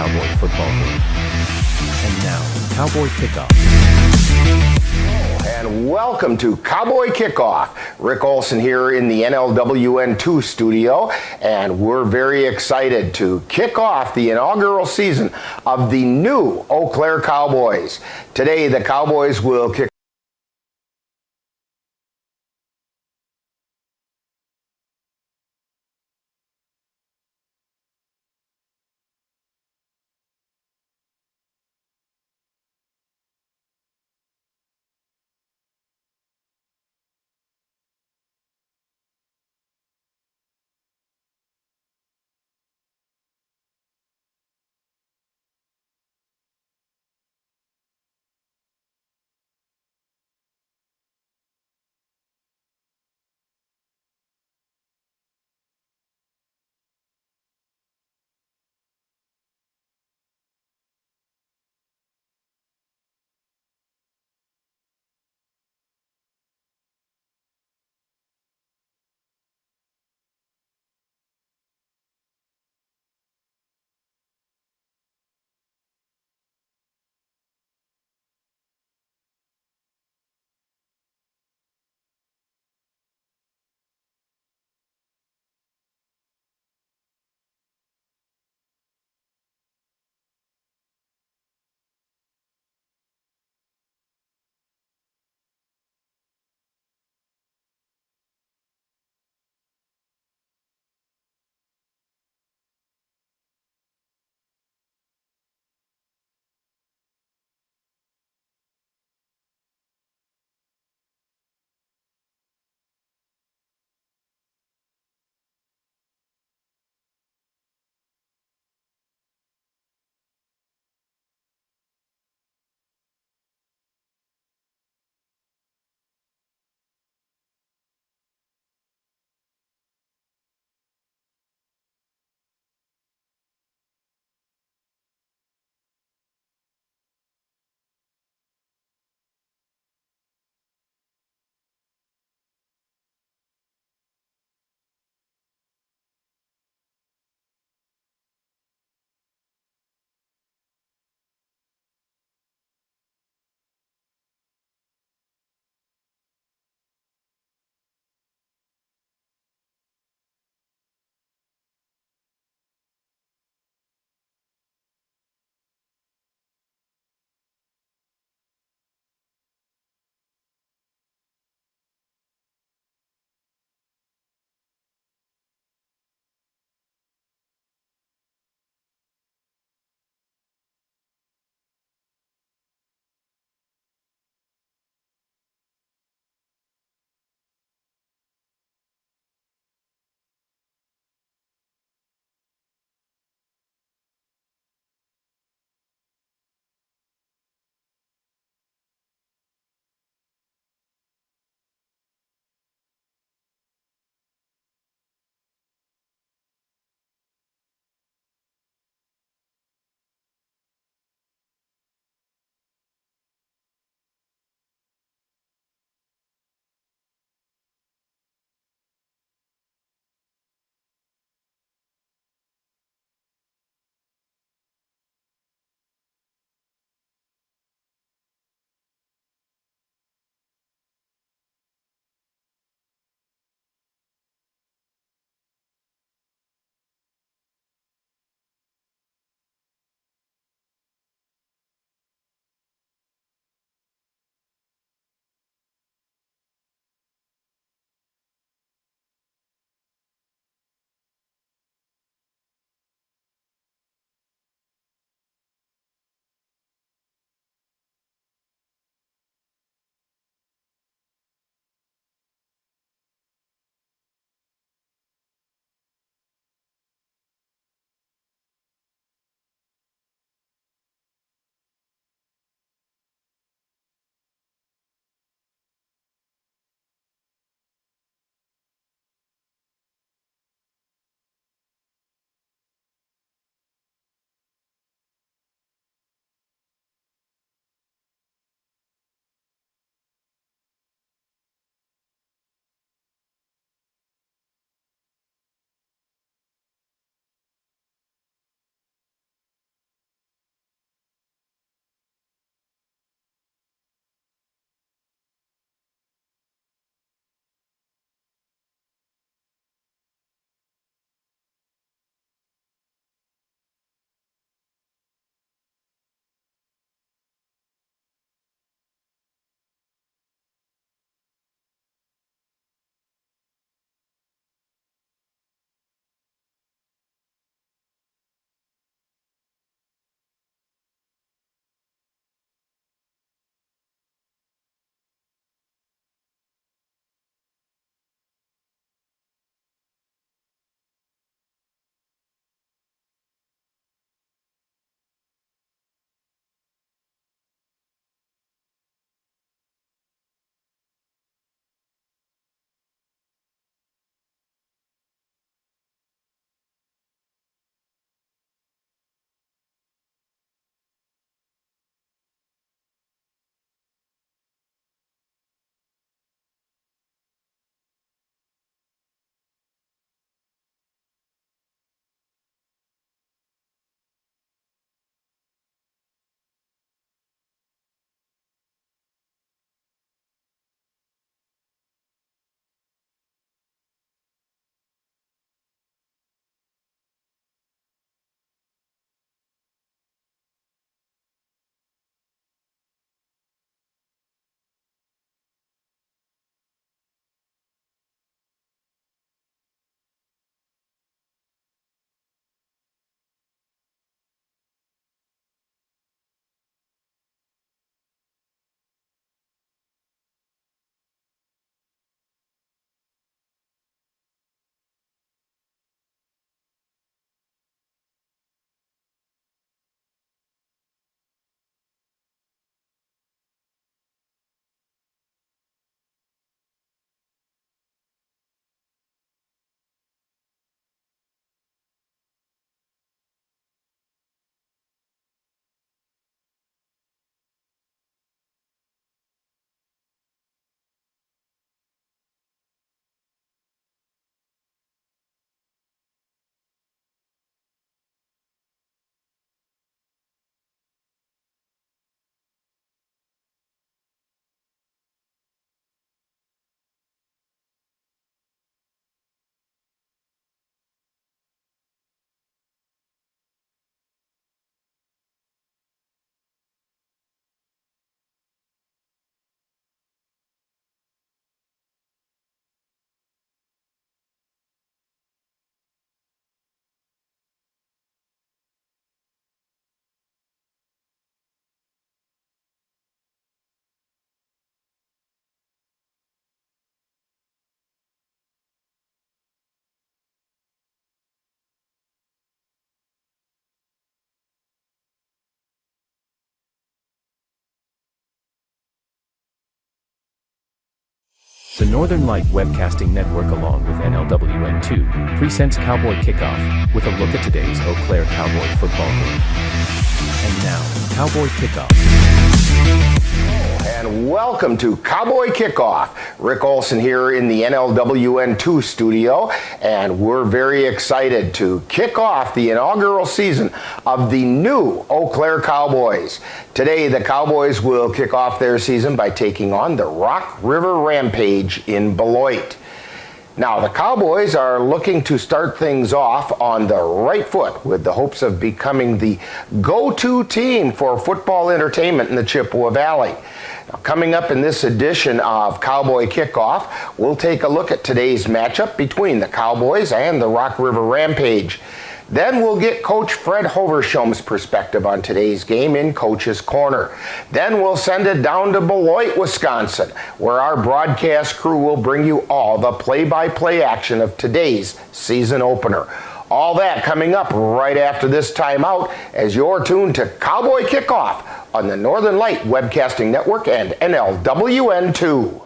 Cowboy football game. And now, Cowboy Kickoff. And welcome to Cowboy Kickoff. Rick Olson here in the NLWN 2 studio, and we're very excited to kick off the inaugural season of the new Eau Claire Cowboys. Today, the Cowboys will kick The Northern Light Webcasting Network along with NLWN2 presents Cowboy Kickoff with a look at today's Eau Claire Cowboy football game. And now, Cowboy Kickoff. And welcome to Cowboy Kickoff. Rick Olson here in the NLWN2 studio, and we're very excited to kick off the inaugural season of the new Eau Claire Cowboys. Today, the Cowboys will kick off their season by taking on the Rock River Rampage in Beloit. Now, the Cowboys are looking to start things off on the right foot with the hopes of becoming the go-to team for football entertainment in the Chippewa Valley. Now, coming up in this edition of Cowboy Kickoff, we'll take a look at today's matchup between the Cowboys and the Rock River Rampage. Then we'll get Coach Fred Hovershome's perspective on today's game in Coach's Corner. Then we'll send it down to Beloit, Wisconsin, where our broadcast crew will bring you all the play-by-play action of today's season opener. All that coming up right after this timeout as you're tuned to Cowboy Kickoff on the Northern Light Webcasting Network and NLWN2.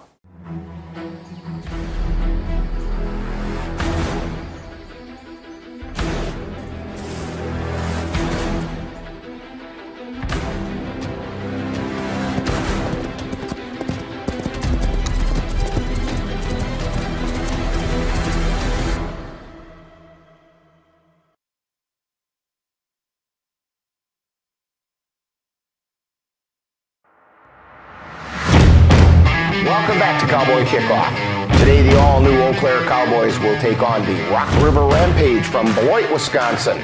Welcome back to Cowboy Kickoff. Today, the all-new Eau Claire Cowboys will take on the Rock River Rampage from Beloit, Wisconsin.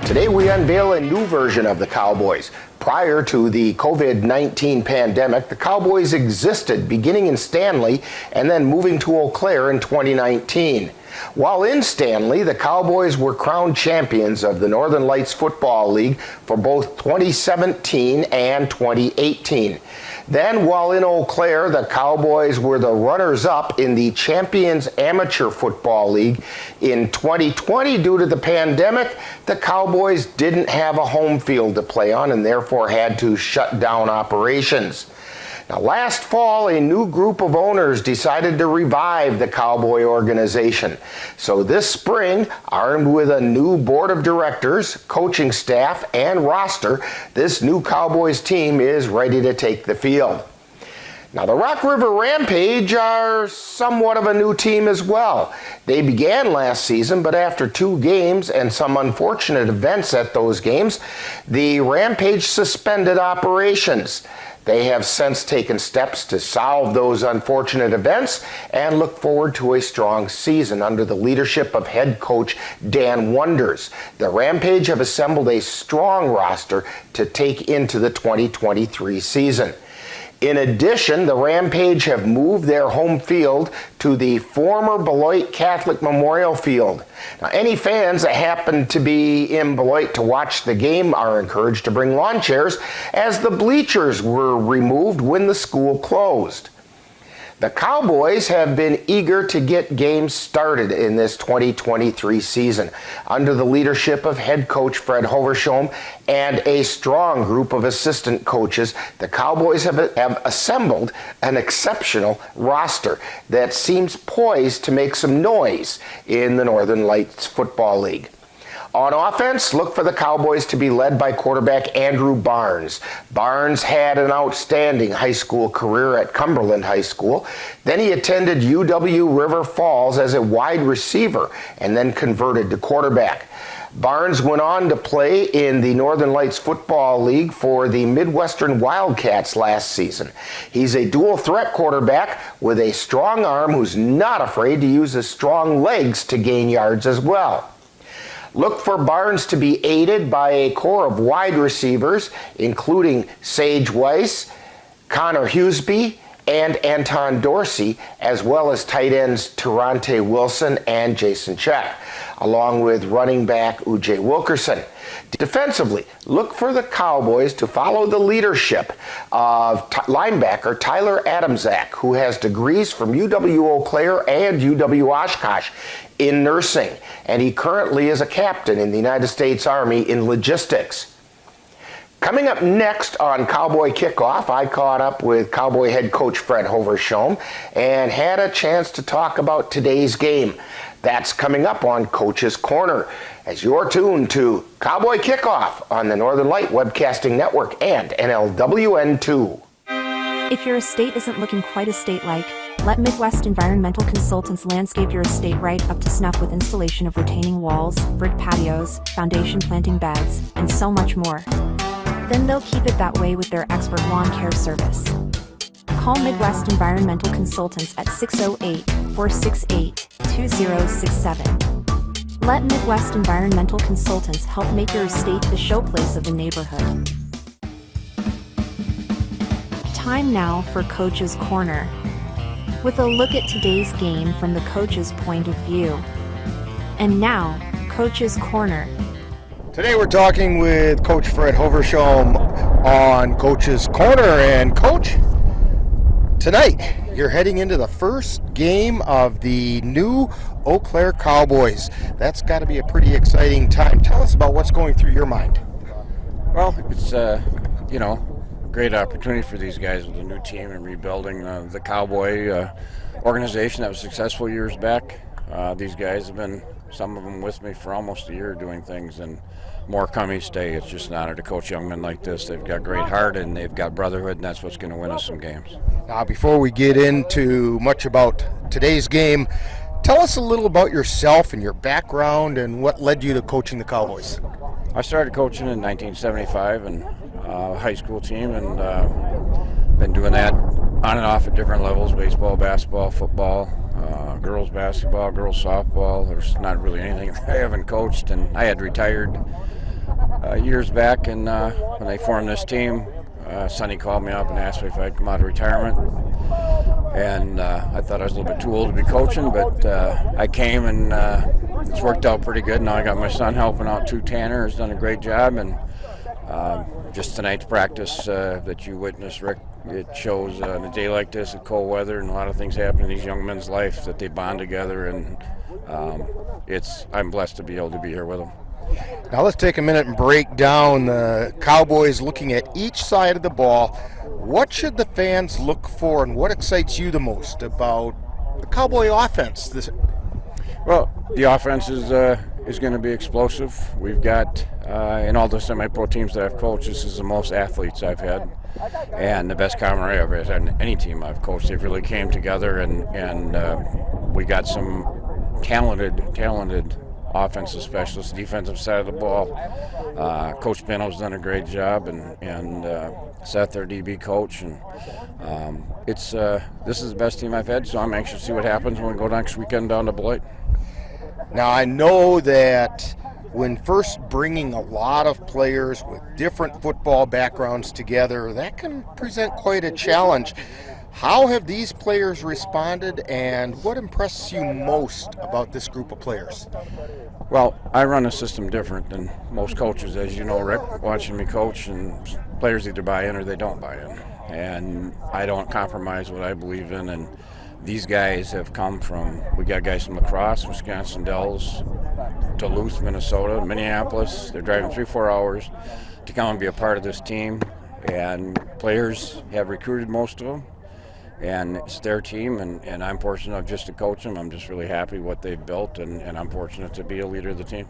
Today, we unveil a new version of the Cowboys. Prior to the COVID-19 pandemic, the Cowboys existed beginning in Stanley and then moving to Eau Claire in 2019. While in Stanley, the Cowboys were crowned champions of the Northern Lights Football League for both 2017 and 2018. Then, while in Eau Claire, the Cowboys were the runners-up in the Champions Amateur Football League. In 2020, due to the pandemic, the Cowboys didn't have a home field to play on and therefore had to shut down operations. Now, last fall, a new group of owners decided to revive the Cowboy organization. So this spring, armed with a new board of directors, coaching staff, and roster, this new Cowboys team is ready to take the field. Now, the Rock River Rampage are somewhat of a new team as well. They began last season, but after 2 games and some unfortunate events at those games, the Rampage suspended operations. They have since taken steps to solve those unfortunate events and look forward to a strong season under the leadership of head coach Dan Wonders. The Rampage have assembled a strong roster to take into the 2023 season. In addition, the Rampage have moved their home field to the former Beloit Catholic Memorial Field. Now, any fans that happen to be in Beloit to watch the game are encouraged to bring lawn chairs, as the bleachers were removed when the school closed. The Cowboys have been eager to get games started in this 2023 season under the leadership of head coach Fred Hovershome and a strong group of assistant coaches. The Cowboys have assembled an exceptional roster that seems poised to make some noise in the Northern Lights Football League. On offense, look for the Cowboys to be led by quarterback Andrew Barnes. Barnes had an outstanding high school career at Cumberland High School. Then he attended UW River Falls as a wide receiver and then converted to quarterback. Barnes went on to play in the Northern Lights Football League for the Midwestern Wildcats last season. He's a dual threat quarterback with a strong arm who's not afraid to use his strong legs to gain yards as well. Look for Barnes to be aided by a core of wide receivers, including Sage Weiss, Connor Hughesby, and Anton Dorsey, as well as tight ends Durante Wilson and Jason Check, along with running back Ujay Wilkerson. Defensively, look for the Cowboys to follow the leadership of linebacker Tyler Adamczak, who has degrees from UW Eau Claire and UW Oshkosh in nursing, and he currently is a captain in the United States Army in logistics. Coming up next on Cowboy Kickoff, I caught up with Cowboy head coach Fred Hovershome and had a chance to talk about today's game. That's coming up on Coach's Corner as you're tuned to Cowboy Kickoff on the Northern Light Webcasting Network and NLWN2. If your estate isn't looking quite estate-like, let Midwest Environmental Consultants landscape your estate right up to snuff with installation of retaining walls, brick patios, foundation planting beds, and so much more. Then they'll keep it that way with their expert lawn care service. Call Midwest Environmental Consultants at 608-468-2067. Let Midwest Environmental Consultants help make your estate the showplace of the neighborhood. Time now for Coach's Corner, with a look at today's game from the coach's point of view. And now, Coach's Corner. Today we're talking with Coach Fred Hovershome on Coach's Corner. And Coach, tonight you're heading into the first game of the new Eau Claire Cowboys. That's got to be a pretty exciting time. Tell us about what's going through your mind. Well, it's great opportunity for these guys with a new team and rebuilding the Cowboy organization that was successful years back. These guys have been, some of them with me for almost a year doing things, and more coming stay. It's just an honor to coach young men like this. They've got great heart and they've got brotherhood, and that's what's going to win us some games. Now, before we get into much about today's game, tell us a little about yourself and your background and what led you to coaching the Cowboys. I started coaching in 1975 and high school team, and been doing that on and off at different levels: baseball, basketball, football, girls basketball, girls softball. There's not really anything I haven't coached, and I had retired years back, and when they formed this team, Sonny called me up and asked me if I'd come out of retirement, and I thought I was a little bit too old to be coaching, but I came, and it's worked out pretty good. Now I got my son helping out too. Tanner has done a great job, and just tonight's practice that you witnessed, Rick, it shows in a day like this, at cold weather, and a lot of things happen in these young men's life, that they bond together, and I'm blessed to be able to be here with them. Now let's take a minute and break down the Cowboys looking at each side of the ball. What should the fans look for, and what excites you the most about the Cowboy offense? Well, the offense is going to be explosive. We've got, in all the semi-pro teams that I've coached, this is the most athletes I've had, and the best camaraderie I've ever had in any team I've coached. They've really came together, and we got some talented offensive specialists, defensive side of the ball. Coach Benno's done a great job, and Seth, our DB coach, and this is the best team I've had, so I'm anxious to see what happens when we go next weekend down to Beloit. Now, I know that when first bringing a lot of players with different football backgrounds together, that can present quite a challenge. How have these players responded, and what impresses you most about this group of players? Well, I run a system different than most coaches, as you know, Rick, watching me coach, and players either buy in or they don't buy in. And I don't compromise what I believe in, and these guys have come from, we got guys from La Crosse, Wisconsin Dells, Duluth, Minnesota, Minneapolis. They're driving 3-4 hours to come and be a part of this team, and players have recruited most of them, and it's their team, and I'm fortunate enough just to coach them. I'm just really happy what they've built, and I'm fortunate to be a leader of the team.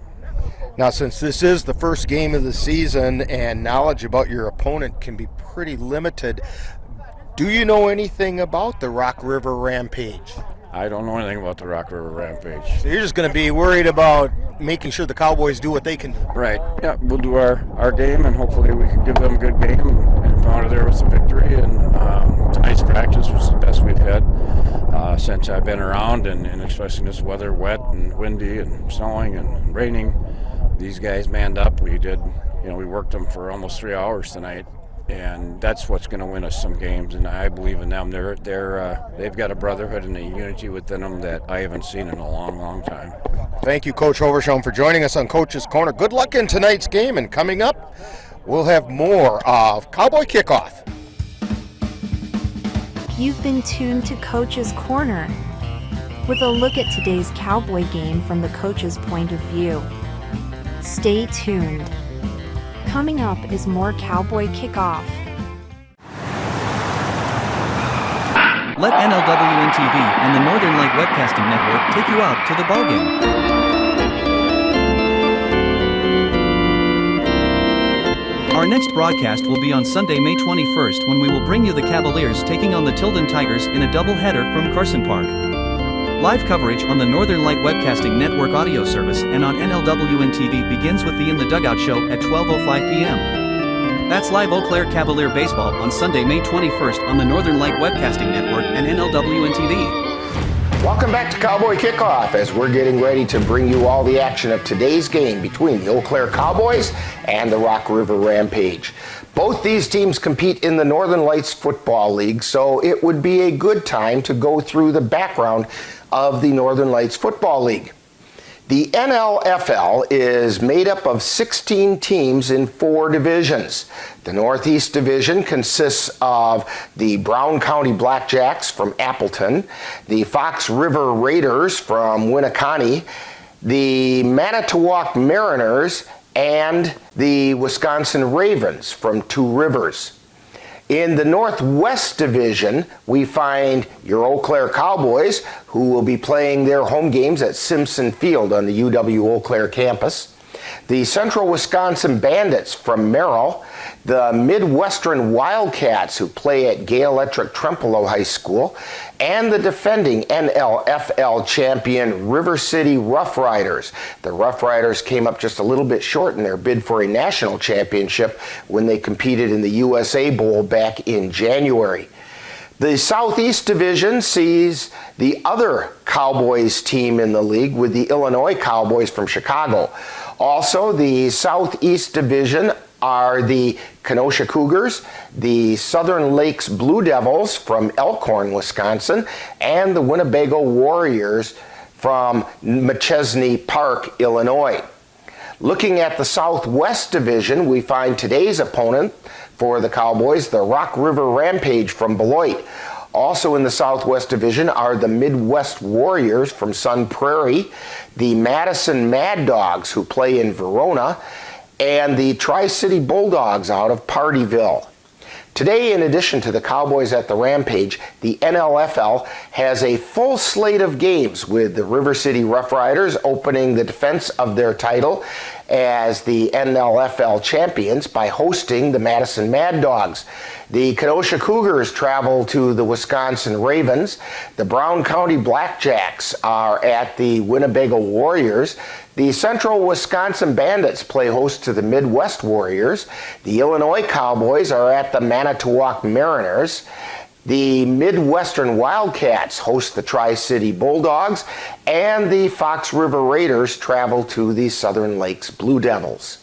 Now, since this is the first game of the season and knowledge about your opponent can be pretty limited, do you know anything about the Rock River Rampage? I don't know anything about the Rock River Rampage. So you're just going to be worried about making sure the Cowboys do what they can do. Right. Yeah, we'll do our game, and hopefully we can give them a good game and come out of there with a victory. And tonight's practice was the best we've had since I've been around, and especially in this weather, wet and windy and snowing and raining. These guys manned up. We worked them for almost 3 hours tonight. And that's what's going to win us some games, and I believe in them. They've got a brotherhood and a unity within them that I haven't seen in a long, long time. Thank you, Coach Hovershome, for joining us on Coach's Corner. Good luck in tonight's game, and coming up, we'll have more of Cowboy Kickoff. You've been tuned to Coach's Corner, with a look at today's Cowboy game from the coach's point of view. Stay tuned. Coming up is more Cowboy Kickoff. Let NLWN TV and the Northern Light Webcasting Network take you out to the ballgame. Our next broadcast will be on Sunday, May 21st, when we will bring you the Cavaliers taking on the Tilden Tigers in a doubleheader from Carson Park. Live coverage on the Northern Light Webcasting Network audio service and on NLWN TV begins with the In the Dugout show at 12:05 p.m. That's live Eau Claire Cavalier baseball on Sunday, May 21st on the Northern Light Webcasting Network and NLWN TV. Welcome back to Cowboy Kickoff as we're getting ready to bring you all the action of today's game between the Eau Claire Cowboys and the Rock River Rampage. Both these teams compete in the Northern Lights Football League, so it would be a good time to go through the background of the Northern Lights Football League. The NLFL is made up of 16 teams in 4 divisions. The Northeast Division consists of the Brown County Blackjacks from Appleton, the Fox River Raiders from Winneconne, the Manitowoc Mariners, and the Wisconsin Ravens from Two Rivers. In the Northwest Division, we find your Eau Claire Cowboys, who will be playing their home games at Simpson Field on the UW Eau Claire campus. The Central Wisconsin Bandits from Merrill, the Midwestern Wildcats, who play at Gay Electric Trempealeau High School, and the defending NLFL champion River City Rough Riders. The Rough Riders came up just a little bit short in their bid for a national championship when they competed in the USA Bowl back in January. The Southeast Division sees the other Cowboys team in the league with the Illinois Cowboys from Chicago. Also, the Southeast Division are the Kenosha Cougars, the Southern Lakes Blue Devils from Elkhorn, Wisconsin, and the Winnebago Warriors from McChesney Park, Illinois. Looking at the Southwest Division, we find today's opponent for the Cowboys, the Rock River Rampage from Beloit. Also in the Southwest Division are the Midwest Warriors from Sun Prairie, the Madison Mad Dogs, who play in Verona, and the Tri-City Bulldogs out of Partyville. Today, in addition to the Cowboys at the Rampage, the NLFL has a full slate of games with the River City Rough Riders opening the defense of their title as the NLFL champions by hosting the Madison Mad Dogs. The Kenosha Cougars travel to the Wisconsin Ravens. The Brown County Blackjacks are at the Winnebago Warriors. The Central Wisconsin Bandits play host to the Midwest Warriors. The Illinois Cowboys are at the Manitowoc Mariners. The Midwestern Wildcats host the Tri-City Bulldogs, and the Fox River Raiders travel to the Southern Lakes Blue Devils.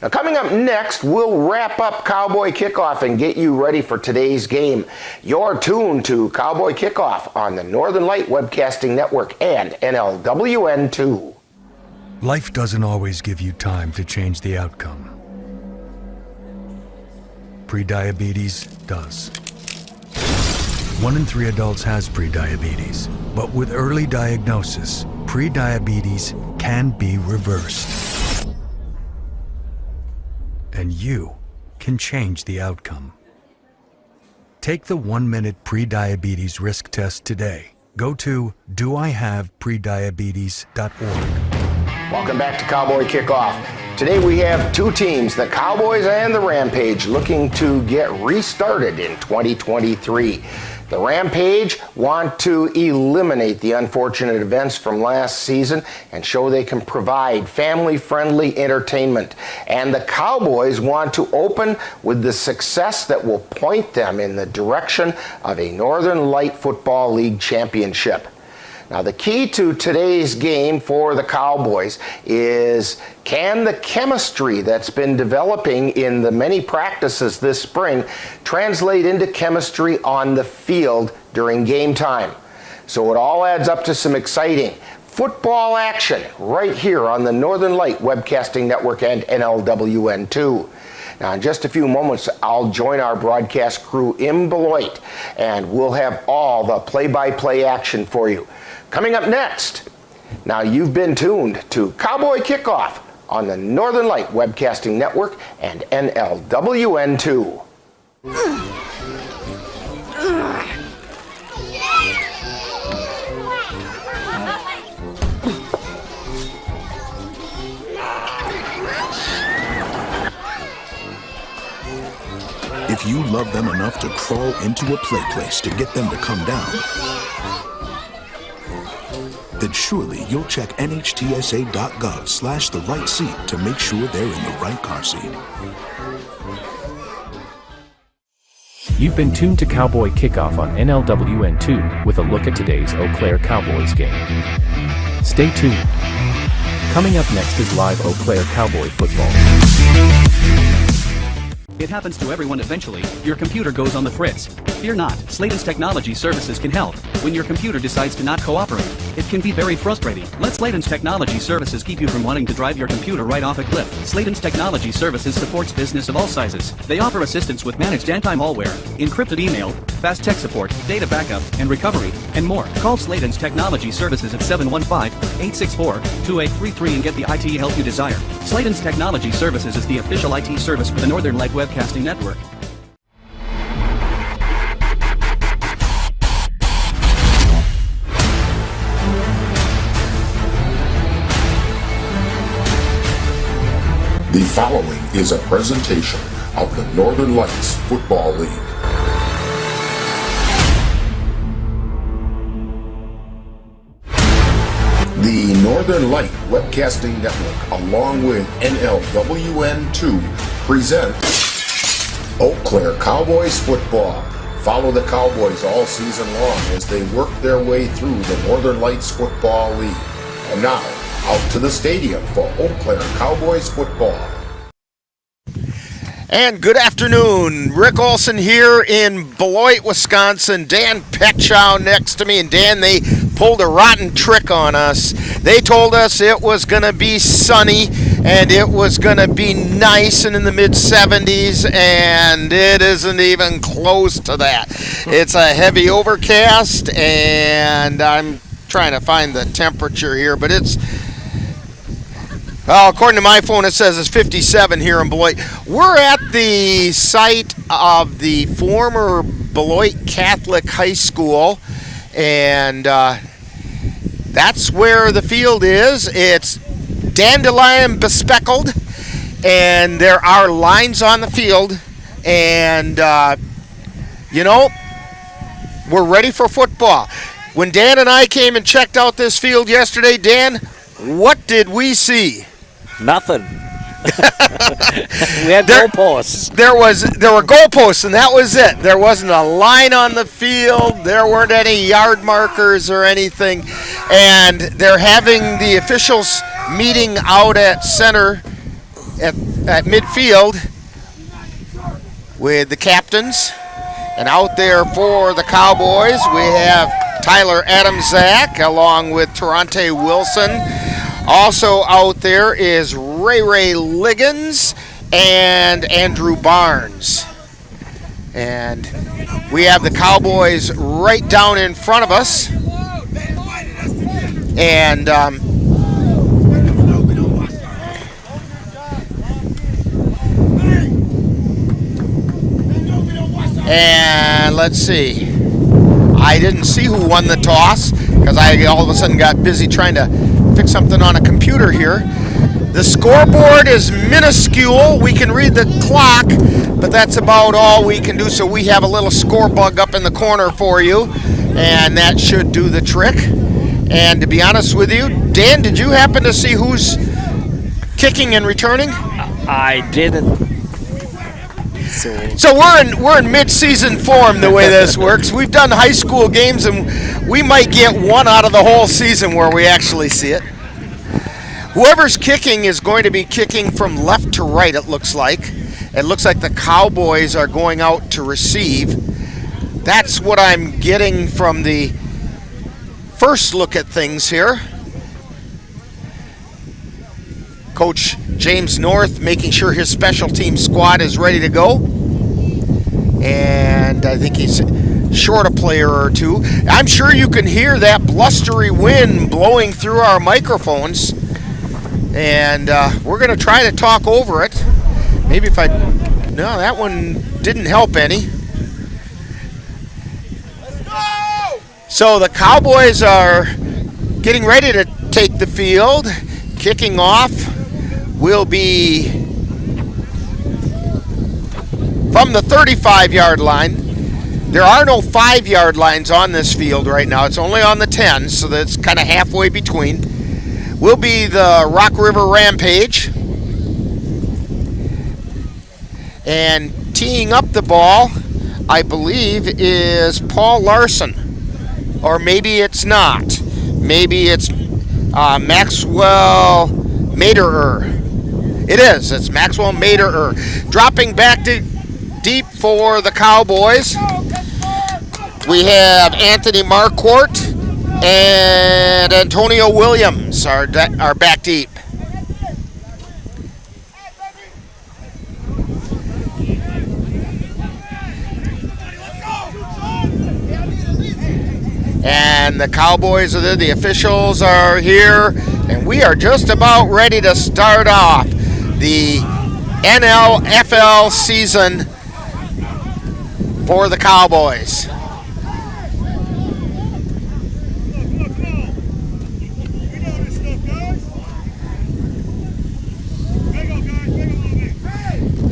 Now, coming up next, we'll wrap up Cowboy Kickoff and get you ready for today's game. You're tuned to Cowboy Kickoff on the Northern Light Webcasting Network and NLWN2. Life doesn't always give you time to change the outcome. Prediabetes does. 1 in 3 adults has prediabetes, but with early diagnosis, prediabetes can be reversed. And you can change the outcome. Take the 1-minute prediabetes risk test today. Go to doihaveprediabetes.org. Welcome back to Cowboy Kickoff. Today we have 2 teams, the Cowboys and the Rampage, looking to get restarted in 2023. The Rampage want to eliminate the unfortunate events from last season and show they can provide family-friendly entertainment. And the Cowboys want to open with the success that will point them in the direction of a Northern Light Football League championship. Now, the key to today's game for the Cowboys is, can the chemistry that's been developing in the many practices this spring translate into chemistry on the field during game time? So it all adds up to some exciting football action right here on the Northern Light Webcasting Network and NLWN2. Now, in just a few moments, I'll join our broadcast crew in Beloit, and we'll have all the play-by-play action for you. Coming up next, now you've been tuned to Cowboy Kickoff on the Northern Light Webcasting Network and NLWN2. If you love them enough to crawl into a play place to get them to come down, then surely you'll check nhtsa.gov/the right seat to make sure they're in the right car seat. You've been tuned to Cowboy Kickoff on NLWN2 with a look at today's Eau Claire Cowboys game. Stay tuned. Coming up next is live Eau Claire Cowboy football. It happens to everyone eventually. Your computer goes on the fritz. Fear not, Sladen's Technology Services can help. When your computer decides to not cooperate, it can be very frustrating. Let Sladen's Technology Services keep you from wanting to drive your computer right off a cliff. Sladen's Technology Services supports business of all sizes. They offer assistance with managed anti-malware, encrypted email, fast tech support, data backup, and recovery, and more. Call Sladen's Technology Services at 715-864-2833 and get the IT help you desire. Sladen's Technology Services is the official IT service for the Northern Light Webcasting Network. The following is a presentation of the Northern Lights Football League. The Northern Light Webcasting Network, along with NLWN2, present Eau Claire Cowboys football. Follow the Cowboys all season long as they work their way through the Northern Lights Football League. And now, out to the stadium for Eau Claire Cowboys football. And good afternoon. Rick Olson here in Beloit, Wisconsin. Dan Petchow next to me. And Dan, they pulled a rotten trick on us. They told us it was going to be sunny and it was going to be nice and in the mid-70s, and it isn't even close to that. It's a heavy overcast, and I'm trying to find the temperature here, but it's, well, according to my phone, it says it's 57 here in Beloit. We're at the site of the former Beloit Catholic High School, and that's where the field is. It's dandelion bespeckled, and there are lines on the field, and, you know, we're ready for football. When Dan and I came and checked out this field yesterday, Dan, what did we see? Nothing. We had goalposts. There were goalposts, and that was it. There wasn't a line on the field. There weren't any yard markers or anything. And they're having the officials meeting out at center at midfield with the captains. And out there for the Cowboys, we have Tyler Adamczak along with Tarante Wilson. Also out there is Ray Liggins and Andrew Barnes. And we have the Cowboys right down in front of us. And let's see. I didn't see who won the toss because I all of a sudden got busy trying to fix something on a computer here. The scoreboard is minuscule. We can read the clock, but that's about all we can do. So we have a little score bug up in the corner for you, and that should do the trick. And to be honest with you, Dan, did you happen to see who's kicking and returning? I didn't. So we're in mid-season form the way this works. We've done high school games, and we might get one out of the whole season where we actually see it. Whoever's kicking is going to be kicking from left to right, it looks like. It looks like the Cowboys are going out to receive. That's what I'm getting from the first look at things here. Coach James North making sure his special team squad is ready to go. And I think he's short a player or two. I'm sure you can hear that blustery wind blowing through our microphones. And we're going to try to talk over it. Maybe if no, that one didn't help any. So the Cowboys are getting ready to take the field. Kicking off will be from the 35-yard line. There are no 5-yard lines on this field right now. It's only on the 10, so that's kind of halfway between. Will be the Rock River Rampage. And teeing up the ball, I believe, is Paul Larson. Or maybe it's not. Maybe it's Maxwell Maderer. It is. It's Maxwell Maderer. Dropping back to deep for the Cowboys. We have Anthony Marquardt and Antonio Williams are back deep. And the Cowboys, the officials are here, and we are just about ready to start off the NLFL season for the Cowboys.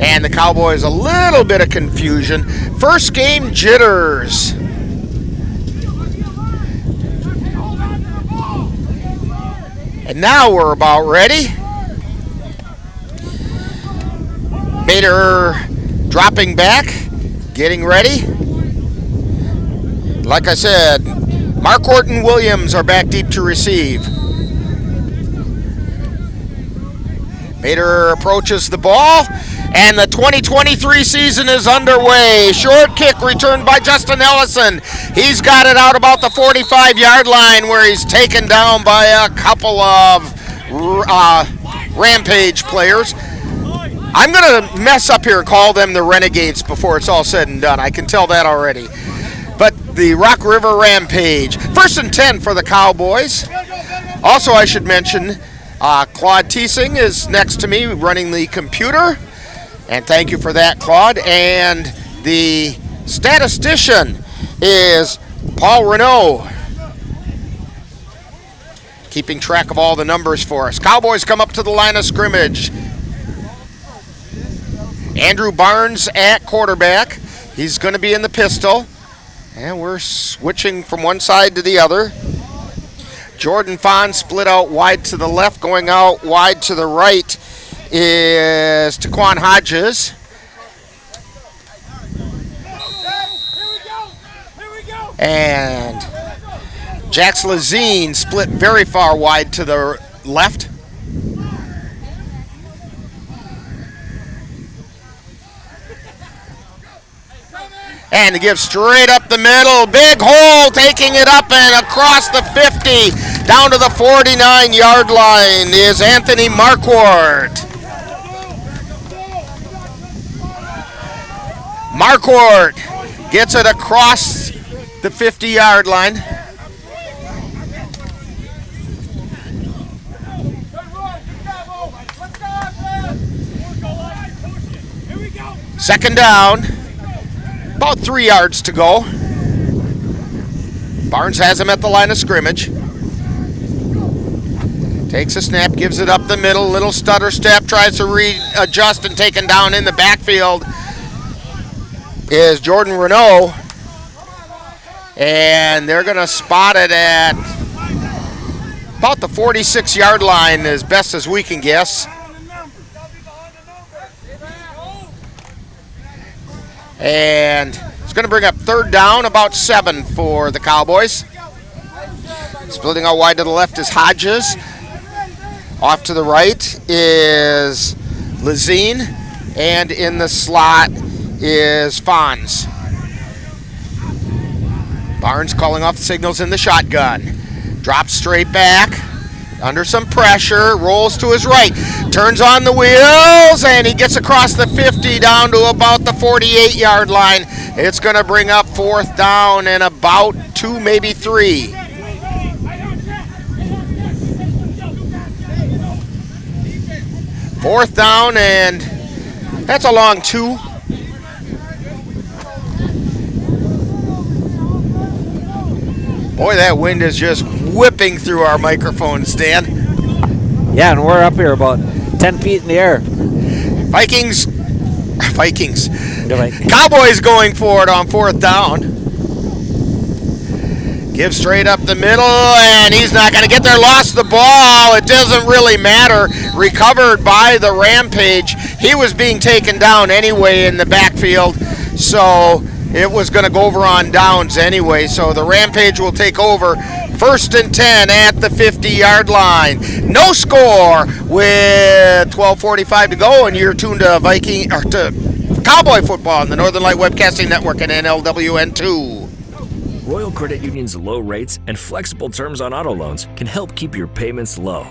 And the Cowboys, a little bit of confusion. First game jitters. And now we're about ready. Mader dropping back, getting ready. Like I said, Marquardt and Williams are back deep to receive. Mader approaches the ball, and the 2023 season is underway. Short kick returned by Justin Ellison. He's got it out about the 45-yard line where he's taken down by a couple of Rampage players. I'm going to mess up here and call them the Renegades before it's all said and done. I can tell that already. But the Rock River Rampage. 1st and 10 for the Cowboys. Also, I should mention, Claude Teesing is next to me running the computer. And thank you for that, Claude. And the statistician is Paul Renault, keeping track of all the numbers for us. Cowboys come up to the line of scrimmage. Andrew Barnes at quarterback. He's going to be in the pistol. And we're switching from one side to the other. Jordan Fahn split out wide to the left. Going out wide to the right is Taquan Hodges. And Jax Lazine split very far wide to the left. And to give straight up the middle, big hole, taking it up and across the 50, down to the 49-yard line is Anthony Marquardt. Marquardt gets it across the 50-yard line. Second down. About 3 yards to go. Barnes has him at the line of scrimmage. Takes a snap, gives it up the middle, little stutter step, tries to readjust, and taken down in the backfield is Jordan Renault. And they're going to spot it at about the 46-yard line as best as we can guess. And it's going to bring up third down, about 7 for the Cowboys. Splitting out wide to the left is Hodges. Off to the right is Lazine. And in the slot is Fonz. Barnes calling off the signals in the shotgun. Drops straight back. Under some pressure, rolls to his right, turns on the wheels, and he gets across the 50 down to about the 48-yard line. It's going to bring up fourth down and about 2, maybe 3. 4th down, and that's a long 2. Boy, that wind is just whipping through our microphone stand. Yeah, and we're up here about 10 feet in the air. Vikings. Like, Cowboys going for it on 4th down. Give straight up the middle, and he's not going to get there. Lost the ball. It doesn't really matter. Recovered by the Rampage. He was being taken down anyway in the backfield, so it was going to go over on downs anyway. So the Rampage will take over. 1st and 10 at the 50-yard line. No score with 12:45 to go, and you're tuned to to Cowboy football on the Northern Light Webcasting Network and NLWN 2. Royal Credit Union's low rates and flexible terms on auto loans can help keep your payments low.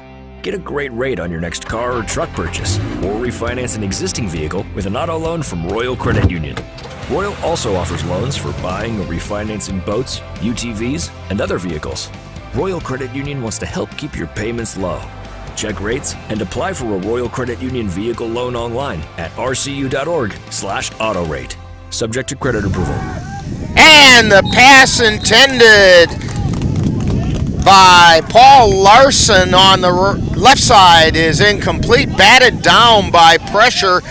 Get a great rate on your next car or truck purchase, or refinance an existing vehicle with an auto loan from Royal Credit Union. Royal also offers loans for buying or refinancing boats, UTVs, and other vehicles. Royal Credit Union wants to help keep your payments low. Check rates and apply for a Royal Credit Union vehicle loan online at rcu.org/autorate. Subject to credit approval. And the pass intended by Paul Larson on the left side is incomplete, batted down by pressure,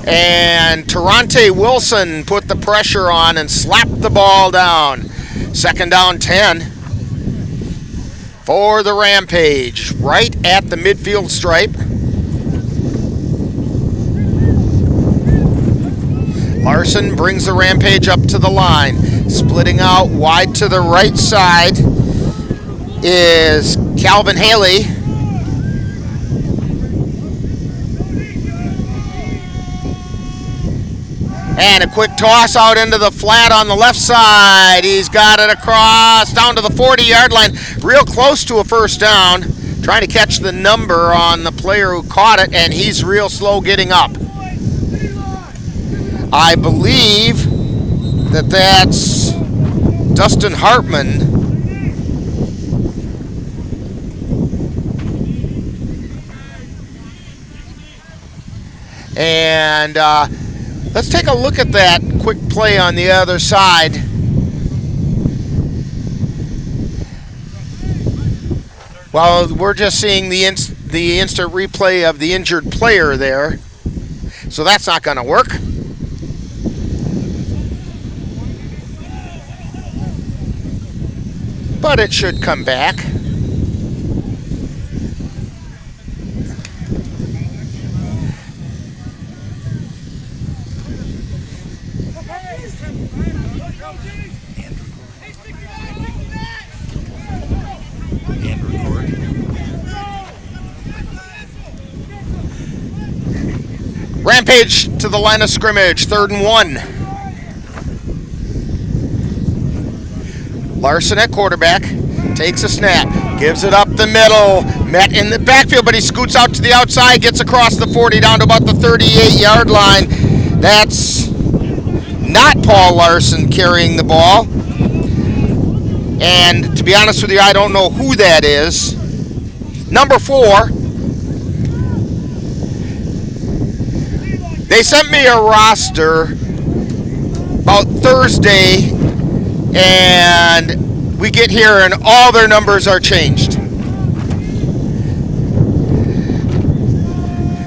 and Terrante Wilson put the pressure on and slapped the ball down. 2nd down 10 for the Rampage, right at the midfield stripe. Larson brings the Rampage up to the line. Splitting out wide to the right side is Calvin Haley. And a quick toss out into the flat on the left side. He's got it across down to the 40-yard line, real close to a 1st down. Trying to catch the number on the player who caught it, and he's real slow getting up. I believe that's Dustin Hartman. And let's take a look at that quick play on the other side. Well, we're just seeing the instant replay of the injured player there. So that's not going to work. But it should come back. Rampage to the line of scrimmage, 3rd and 1. Larson at quarterback, takes a snap, gives it up the middle, met in the backfield, but he scoots out to the outside, gets across the 40 down to about the 38-yard line. That's not Paul Larson carrying the ball. And to be honest with you, I don't know who that is. Number 4. They sent me a roster about Thursday, and we get here and all their numbers are changed.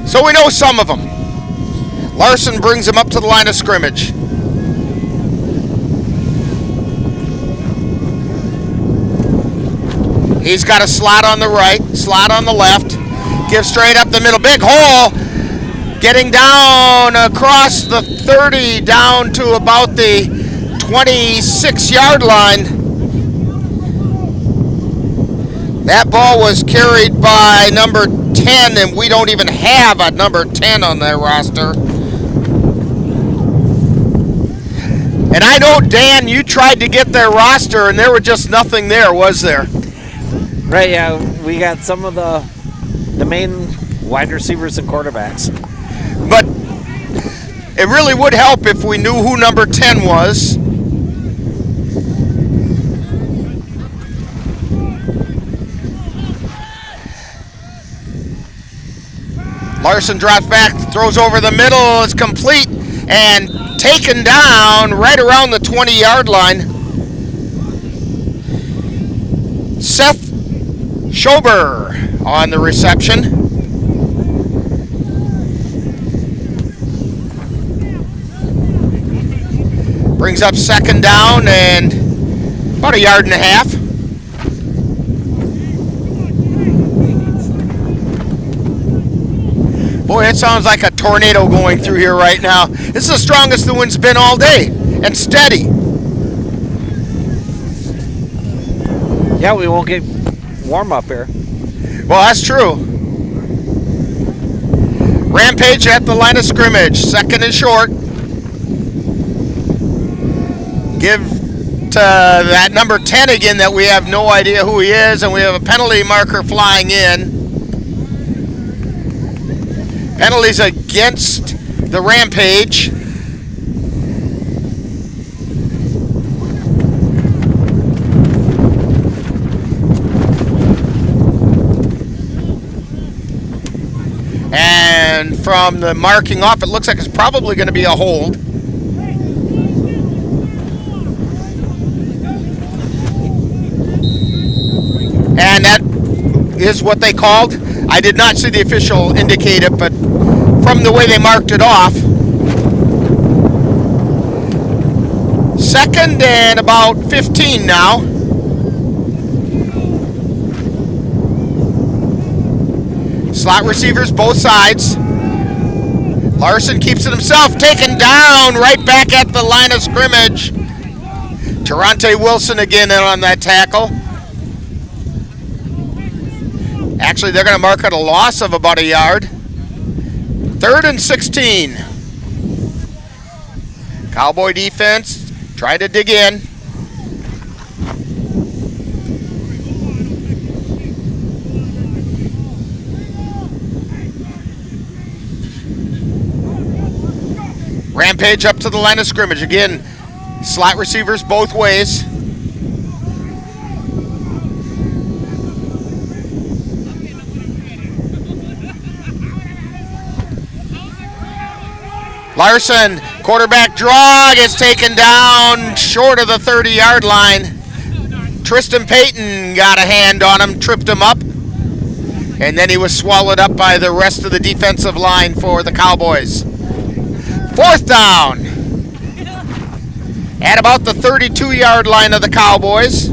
So we know some of them. Larson brings him up to the line of scrimmage. He's got a slot on the right, slot on the left, gives straight up the middle, big hole. Getting down across the 30, down to about the 26-yard line. That ball was carried by number 10, and we don't even have a number 10 on their roster. And I know, Dan, you tried to get their roster, and there was just nothing there, was there? right, yeah, we got some of the main wide receivers and quarterbacks. But it really would help if we knew who number 10 was. Larson drops back, throws over the middle, is complete, and taken down right around the 20-yard line. Seth Schober on the reception. Brings up second down and about a yard and a half. Boy, it sounds like a tornado going through here right now. This is the strongest the wind's been all day, and steady. Yeah, we won't get warm up here. Well, that's true. Rampage at the line of scrimmage, second and short. Give to that number 10 again that we have no idea who he is, and we have a penalty marker flying in. Penalties against the Rampage. And from the marking off, it looks like it's probably going to be a hold. And that is what they called. I did not see the official indicate it, but from the way they marked it off. Second and about 15 now. Slot receivers both sides. Larson keeps it himself, taken down right back at the line of scrimmage. Terante Wilson again in on that tackle. Actually, they're going to mark it a loss of about a yard. 3rd and 16. Cowboy defense trying to dig in. Rampage up to the line of scrimmage. Again, slot receivers both ways. Larson, quarterback draw, gets taken down short of the 30-yard line. Tristan Payton got a hand on him, tripped him up, and then he was swallowed up by the rest of the defensive line for the Cowboys. 4th down at about the 32-yard line of the Cowboys.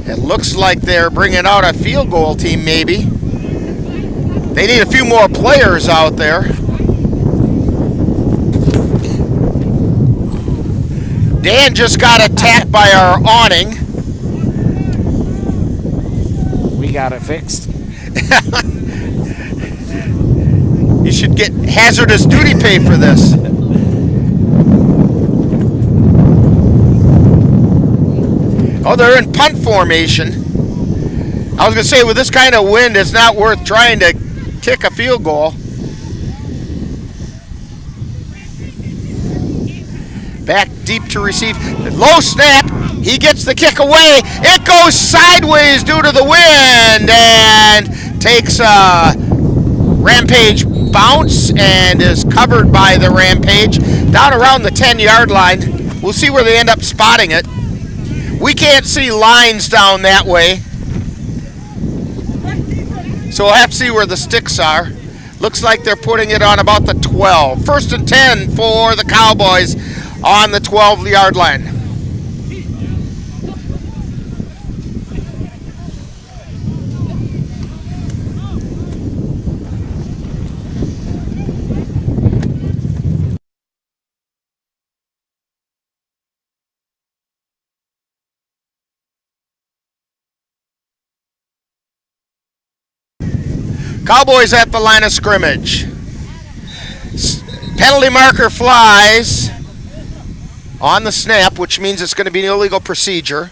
It looks like they're bringing out a field goal team, maybe. They need a few more players out there. Dan just got attacked by our awning. We got it fixed. You should get hazardous duty pay for this. Oh, they're in punt formation. I was going to say, with this kind of wind, it's not worth trying to kick a field goal. Back deep to receive. Low snap. He gets the kick away. It goes sideways due to the wind and takes a Rampage bounce and is covered by the Rampage down around the 10-yard line. We'll see where they end up spotting it. We can't see lines down that way, so we'll have to see where the sticks are. Looks like they're putting it on about the 12. 1st and 10 for the Cowboys on the 12-yard line. Cowboys at the line of scrimmage. Penalty marker flies on the snap, which means it's going to be an illegal procedure.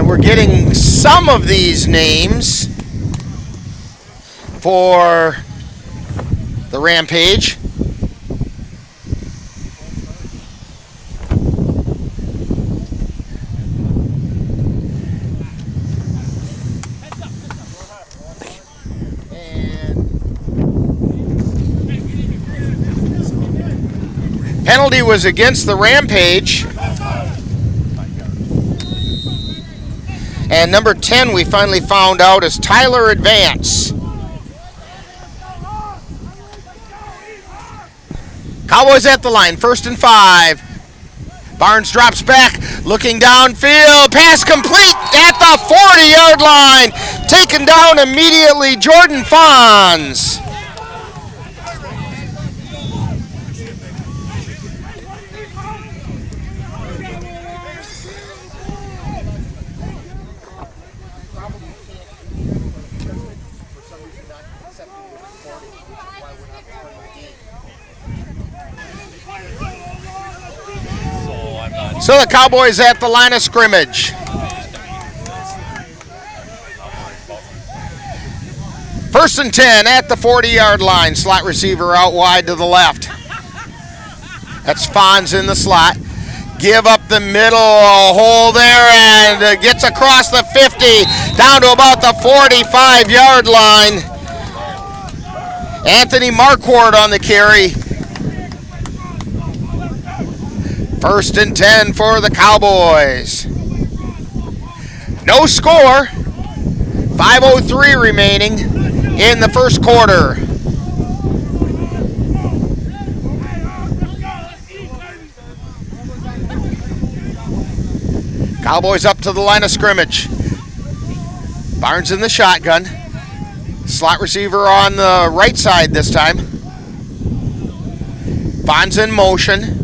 And we're getting some of these names for the Rampage. Penalty was against the Rampage. And number 10 we finally found out is Tyler Advance. Cowboys at the line, 1st and 5. Barnes drops back, looking downfield. Pass complete at the 40-yard line. Taken down immediately, Jordan Fonz. So the Cowboys at the line of scrimmage. First and 10 at the 40-yard line. Slot receiver out wide to the left. That's Fonz in the slot. Give up the middle, hole there, and gets across the 50, down to about the 45-yard line. Anthony Marquardt on the carry. First and 10 for the Cowboys. No score. 5:03 remaining in the first quarter. Cowboys up to the line of scrimmage. Barnes in the shotgun. Slot receiver on the right side this time. Fonz in motion.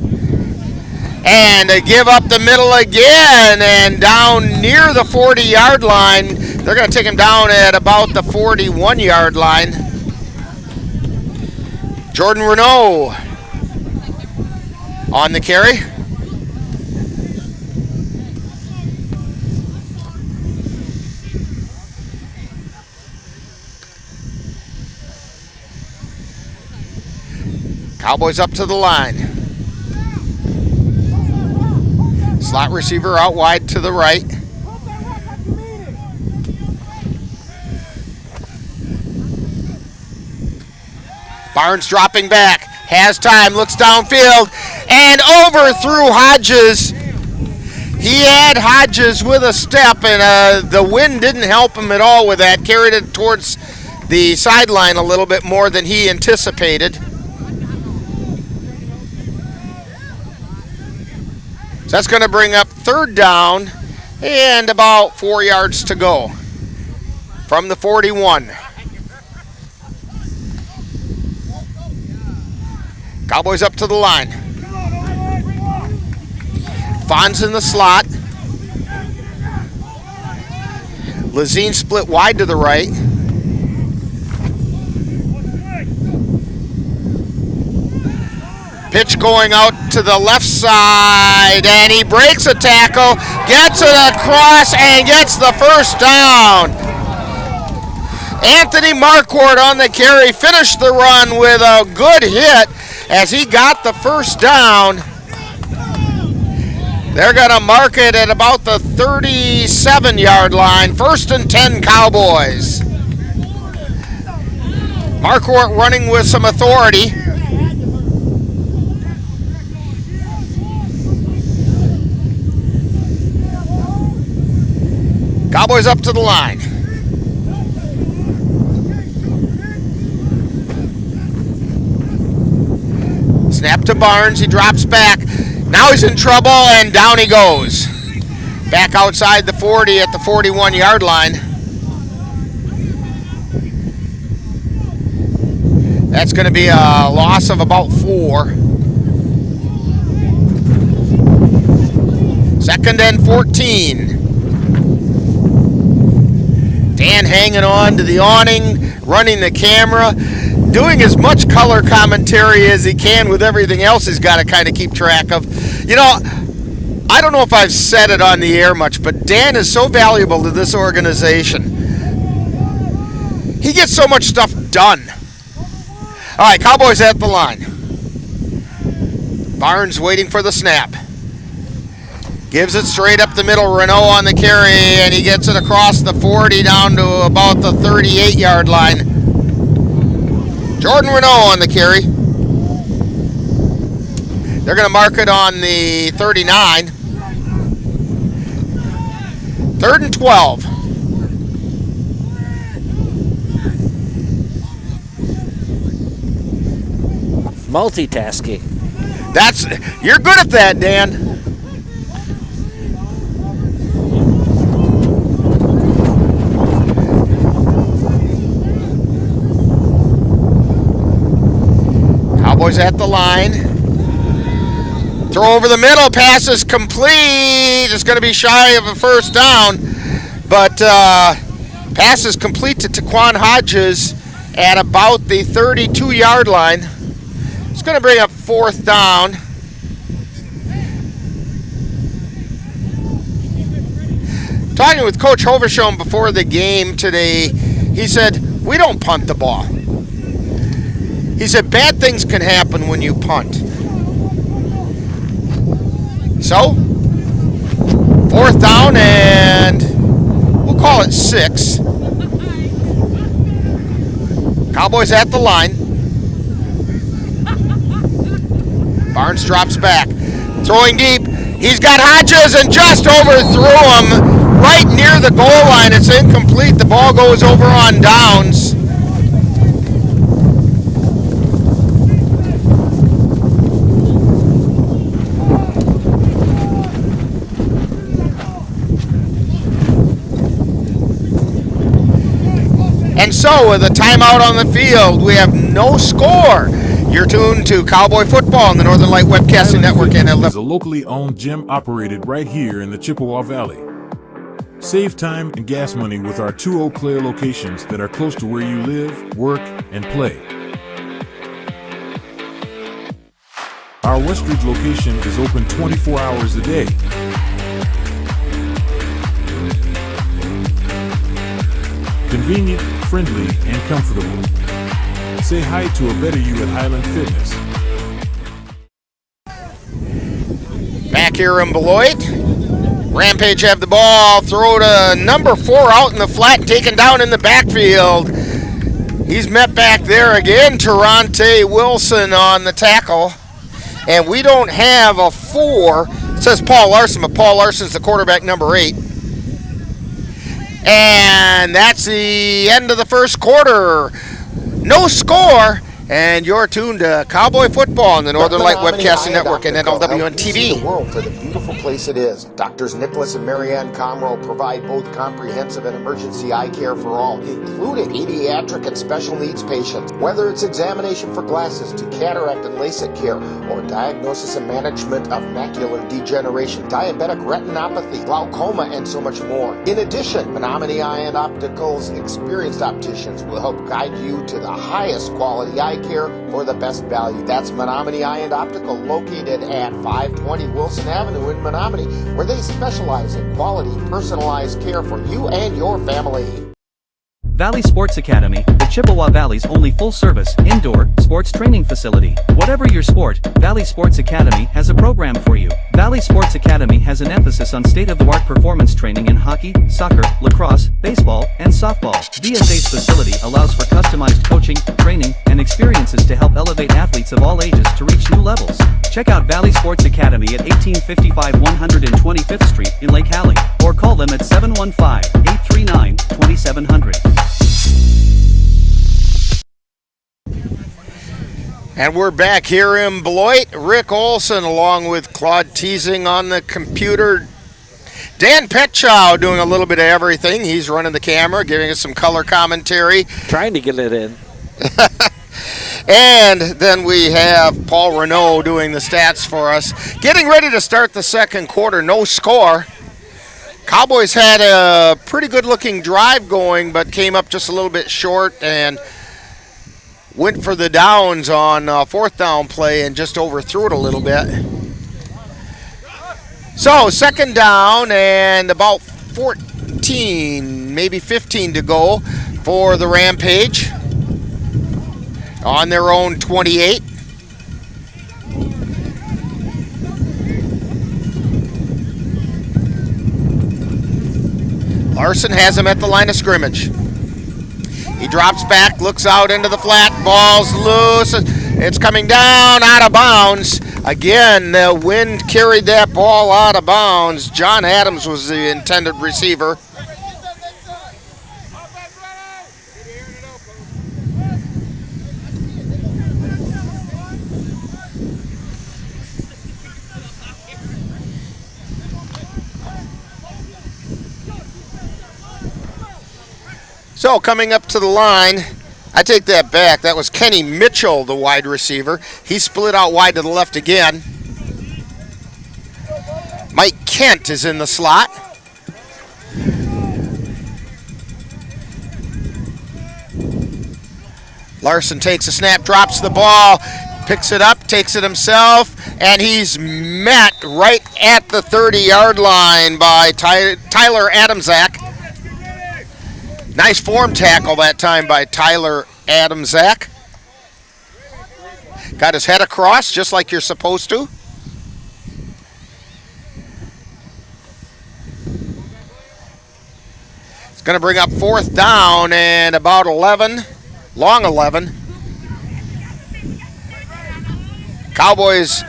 And they give up the middle again, and down near the 40-yard line. They're going to take him down at about the 41-yard line. Jordan Renault on the carry. Cowboys up to the line. Slot receiver out wide to the right. Barnes dropping back. Has time, looks downfield, and overthrew Hodges. He had Hodges with a step, and the wind didn't help him at all with that. Carried it towards the sideline a little bit more than he anticipated. So that's going to bring up 3rd down and about 4 yards to go from the 41. Cowboys up to the line. Fonz in the slot. Lazine split wide to the right. Pitch going out to the left side, and he breaks a tackle, gets it across, and gets the first down. Anthony Marquardt on the carry finished the run with a good hit as he got the first down. They're going to mark it at about the 37-yard line. 1st and 10 Cowboys. Marquardt running with some authority. Cowboys up to the line. Snap to Barnes, he drops back. Now he's in trouble, and down he goes. Back outside the 40 at the 41-yard line. That's going to be a loss of about 4. 2nd and 14. Dan hanging on to the awning, running the camera, doing as much color commentary as he can with everything else he's got to kind of keep track of. You know, I don't know if I've said it on the air much, but Dan is so valuable to this organization. He gets so much stuff done. All right, Cowboys at the line. Barnes waiting for the snap. Gives it straight up the middle. Renault on the carry, and he gets it across the 40 down to about the 38-yard line. Jordan Renault on the carry. They're going to mark it on the 39. 3rd and 12. Multitasking. You're good at that, Dan. Cowboys at the line. Throw over the middle. Pass is complete. It's going to be shy of a first down. But pass is complete to Taquan Hodges at about the 32-yard line. It's going to bring up 4th down. Talking with Coach Hovershome before the game today, he said, we don't punt the ball. He said, bad things can happen when you punt. So, 4th down, and we'll call it 6. Cowboys at the line. Barnes drops back. Throwing deep. He's got Hodges and just overthrew him right near the goal line. It's incomplete. The ball goes over on downs. And so, with a timeout on the field, we have no score. You're tuned to Cowboy Football on the Northern Light Webcasting Network. NLWN is a locally owned gym operated right here in the Chippewa Valley. Save time and gas money with our 2 Eau Claire locations that are close to where you live, work, and play. Our Westridge location is open 24 hours a day. Convenient, friendly, and comfortable. Say hi to a better you at Highland Fitness. Back here in Beloit. Rampage have the ball. Throw to number 4 out in the flat, taken down in the backfield. He's met back there again. Terante Wilson on the tackle. And we don't have a 4. It says Paul Larson, but Paul Larson's the quarterback, number 8. And that's the end of the first quarter. No score, and you're tuned to Cowboy Football on the Northern Light Webcasting Network and NLWN TV. The world for the beautiful place it is. Doctors Nicholas and Marianne Comroe provide both comprehensive and emergency eye care for all, including pediatric and special needs patients. Whether it's examination for glasses to cataract and LASIK care, or diagnosis and management of macular degeneration, diabetic retinopathy, glaucoma, and so much more. In addition, Menominee Eye and Optical's experienced opticians will help guide you to the highest quality eye care for the best value. That's Menominee Eye and Optical, located at 520 Wilson Avenue in Menominee, where they specialize in quality, personalized care for you and your family. Valley Sports Academy, the Chippewa Valley's only full-service, indoor, sports training facility. Whatever your sport, Valley Sports Academy has a program for you. Valley Sports Academy has an emphasis on state-of-the-art performance training in hockey, soccer, lacrosse, baseball, and softball. VSA's facility allows for customized coaching, training, and experiences to help elevate athletes of all ages to reach new levels. Check out Valley Sports Academy at 1855 125th Street in Lake Hallie, or call them at 715-839-2700. And we're back here in Beloit. Rick Olson along with Claude Teasing on the computer. Dan Petchow doing a little bit of everything. He's running the camera, giving us some color commentary. Trying to get it in. And then we have Paul Renault doing the stats for us. Getting ready to start the second quarter. No score. Cowboys had a pretty good-looking drive going, but came up just a little bit short and went for the downs on 4th down play and just overthrew it a little bit. So, second down and about 14, maybe 15 to go for the Rampage on their own 28. Larson has him at the line of scrimmage. He drops back, looks out into the flat, ball's loose. It's coming down out of bounds. Again, the wind carried that ball out of bounds. John Adams was the intended receiver. So coming up to the line, I take that back. That was Kenny Mitchell, the wide receiver. He split out wide to the left again. Mike Kent is in the slot. Larson takes a snap, drops the ball, picks it up, takes it himself, and he's met right at the 30-yard line by Tyler Adamczak. Nice form tackle that time by Tyler Adamczak. Got his head across just like you're supposed to. It's going to bring up fourth down and about 11, long 11. Cowboys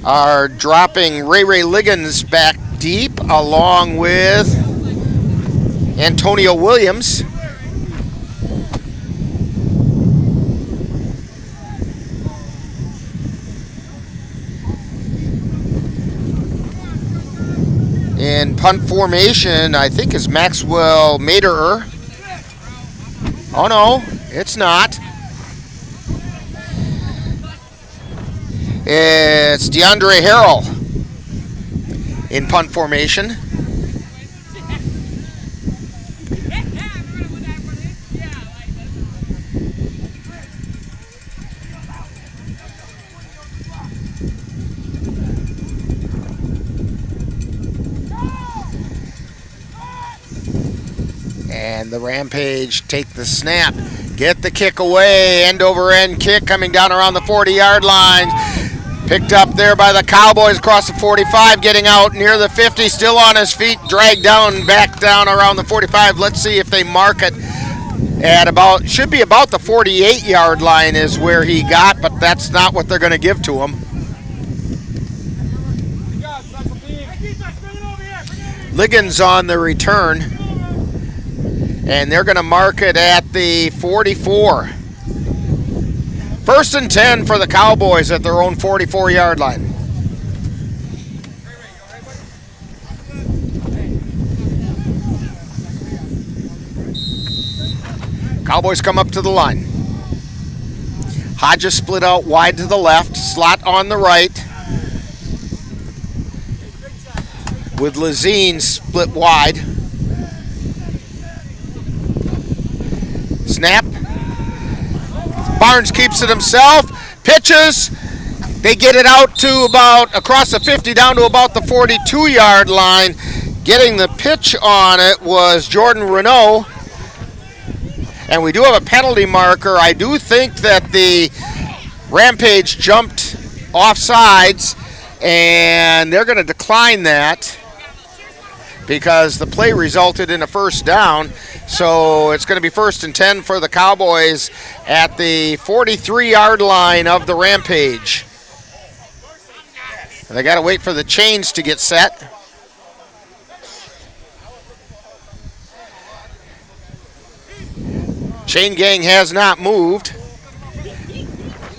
are dropping Ray Liggins back deep along with Antonio Williams. In punt formation, I think is Maxwell Maderer. Oh no, it's not. It's DeAndre Harrell in punt formation. And the Rampage take the snap, get the kick away, end over end kick coming down around the 40-yard line. Picked up there by the Cowboys across the 45, getting out near the 50, still on his feet, dragged down, back down around the 45. Let's see if they mark it at about, should be about the 48-yard line is where he got, but that's not what they're going to give to him. Liggins on the return. And they're going to mark it at the 44. First and 10 for the Cowboys at their own 44-yard line. Cowboys come up to the line. Hodges split out wide to the left, slot on the right. With Lazine split wide. Snap. Barnes keeps it himself. Pitches. They get it out to about across the 50 down to about the 42-yard line. Getting the pitch on it was Jordan Renault. And we do have a penalty marker. I do think that the Rampage jumped off sides, and they're going to decline that because the play resulted in a first down. So it's going to be first and 10 for the Cowboys at the 43-yard line of the Rampage. And they got to wait for the chains to get set. Chain gang has not moved.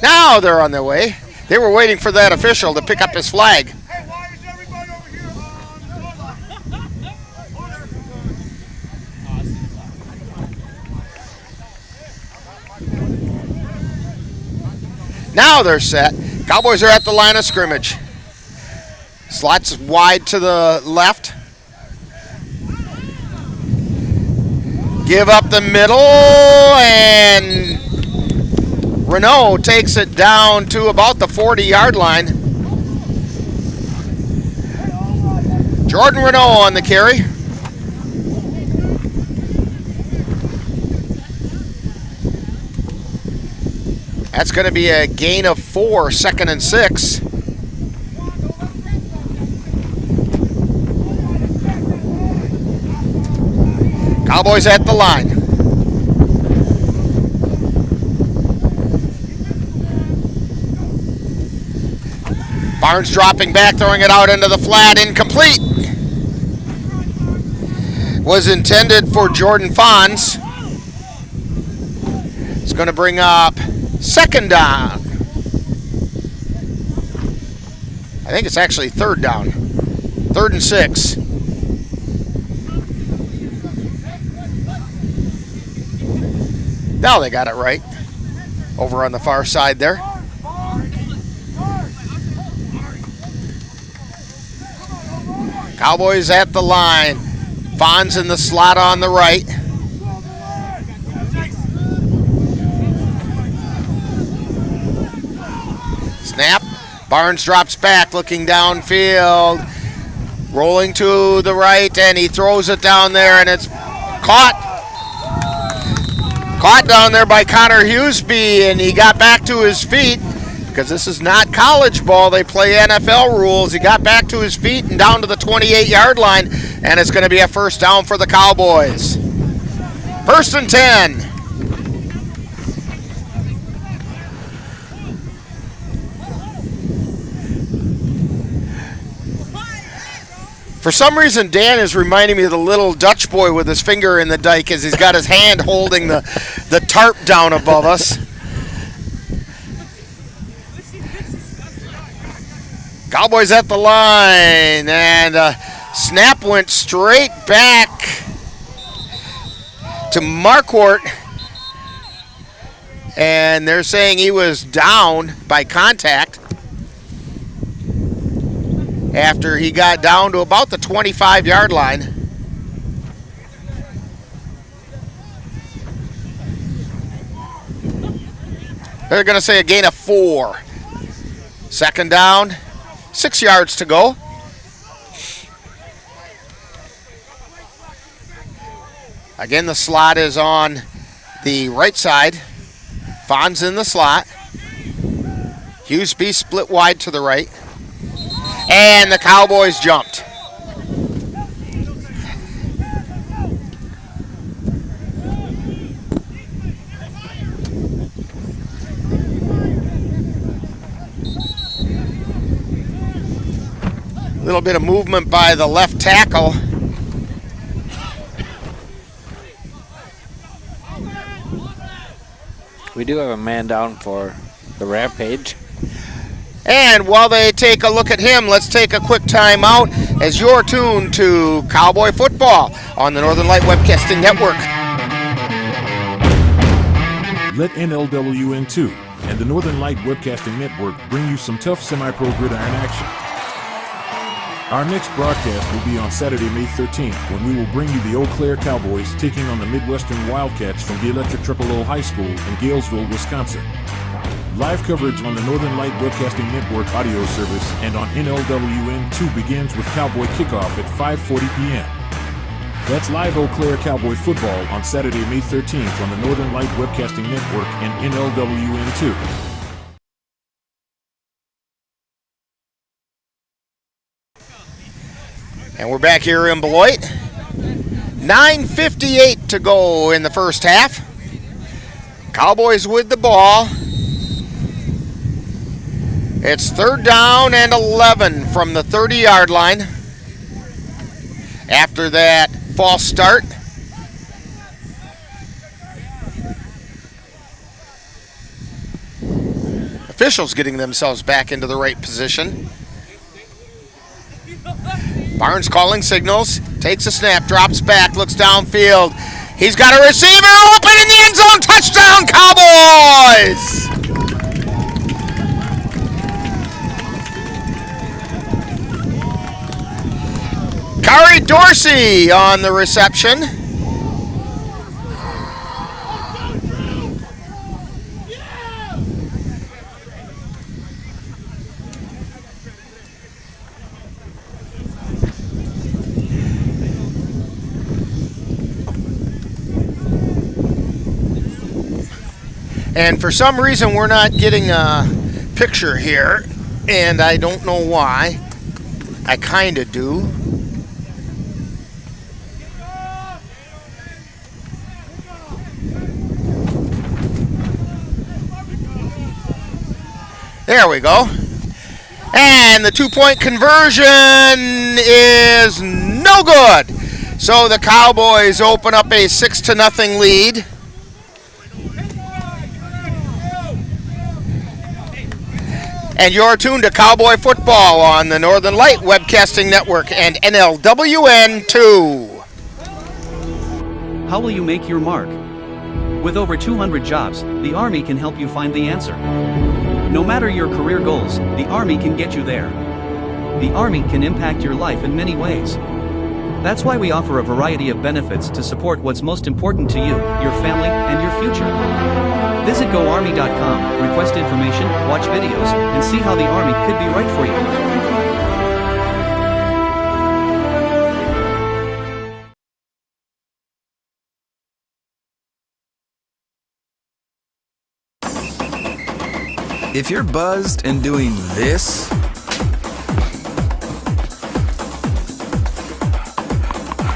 Now they're on their way. They were waiting for that official to pick up his flag. Now they're set. Cowboys are at the line of scrimmage. Slots wide to the left. Give up the middle, and Renault takes it down to about the 40-yard line. Jordan Renault on the carry. That's going to be a gain of 4, 2nd and 6. Cowboys at the line. Barnes dropping back, throwing it out into the flat, incomplete. Was intended for Jordan Fons. It's going to bring up 2nd down. I think it's actually 3rd down. 3rd and 6. Now they got it right. Over on the far side there. Cowboys at the line. Fonz in the slot on the right. Snap. Barnes drops back, looking downfield. Rolling to the right, and he throws it down there, and it's caught. Caught down there by Connor Hughesby, and he got back to his feet. Because this is not college ball, they play NFL rules. He got back to his feet and down to the 28-yard line, and it's going to be a 1st down for the Cowboys. 1st and 10. For some reason, Dan is reminding me of the little Dutch boy with his finger in the dike as he's got his hand holding the tarp down above us. Cowboys at the line, and snap went straight back to Marquardt, and they're saying he was down by contact after he got down to about the 25-yard line. They're going to say a gain of 4. 2nd down. 6 yards to go. Again, the slot is on the right side. Fonz in the slot. Hughesby split wide to the right. And the Cowboys jumped. A little bit of movement by the left tackle. We do have a man down for the Rampage. And while they take a look at him, let's take a quick time out as you're tuned to Cowboy football on the Northern Light Webcasting Network. Let NLWN 2 and the Northern Light Webcasting Network bring you some tough semi-pro gridiron action. Our next broadcast will be on Saturday, May 13th, when we will bring you the Eau Claire Cowboys taking on the Midwestern Wildcats from the Electric Triple O High School in Galesville, Wisconsin. Live coverage on the Northern Light Webcasting Network audio service and on NLWN 2 begins with Cowboy Kickoff at 5:40 p.m. That's live Eau Claire Cowboy football on Saturday, May 13th on the Northern Light Webcasting Network and NLWN 2. And we're back here in Beloit. 9:58 to go in the first half. Cowboys with the ball. It's 3rd down and 11 from the 30-yard line. After that false start. Officials getting themselves back into the right position. Barnes calling signals, takes a snap, drops back, looks downfield. He's got a receiver open in the end zone. Touchdown, Cowboys! Kari Dorsey on the reception. And for some reason, we're not getting a picture here, and I don't know why. I kind of do. There we go. And the 2-point conversion is no good. So the Cowboys open up a 6-0 lead. And you're tuned to Cowboy Football on the Northern Light Webcasting Network and NLWN 2. How will you make your mark? With over 200 jobs, the Army can help you find the answer. No matter your career goals, the Army can get you there. The Army can impact your life in many ways. That's why we offer a variety of benefits to support what's most important to you, your family, and your future. Visit GoArmy.com, request information, watch videos, and see how the Army could be right for you. If you're buzzed and doing this,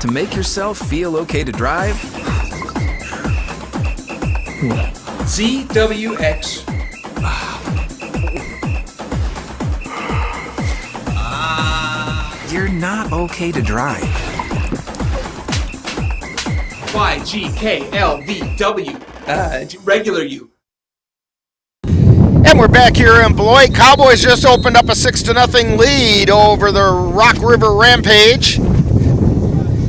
to make yourself feel okay to drive, ZWX. You're not okay to drive. YGKLVW. Regular you. And we're back here in Beloit. Cowboys just opened up a 6-0 lead over the Rock River Rampage.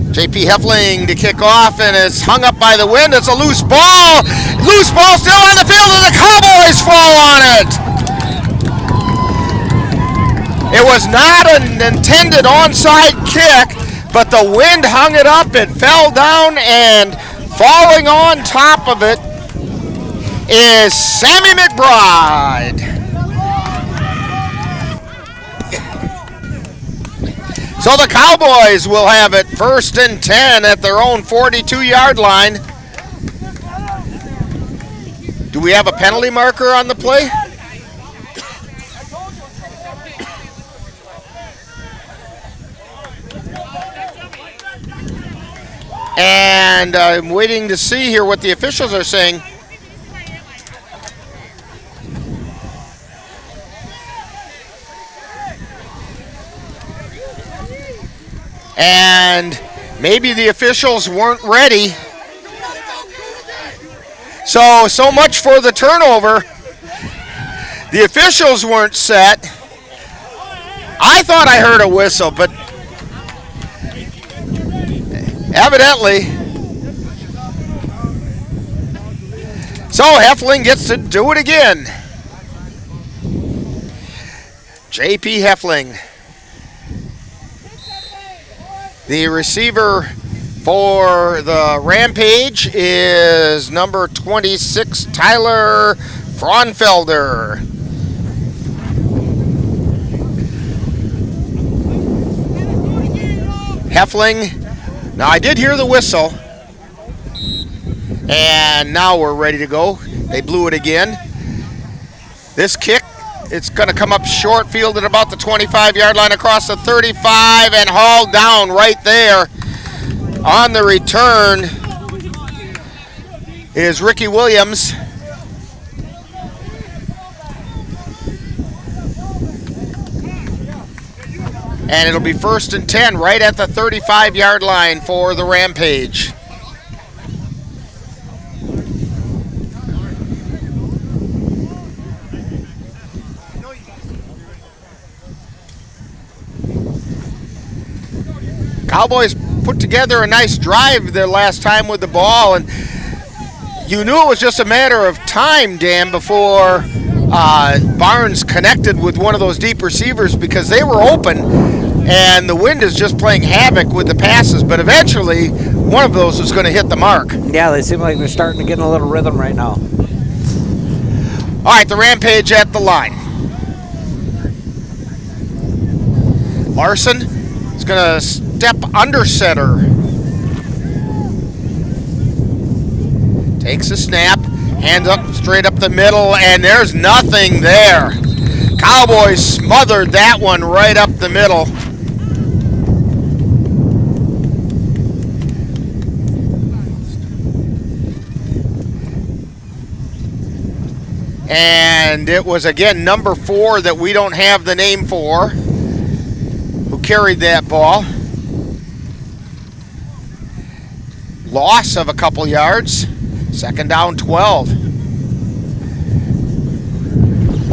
JP Heffling to kick off, and it's hung up by the wind. It's a loose ball. Loose ball still on the field, and the Cowboys fall on it. It was not an intended onside kick, but the wind hung it up. It fell down, and falling on top of it is Sammy McBride. So the Cowboys will have it 1st and 10 at their own 42-yard line. Do we have a penalty marker on the play? And I'm waiting to see here what the officials are saying. And maybe the officials weren't ready. So much for the turnover. The officials weren't set. I thought I heard a whistle, but evidently. So Heffling gets to do it again. JP Heffling. The receiver for the Rampage is number 26, Tyler Fraunfelder. Heffling. Now I did hear the whistle. And now we're ready to go. They blew it again. This kick, it's going to come up short field at about the 25-yard line across the 35 and hauled down right there. On the return is Ricky Williams. And it'll be 1st and 10 right at the 35-yard line for the Rampage. Cowboys put together a nice drive their last time with the ball, and you knew it was just a matter of time, Dan, before Barnes connected with one of those deep receivers because they were open, and the wind is just playing havoc with the passes, but eventually one of those was going to hit the mark. Yeah, they seem like they're starting to get in a little rhythm right now. All right, the Rampage at the line. Larson is going to step under center. Takes a snap, Hands up, straight up the middle, and there's nothing there. Cowboys smothered that one right up the middle. And it was, again, number 4 that we don't have the name for, who carried that ball. Loss of a couple yards. Second down, 12.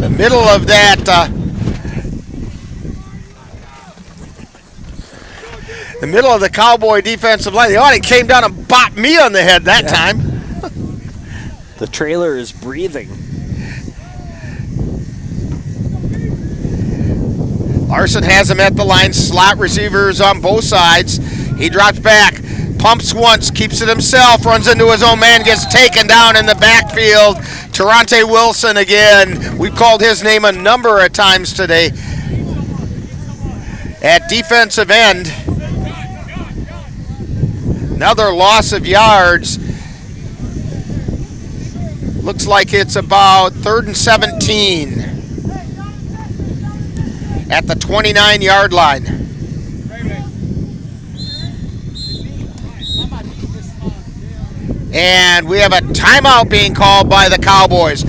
The middle of that, the middle of the Cowboy defensive line. The audience came down and bopped me on the head that time. The trailer is breathing. Larson has him at the line. Slot receivers on both sides. He drops back. Pumps once, keeps it himself, runs into his own man, gets taken down in the backfield. Terante Wilson again. We've called his name a number of times today. At defensive end. Another loss of yards. Looks like it's about 3rd and 17 at the 29-yard line. And we have a timeout being called by the Cowboys.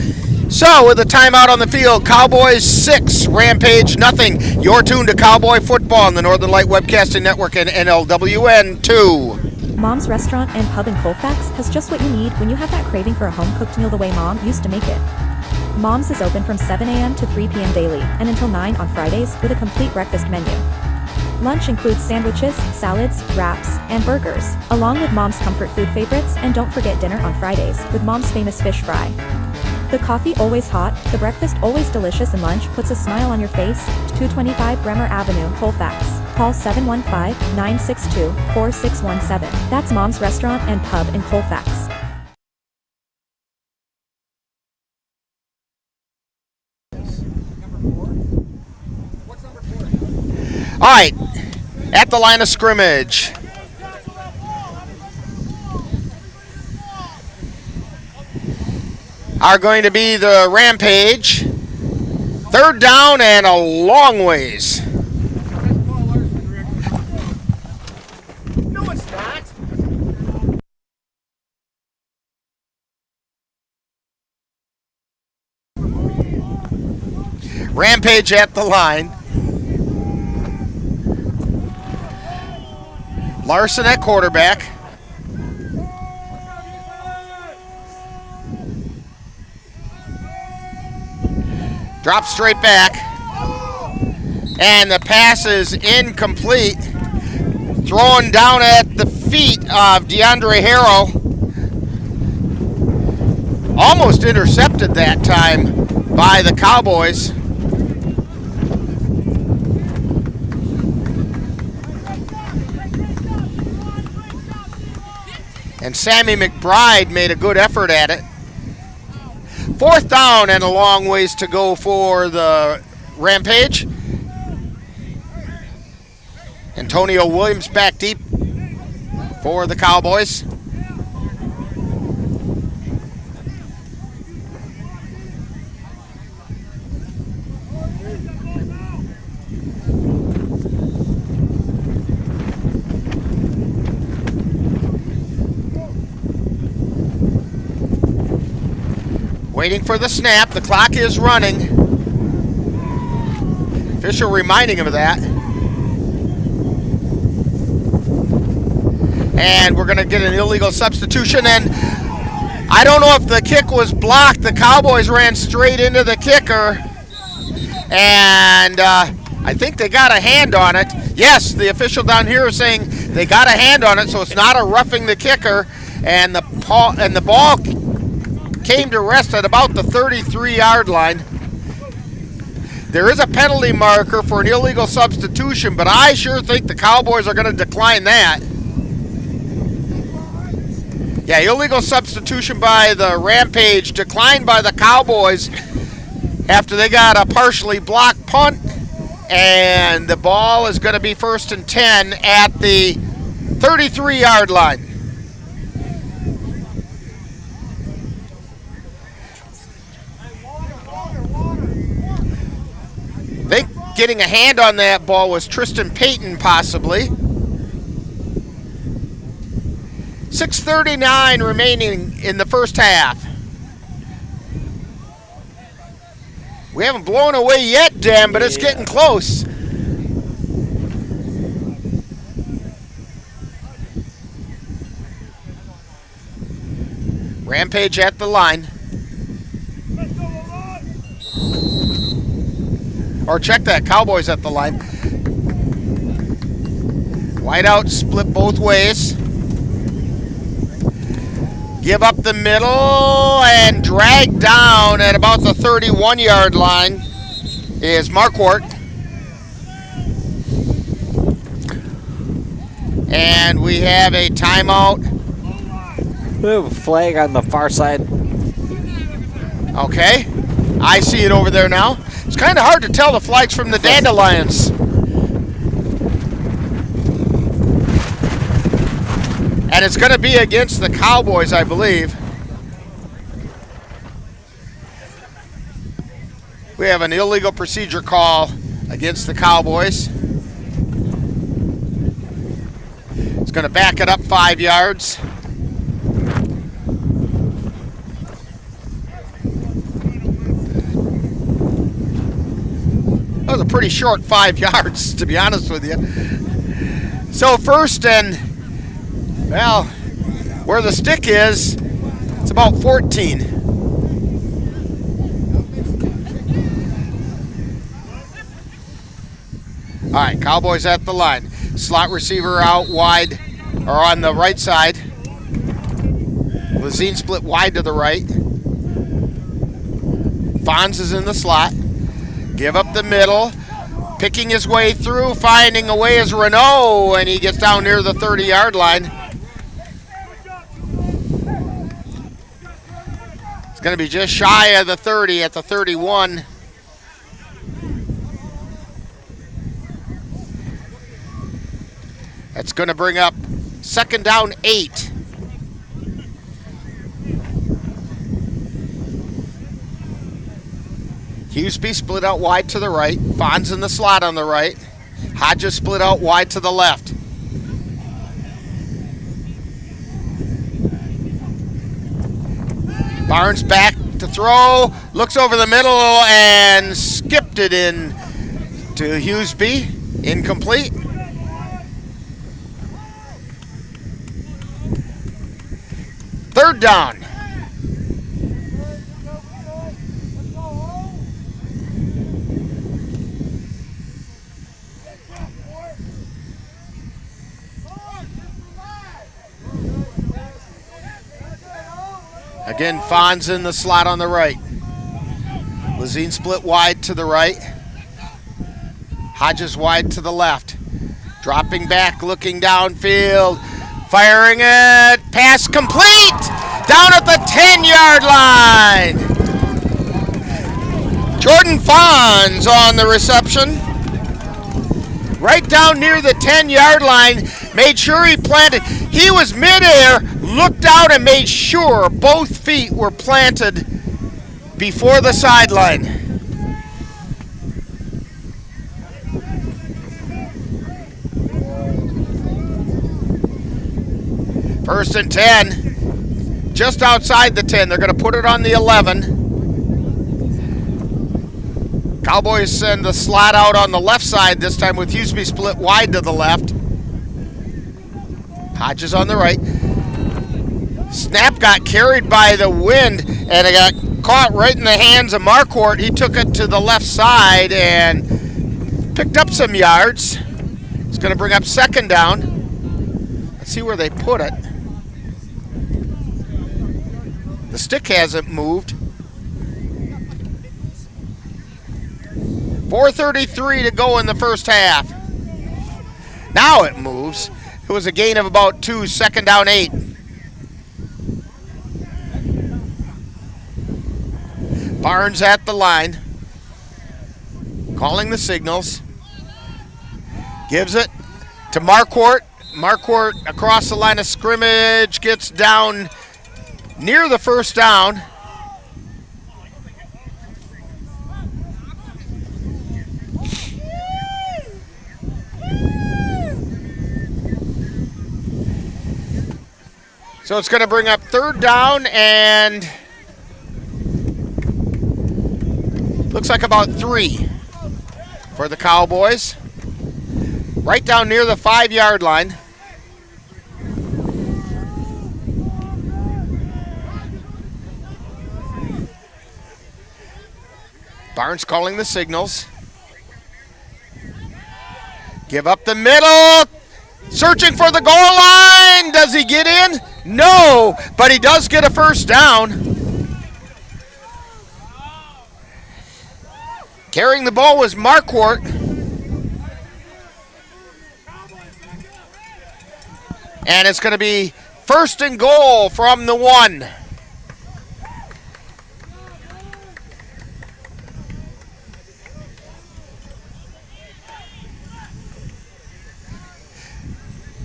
So with a timeout on the field, Cowboys 6, Rampage nothing. You're tuned to Cowboy football on the Northern Light Webcasting Network and NLWN 2. Mom's Restaurant and Pub in Colfax has just what you need when you have that craving for a home-cooked meal the way Mom used to make it. Mom's is open from 7 a.m. to 3 p.m. daily and until 9 on Fridays with a complete breakfast menu. Lunch includes sandwiches, salads, wraps, and burgers, along with Mom's comfort food favorites, and don't forget dinner on Fridays with Mom's famous fish fry. The coffee always hot, the breakfast always delicious, and lunch puts a smile on your face. 225 Bremer Avenue, Colfax. Call 715-962-4617. That's Mom's Restaurant and Pub in Colfax. All right, at the line of scrimmage. Are going to be the Rampage. 3rd down and a long ways. No, it's not. Rampage at the line. Larson at quarterback. Drops straight back. And the pass is incomplete. Thrown down at the feet of DeAndre Harrell. Almost intercepted that time by the Cowboys. And Sammy McBride made a good effort at it. 4th down and a long ways to go for the Rampage. Antonio Williams back deep for the Cowboys. Waiting for the snap. The clock is running. Official reminding him of that. And we're going to get an illegal substitution. And I don't know if the kick was blocked. The Cowboys ran straight into the kicker. And I think they got a hand on it. Yes, the official down here is saying they got a hand on it, so it's not a roughing the kicker. And the ball came to rest at about the 33-yard line. There is a penalty marker for an illegal substitution, but I sure think the Cowboys are going to decline that. Yeah, illegal substitution by the Rampage, declined by the Cowboys after they got a partially blocked punt, and the ball is going to be 1st and 10 at the 33-yard line. getting a hand on that ball was Tristan Payton, possibly. 6:39 remaining in the first half. We haven't blown away yet, Dan, but it's getting close. Rampage at the line. Or check that, Cowboys at the line. Wide out, split both ways. Give up the middle and drag down at about the 31-yard line is Marquardt. And we have a timeout. Ooh, flag on the far side. Okay, I see it over there now. It's kind of hard to tell the flags from the Dandelions. And it's going to be against the Cowboys, I believe. We have an illegal procedure call against the Cowboys. It's going to back it up 5 yards. That was a pretty short 5 yards, to be honest with you. So first and, well, where the stick is, it's about 14. All right, Cowboys at the line. Slot receiver out wide, or on the right side. Lazine split wide to the right. Fonz is in the slot. Give up the middle. Picking his way through, finding a way is Renault, and he gets down near the 30-yard line. It's going to be just shy of the 30 at the 31. That's going to bring up 2nd down 8. Hughesby split out wide to the right. Fonz in the slot on the right. Hodges split out wide to the left. Barnes back to throw. Looks over the middle and skipped it in to Hughesby. Incomplete. Third down. Again, Fonz in the slot on the right. Lazine split wide to the right. Hodges wide to the left. Dropping back, looking downfield. Firing it. Pass complete. Down at the 10-yard line. Jordan Fonz on the reception. Right down near the 10-yard line. Made sure he planted. He was midair, looked out and made sure both feet were planted before the sideline. First and 10, just outside the 10. They're going to put it on the 11. Cowboys send the slot out on the left side, this time with Hughesby split wide to the left. Hodges on the right. Snap got carried by the wind, and it got caught right in the hands of Marquardt. He took it to the left side and picked up some yards. It's going to bring up 2nd down. Let's see where they put it. The stick hasn't moved. 4:33 to go in the first half. Now it moves. It was a gain of about 2, 2nd down 8. Barnes at the line. Calling the signals. Gives it to Marquardt. Marquardt across the line of scrimmage. Gets down near the first down. So it's going to bring up 3rd down and looks like about 3 for the Cowboys. Right down near the 5-yard line. Barnes calling the signals. Give up the middle. Searching for the goal line. Does he get in? No, but he does get a 1st down. Carrying the ball was Marquardt. And it's going to be 1st and goal from the 1.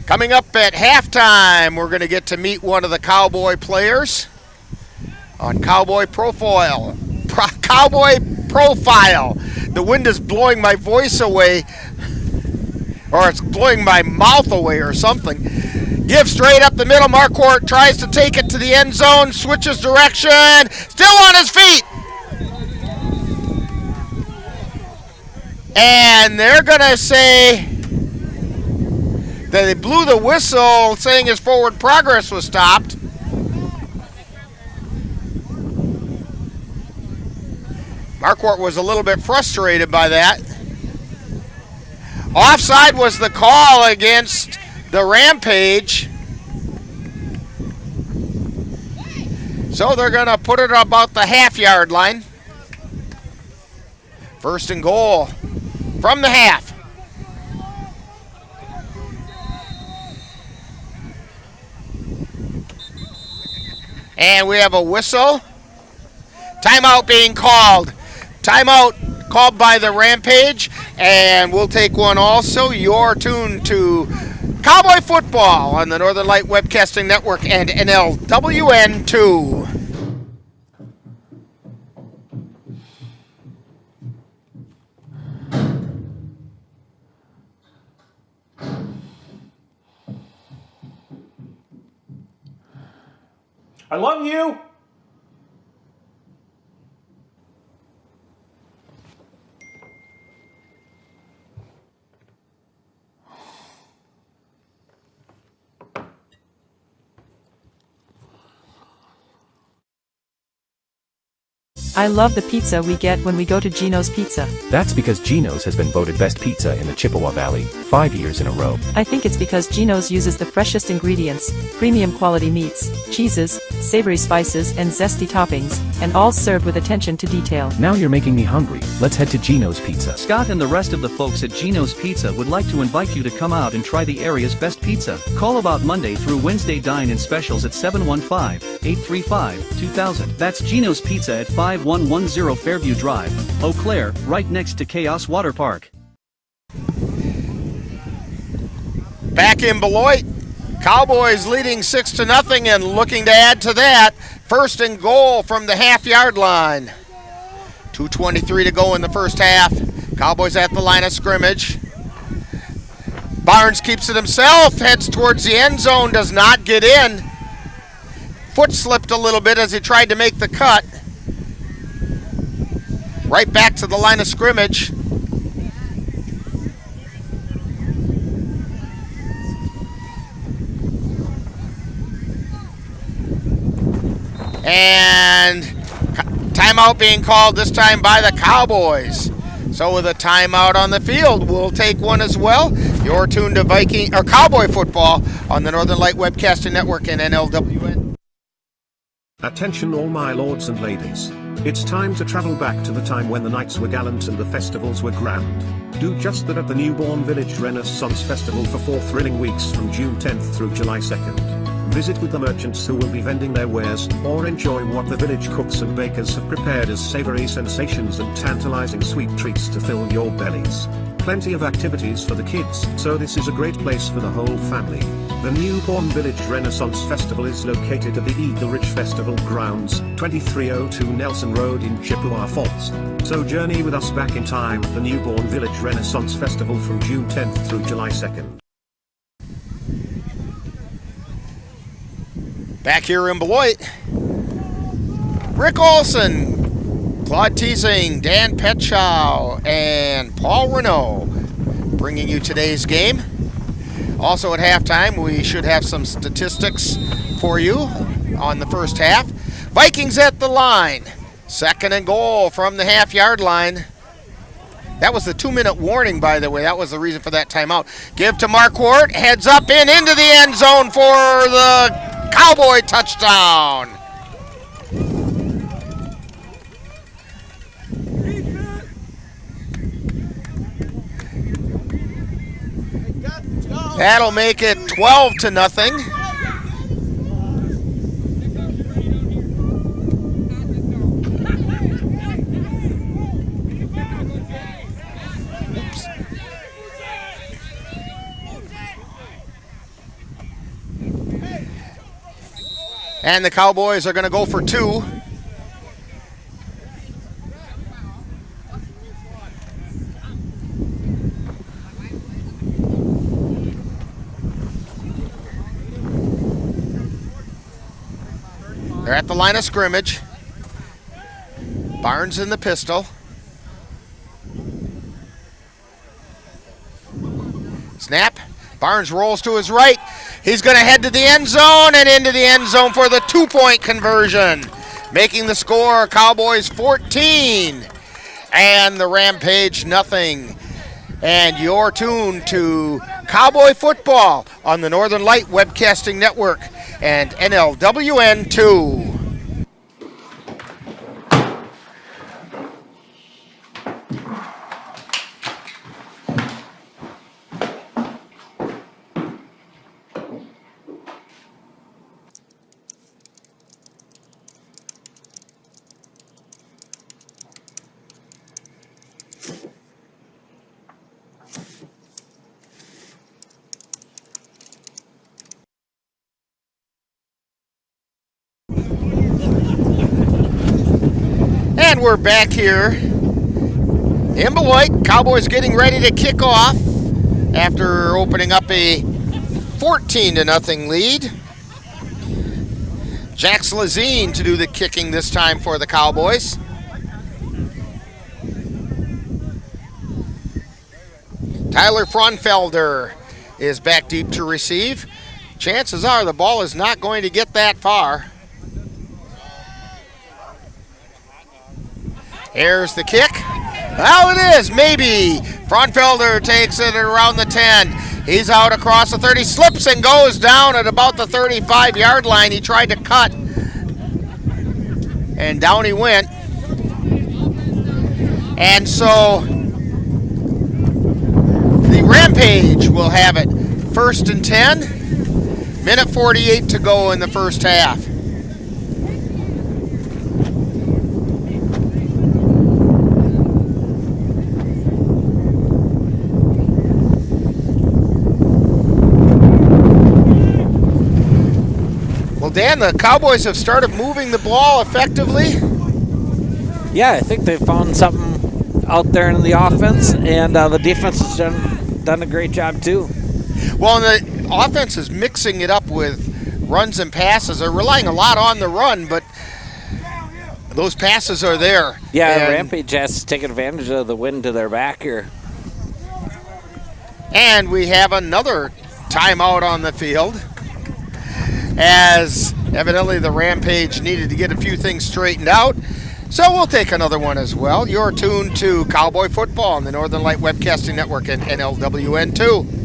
Coming up at halftime, we're going to get to meet one of the Cowboy players on Cowboy Profile. Cowboy Profile. The wind is blowing my voice away, or it's blowing my mouth away or something. Give straight up the middle. Marquardt tries to take it to the end zone, switches direction, still on his feet. And they're going to say that they blew the whistle saying his forward progress was stopped. Marquardt was a little bit frustrated by that. Offside was the call against the Rampage. So they're going to put it about the half-yard line. 1st and goal from the half. And we have a whistle. Timeout being called. Timeout called by the Rampage. And we'll take one also. You're tuned to Cowboy Football on the Northern Light Webcasting Network and NLWN 2. I love you. I love the pizza we get when we go to Gino's Pizza. That's because Gino's has been voted best pizza in the Chippewa Valley 5 years in a row. I think it's because Gino's uses the freshest ingredients, premium quality meats, cheeses, savory spices, and zesty toppings, and all served with attention to detail. Now you're making me hungry. Let's head to Gino's Pizza. Scott and the rest of the folks at Gino's Pizza would like to invite you to come out and try the area's best pizza. Call about Monday through Wednesday dine-in specials at 715-835-2000. That's Gino's Pizza at 5110 Fairview Drive, Eau Claire, right next to Chaos Water Park. Back in Beloit, Cowboys leading 6-0 and looking to add to that. 1st and goal from the half-yard line. 2:23 to go in the first half. Cowboys at the line of scrimmage. Barnes keeps it himself, heads towards the end zone, does not get in. Foot slipped a little bit as he tried to make the cut. Right back to the line of scrimmage. And timeout being called this time by the Cowboys. So with a timeout on the field, we'll take one as well. You're tuned to Cowboy Football on the Northern Light Webcasting Network and NLWN. Attention all my lords and ladies. It's time to travel back to the time when the nights were gallant and the festivals were grand. Do just that at the Newborn Village Renaissance Festival for 4 thrilling weeks from June 10th through July 2nd. Visit with the merchants who will be vending their wares, or enjoy what the village cooks and bakers have prepared as savory sensations and tantalizing sweet treats to fill your bellies. Plenty of activities for the kids, so this is a great place for the whole family. The Newborn Village Renaissance Festival is located at the Eagle Ridge Festival Grounds, 2302 Nelson Road in Chippewa Falls. So journey with us back in time at the Newborn Village Renaissance Festival from June 10th through July 2nd. Back here in Beloit, Rick Olson, Claude Teasing, Dan Petchow, and Paul Renault bringing you today's game. Also at halftime, we should have some statistics for you on the first half. Vikings at the line. 2nd and goal from the half-yard line. That was the 2-minute warning, by the way. That was the reason for that timeout. Give to Marquardt. Heads up and into the end zone for the Cowboy touchdown. That'll make it 12-0. And the Cowboys are going to go for 2. They're at the line of scrimmage. Barnes in the pistol. Snap. Barnes rolls to his right. He's going to head to the end zone and into the end zone for the 2-point conversion. Making the score Cowboys 14 and the Rampage nothing. And you're tuned to Cowboy football on the Northern Light Webcasting Network and NLWN 2. And we're back here in Beloit. Cowboys getting ready to kick off after opening up a 14-0 lead. Jax Lazine to do the kicking this time for the Cowboys. Tyler Frunfelder is back deep to receive. Chances are the ball is not going to get that far. Here's the kick. Well, it is, maybe. Frunfelder takes it around the 10. He's out across the 30, slips and goes down at about the 35-yard line. He tried to cut, and down he went. And so the Rampage will have it 1st and 10. Minute 48 to go in the first half. Dan, the Cowboys have started moving the ball effectively. Yeah, I think they found something out there in the offense, and the defense has done a great job too. Well, the offense is mixing it up with runs and passes. They're relying a lot on the run, but those passes are there. Yeah, Rampage has to take advantage of the wind to their back here. And we have another timeout on the field, as evidently the Rampage needed to get a few things straightened out. So we'll take another one as well. You're tuned to Cowboy football on the Northern Light Webcasting Network and NLWN 2.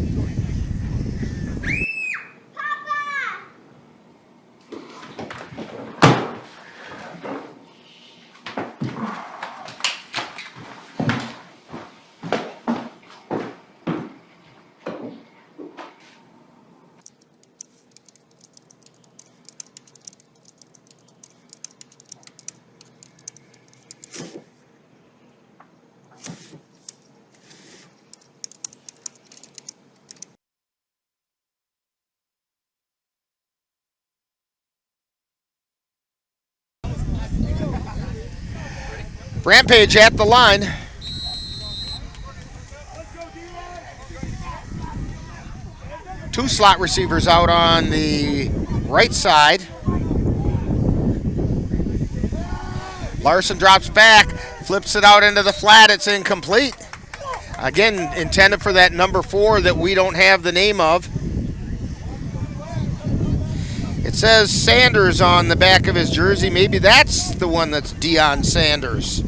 Rampage at the line. Two slot receivers out on the right side. Larson drops back, flips it out into the flat. It's incomplete. Again, intended for that number 4 that we don't have the name of. It says Sanders on the back of his jersey. Maybe that's the one that's Deion Sanders.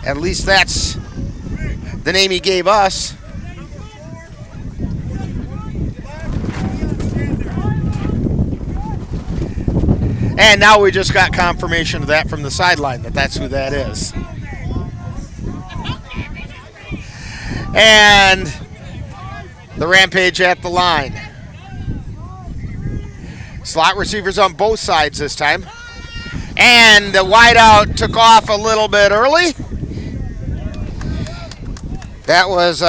At least that's the name he gave us. And now we just got confirmation of that from the sideline, that that's who that is. And the Rampage at the line. Slot receivers on both sides this time. And the wideout took off a little bit early. That was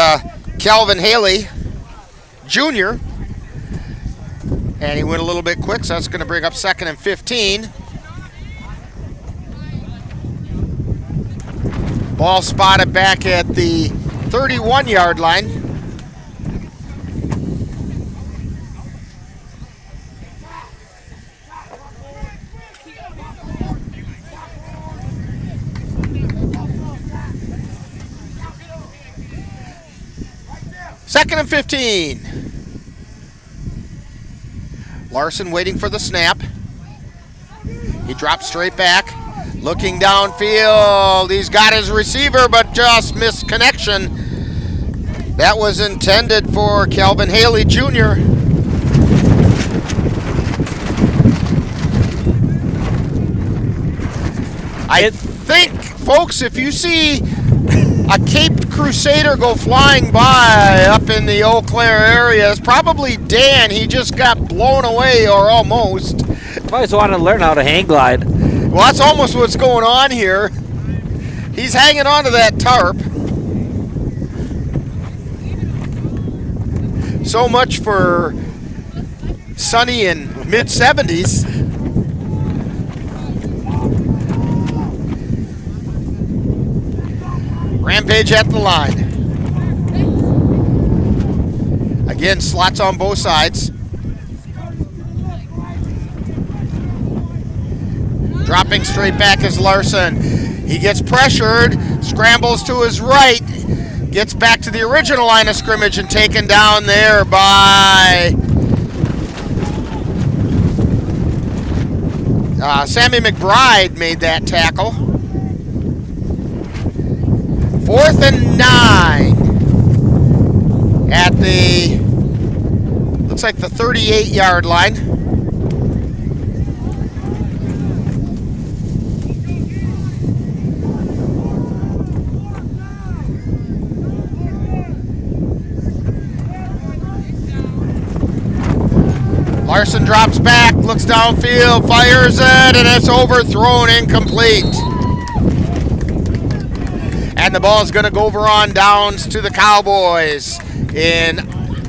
Calvin Haley Jr. And he went a little bit quick, so that's going to bring up 2nd and 15. Ball spotted back at the 31-yard line. Second and 15. Larson waiting for the snap. He drops straight back, looking downfield. He's got his receiver, but just missed connection. That was intended for Calvin Haley Jr. I think, folks, if you see a Cape Crusader go flying by up in the Eau Claire area, it's probably Dan. He just got blown away, or almost. I've always wanted to learn how to hang glide. Well, that's almost what's going on here. He's hanging onto that tarp. So much for sunny and mid-70s. Rampage at the line. Again, slots on both sides. Dropping straight back is Larson. He gets pressured, scrambles to his right, gets back to the original line of scrimmage and taken down there by Sammy McBride made that tackle. 4th and 9 at the, looks like the 38-yard line. Larson drops back, looks downfield, fires it, and it's overthrown, incomplete. And the ball is going to go over on downs to the Cowboys in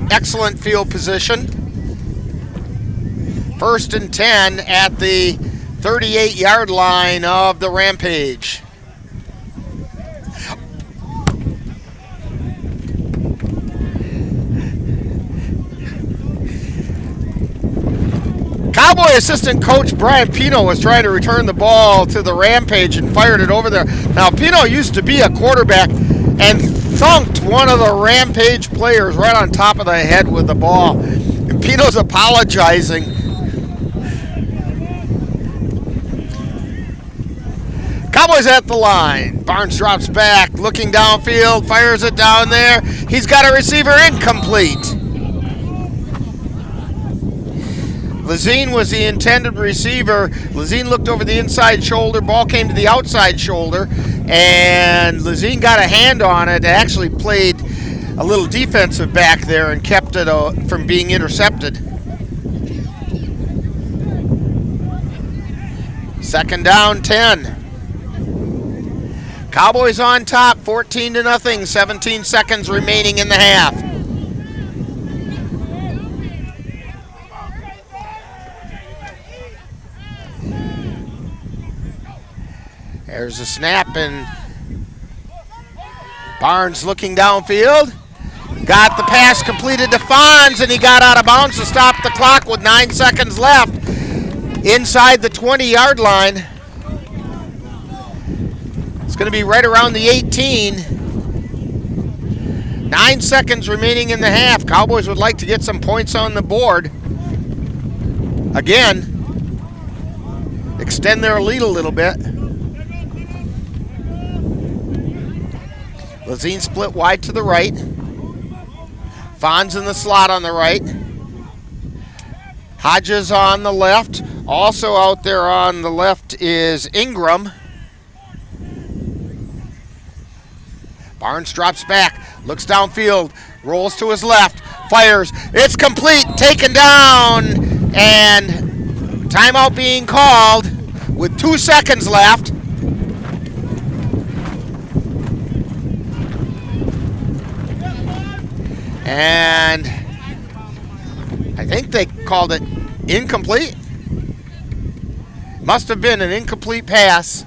excellent field position. 1st and 10 at the 38-yard line of the Rampage. Cowboy assistant coach Brian Pino was trying to return the ball to the Rampage and fired it over there. Now, Pino used to be a quarterback and thunked one of the Rampage players right on top of the head with the ball. And Pino's apologizing. Cowboys at the line. Barnes drops back, looking downfield, fires it down there. He's got a receiver, incomplete. Lazine was the intended receiver. Lazine looked over the inside shoulder. Ball came to the outside shoulder, and Lazine got a hand on it. Actually played a little defensive back there and kept it from being intercepted. 2nd down, 10. Cowboys on top, 14-0. 17 seconds remaining in the half. There's a snap, and Barnes looking downfield. Got the pass completed to Fonz, and he got out of bounds to stop the clock with 9 seconds left. inside the 20-yard line. It's going to be right around the 18. 9 seconds remaining in the half. Cowboys would like to get some points on the board. Again, extend their lead a little bit. Lazine split wide to the right. Fonz in the slot on the right. Hodges on the left. Also out there on the left is Ingram. Barnes drops back, looks downfield, rolls to his left, fires. It's complete, taken down, and timeout being called with 2 seconds left. And I think they called it incomplete. Must have been an incomplete pass.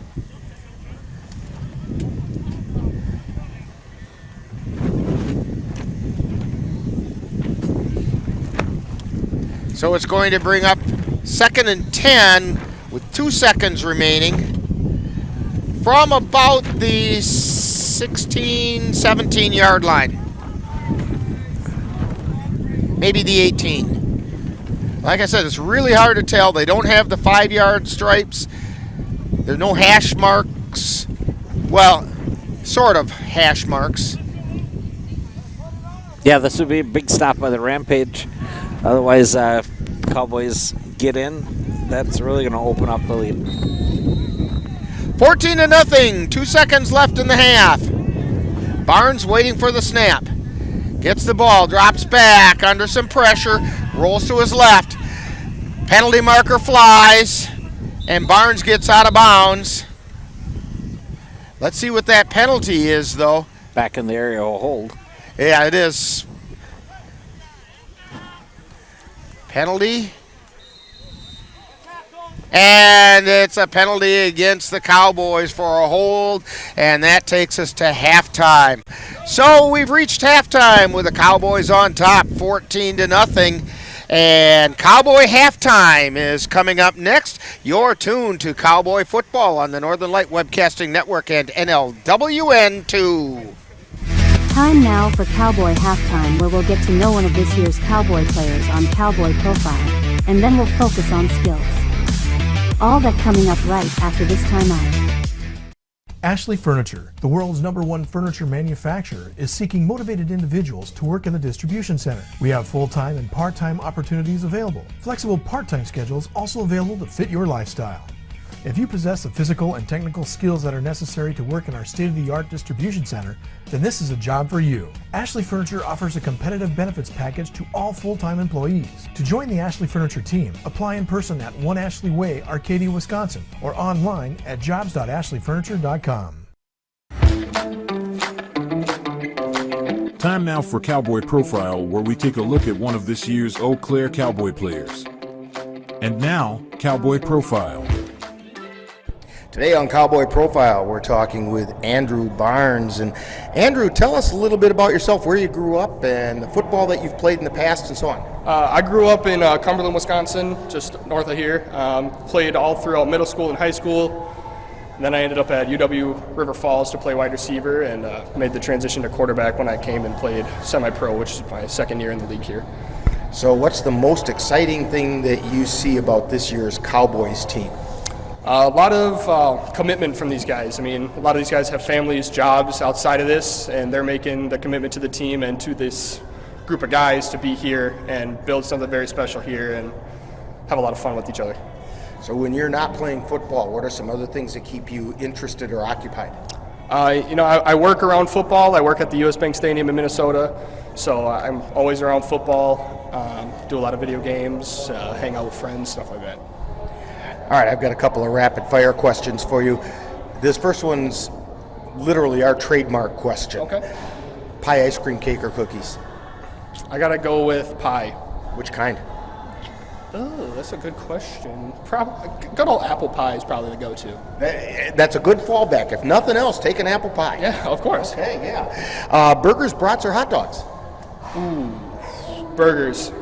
So it's going to bring up 2nd and 10 with 2 seconds remaining from about the 16, 17-yard line. Maybe the 18. Like I said, it's really hard to tell. They don't have the 5-yard stripes. There's no hash marks. Well, sort of hash marks. Yeah, this would be a big stop by the Rampage. Otherwise, Cowboys get in. That's really going to open up the lead. 14-0. 2 seconds left in the half. Barnes waiting for the snap. Gets the ball, drops back under some pressure, rolls to his left. Penalty marker flies, and Barnes gets out of bounds. Let's see what that penalty is, though. Back in the area will hold. Yeah, it is. Penalty. And it's a penalty against the Cowboys for a hold, and that takes us to halftime. So we've reached halftime with the Cowboys on top, 14-0. And Cowboy halftime is coming up next. You're tuned to Cowboy football on the Northern Light Webcasting Network and NLWN 2. Time now for Cowboy halftime, where we'll get to know one of this year's Cowboy players on Cowboy Profile, and then we'll focus on skills. All that coming up right after this timeout. Ashley Furniture, the world's #1 furniture manufacturer, is seeking motivated individuals to work in the distribution center. We have full-time and part-time opportunities available. Flexible part-time schedules also available to fit your lifestyle. If you possess the physical and technical skills that are necessary to work in our state-of-the-art distribution center, then this is a job for you. Ashley Furniture offers a competitive benefits package to all full-time employees. To join the Ashley Furniture team, apply in person at 1 Ashley Way, Arcadia, Wisconsin, or online at jobs.ashleyfurniture.com. Time now for Cowboy Profile, where we take a look at one of this year's Eau Claire Cowboy players. And now, Cowboy Profile. Today on Cowboy Profile, we're talking with Andrew Barnes. And Andrew, tell us a little bit about yourself, where you grew up, and the football that you've played in the past and so on. I grew up in Cumberland, Wisconsin, just north of here. Played all throughout middle school and high school. And then I ended up at UW River Falls to play wide receiver, and made the transition to quarterback when I came and played semi-pro, which is my second year in the league here. So what's the most exciting thing that you see about this year's Cowboys team? A lot of commitment from these guys. I mean, a lot of these guys have families, jobs outside of this, and they're making the commitment to the team and to this group of guys to be here and build something very special here and have a lot of fun with each other. So when you're not playing football, what are some other things that keep you interested or occupied? I work around football. I work at the U.S. Bank Stadium in Minnesota, so I'm always around football, do a lot of video games, hang out with friends, stuff like that. All right, I've got a couple of rapid-fire questions for you. This first one's literally our trademark question. Okay. Pie, ice cream, cake, or cookies? I got to go with pie. Which kind? Oh, that's a good question. Good old apple pie is probably the go-to. That's a good fallback. If nothing else, take an apple pie. Yeah, of course. Okay, yeah. Burgers, brats, or hot dogs? Ooh, burgers.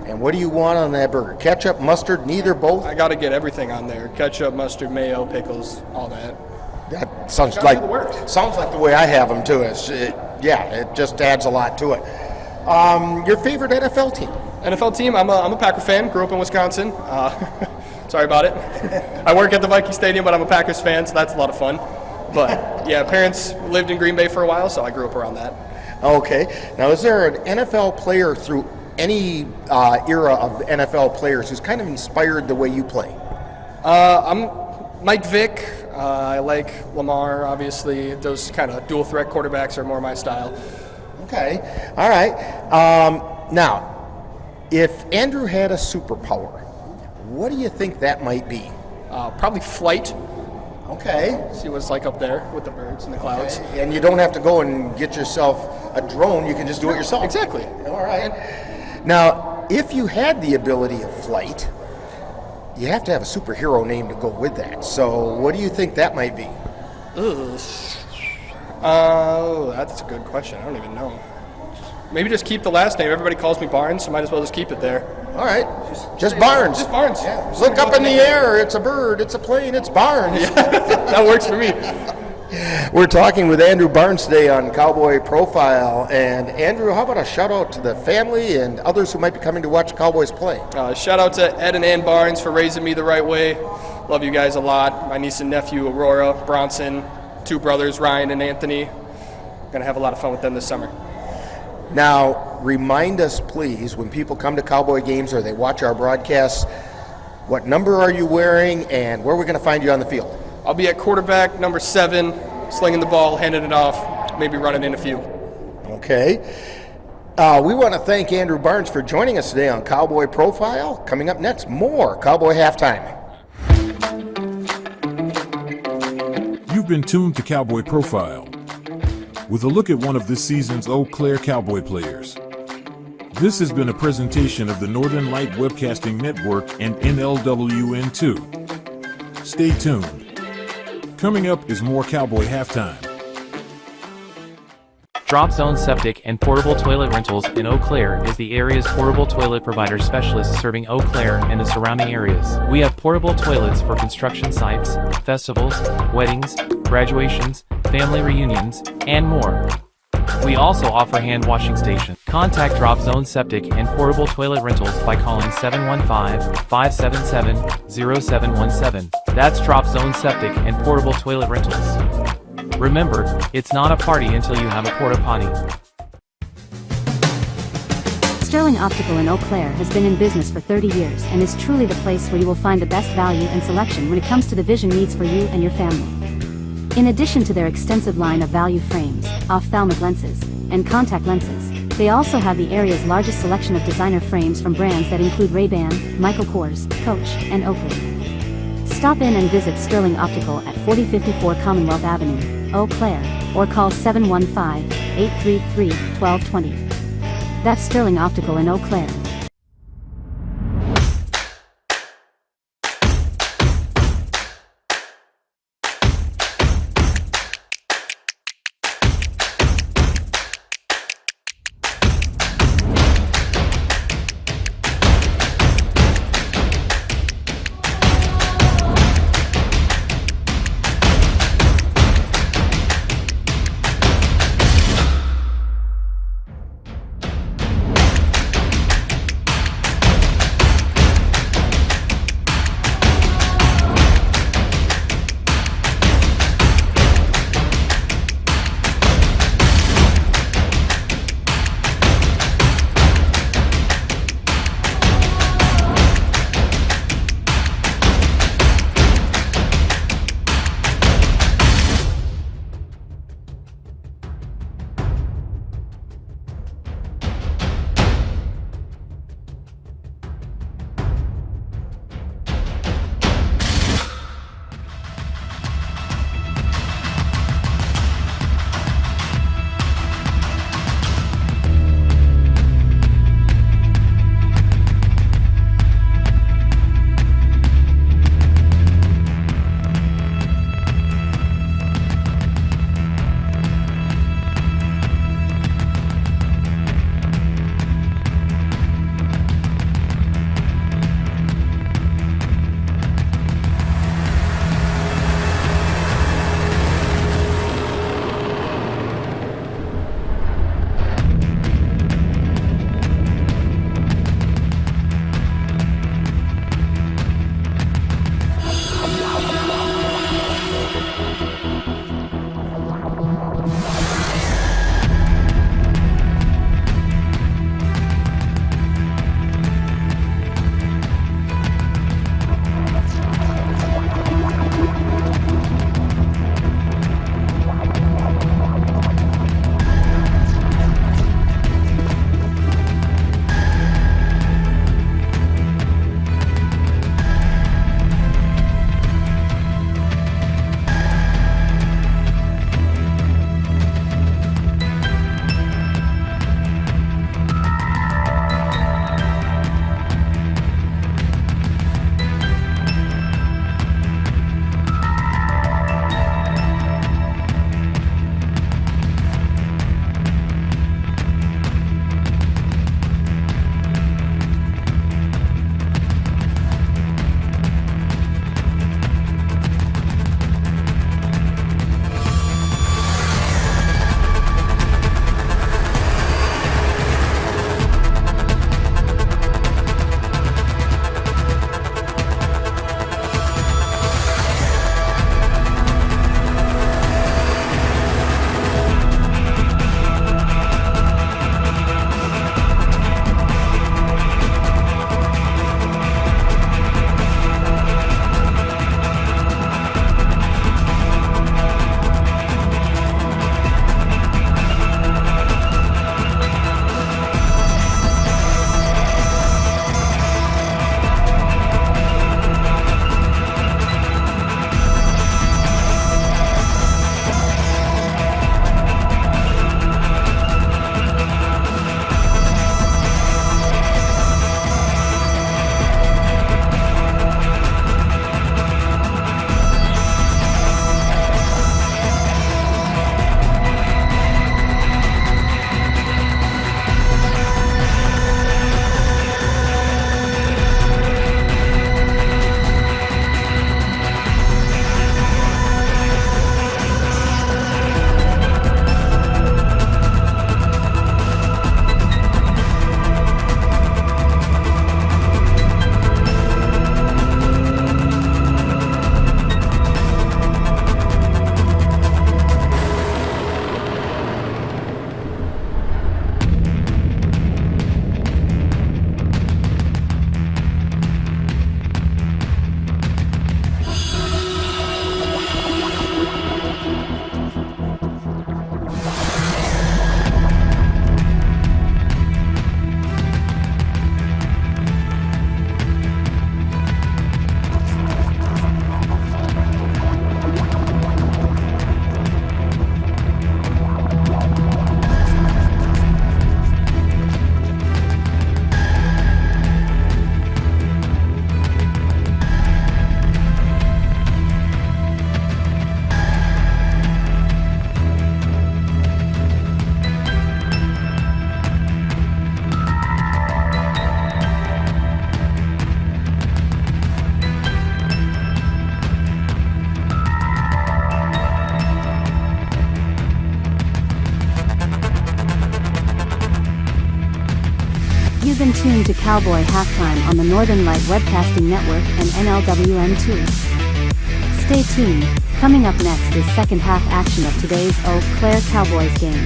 And what do you want on that burger? Ketchup, mustard, neither, both? I got to get everything on there. Ketchup, mustard, mayo, pickles, all that. That sounds like the way I have them too. It just adds a lot to it. Your favorite NFL team? NFL team? I'm a Packer fan. Grew up in Wisconsin. Sorry about it. I work at the Viking Stadium, but I'm a Packers fan, so that's a lot of fun. But yeah, parents lived in Green Bay for a while, so I grew up around that. Okay. Now, is there an NFL player through any era of NFL players who's kind of inspired the way you play? I'm Mike Vick. I like Lamar, obviously. Those kind of dual threat quarterbacks are more my style. Okay. All right. Now, if Andrew had a superpower, what do you think that might be? Probably flight. Okay. See what it's like up there with the birds and the clouds. Okay. And you don't have to go and get yourself a drone. You can just do it yourself. Exactly. All right. Now, if you had the ability of flight, you have to have a superhero name to go with that. So what do you think that might be? That's a good question. I don't even know. Maybe just keep the last name. Everybody calls me Barnes, so might as well just keep it there. All right. Just Barnes. Just Barnes. Yeah. Look up in the air. It's a bird. It's a plane. It's Barnes. Yeah. That works for me. We're talking with Andrew Barnes today on Cowboy Profile. And Andrew, how about a shout out to the family and others who might be coming to watch Cowboys play? Shout out to Ed and Ann Barnes for raising me the right way. Love you guys a lot. My niece and nephew, Aurora, Bronson, 2 brothers, Ryan and Anthony. Gonna have a lot of fun with them this summer. Now, remind us, please, when people come to Cowboy games or they watch our broadcasts, what number are you wearing and where are we going to find you on the field? I'll be at quarterback, number 7, slinging the ball, handing it off, maybe running in a few. Okay. We want to thank Andrew Barnes for joining us today on Cowboy Profile. Coming up next, more Cowboy Halftime. You've been tuned to Cowboy Profile, with a look at one of this season's Eau Claire Cowboy players. This has been a presentation of the Northern Light Webcasting Network and NLWN2. Stay tuned. Coming up is more Cowboy Halftime. Drop Zone Septic and Portable Toilet Rentals in Eau Claire is the area's portable toilet provider specialist serving Eau Claire and the surrounding areas. We have portable toilets for construction sites, festivals, weddings, graduations, family reunions, and more. We also offer hand washing stations. Contact Drop Zone Septic and Portable Toilet Rentals by calling 715-577-0717. That's Drop Zone Septic and Portable Toilet Rentals. Remember, it's not a party until you have a porta potty. Sterling Optical in Eau Claire has been in business for 30 years and is truly the place where you will find the best value and selection when it comes to the vision needs for you and your family. In addition to their extensive line of value frames, ophthalmic lenses, and contact lenses, they also have the area's largest selection of designer frames from brands that include Ray-Ban, Michael Kors, Coach, and Oakley. Stop in and visit Sterling Optical at 4054 Commonwealth Avenue, Eau Claire, or call 715-833-1220. That's Sterling Optical in Eau Claire. You've been tuned to Cowboy Halftime on the Northern Light Webcasting Network and NLWN2. Stay tuned. Coming up next is second half action of today's Eau Claire Cowboys game.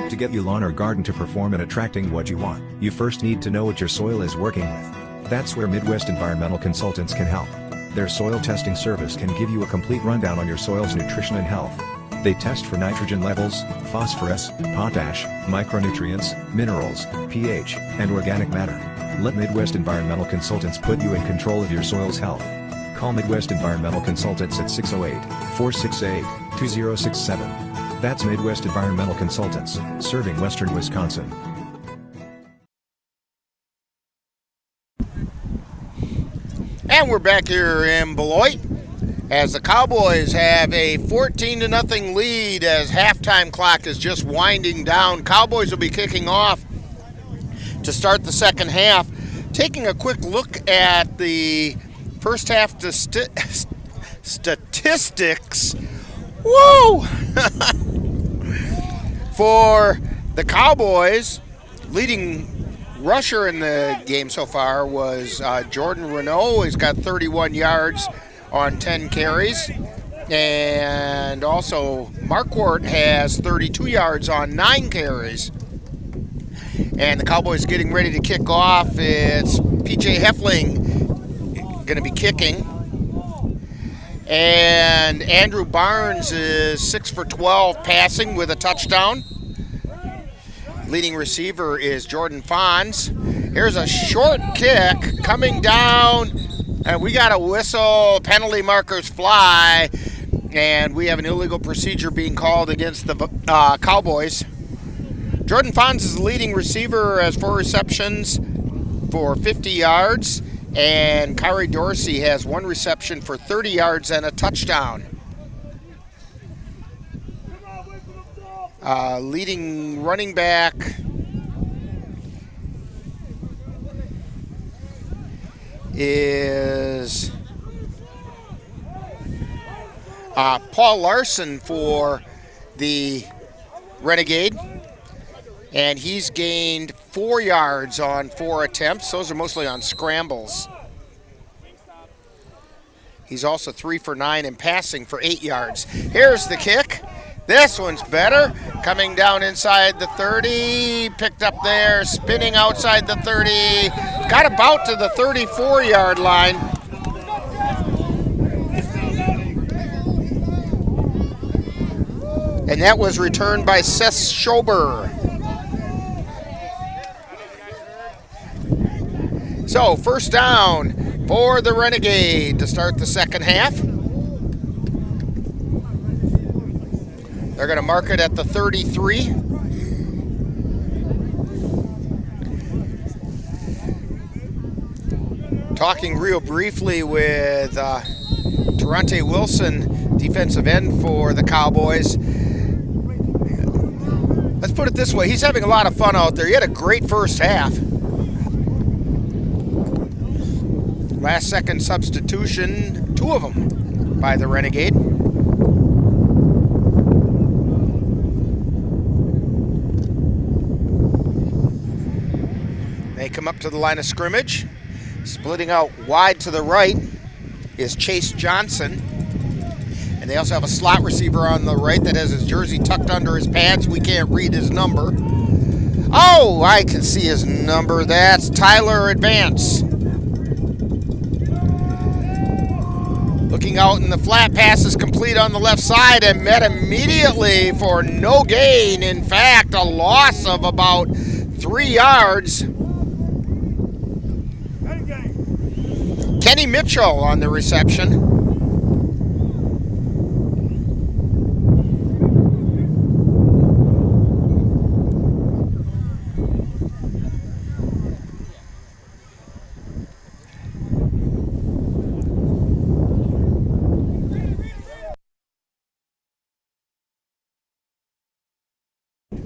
To get your lawn or garden to perform at attracting what you want, you first need to know what your soil is working with. That's where Midwest Environmental Consultants can help. Their soil testing service can give you a complete rundown on your soil's nutrition and health. They test for nitrogen levels, phosphorus, potash, micronutrients, minerals, pH, and organic matter. Let Midwest Environmental Consultants put you in control of your soil's health. Call Midwest Environmental Consultants at 608-468-2067. That's Midwest Environmental Consultants, serving Western Wisconsin. And we're back here in Beloit as the Cowboys have a 14-0 lead as halftime clock is just winding down. Cowboys will be kicking off to start the second half. Taking a quick look at the first half statistics. Woo! For the Cowboys, leading rusher in the game so far was Jordan Renault. He's got 31 yards on 10 carries. And also Marquardt has 32 yards on 9 carries. And the Cowboys getting ready to kick off. It's PJ Heffling going to be kicking. And Andrew Barnes is 6 for 12 passing with a touchdown. Leading receiver is Jordan Fons. Here's a short kick coming down, and we got a whistle. Penalty markers fly, and we have an illegal procedure being called against the Cowboys. Jordan Fons is the leading receiver, has 4 receptions for 50 yards, and Kyrie Dorsey has 1 reception for 30 yards and a touchdown. Leading running back is Paul Larson for the Renegade, and he's gained 4 yards on 4 attempts. Those are mostly on scrambles. He's also 3 for 9 in passing for 8 yards. Here's the kick. This one's better. Coming down inside the 30. Picked up there. Spinning outside the 30. Got about to the 34-yard line. And that was returned by Seth Schober. So first down for the Renegade to start the second half. They're going to mark it at the 33. Talking real briefly with Terante Wilson, defensive end for the Cowboys. Let's put it this way, he's having a lot of fun out there. He had a great first half. Last second substitution, 2 of them by the Renegade. They come up to the line of scrimmage. Splitting out wide to the right is Chase Johnson. And they also have a slot receiver on the right that has his jersey tucked under his pads. We can't read his number. Oh, I can see his number. That's Tyler Advance. Looking out, and the flat pass is complete on the left side and met immediately for no gain. In fact, a loss of about 3 yards. Kenny Mitchell on the reception.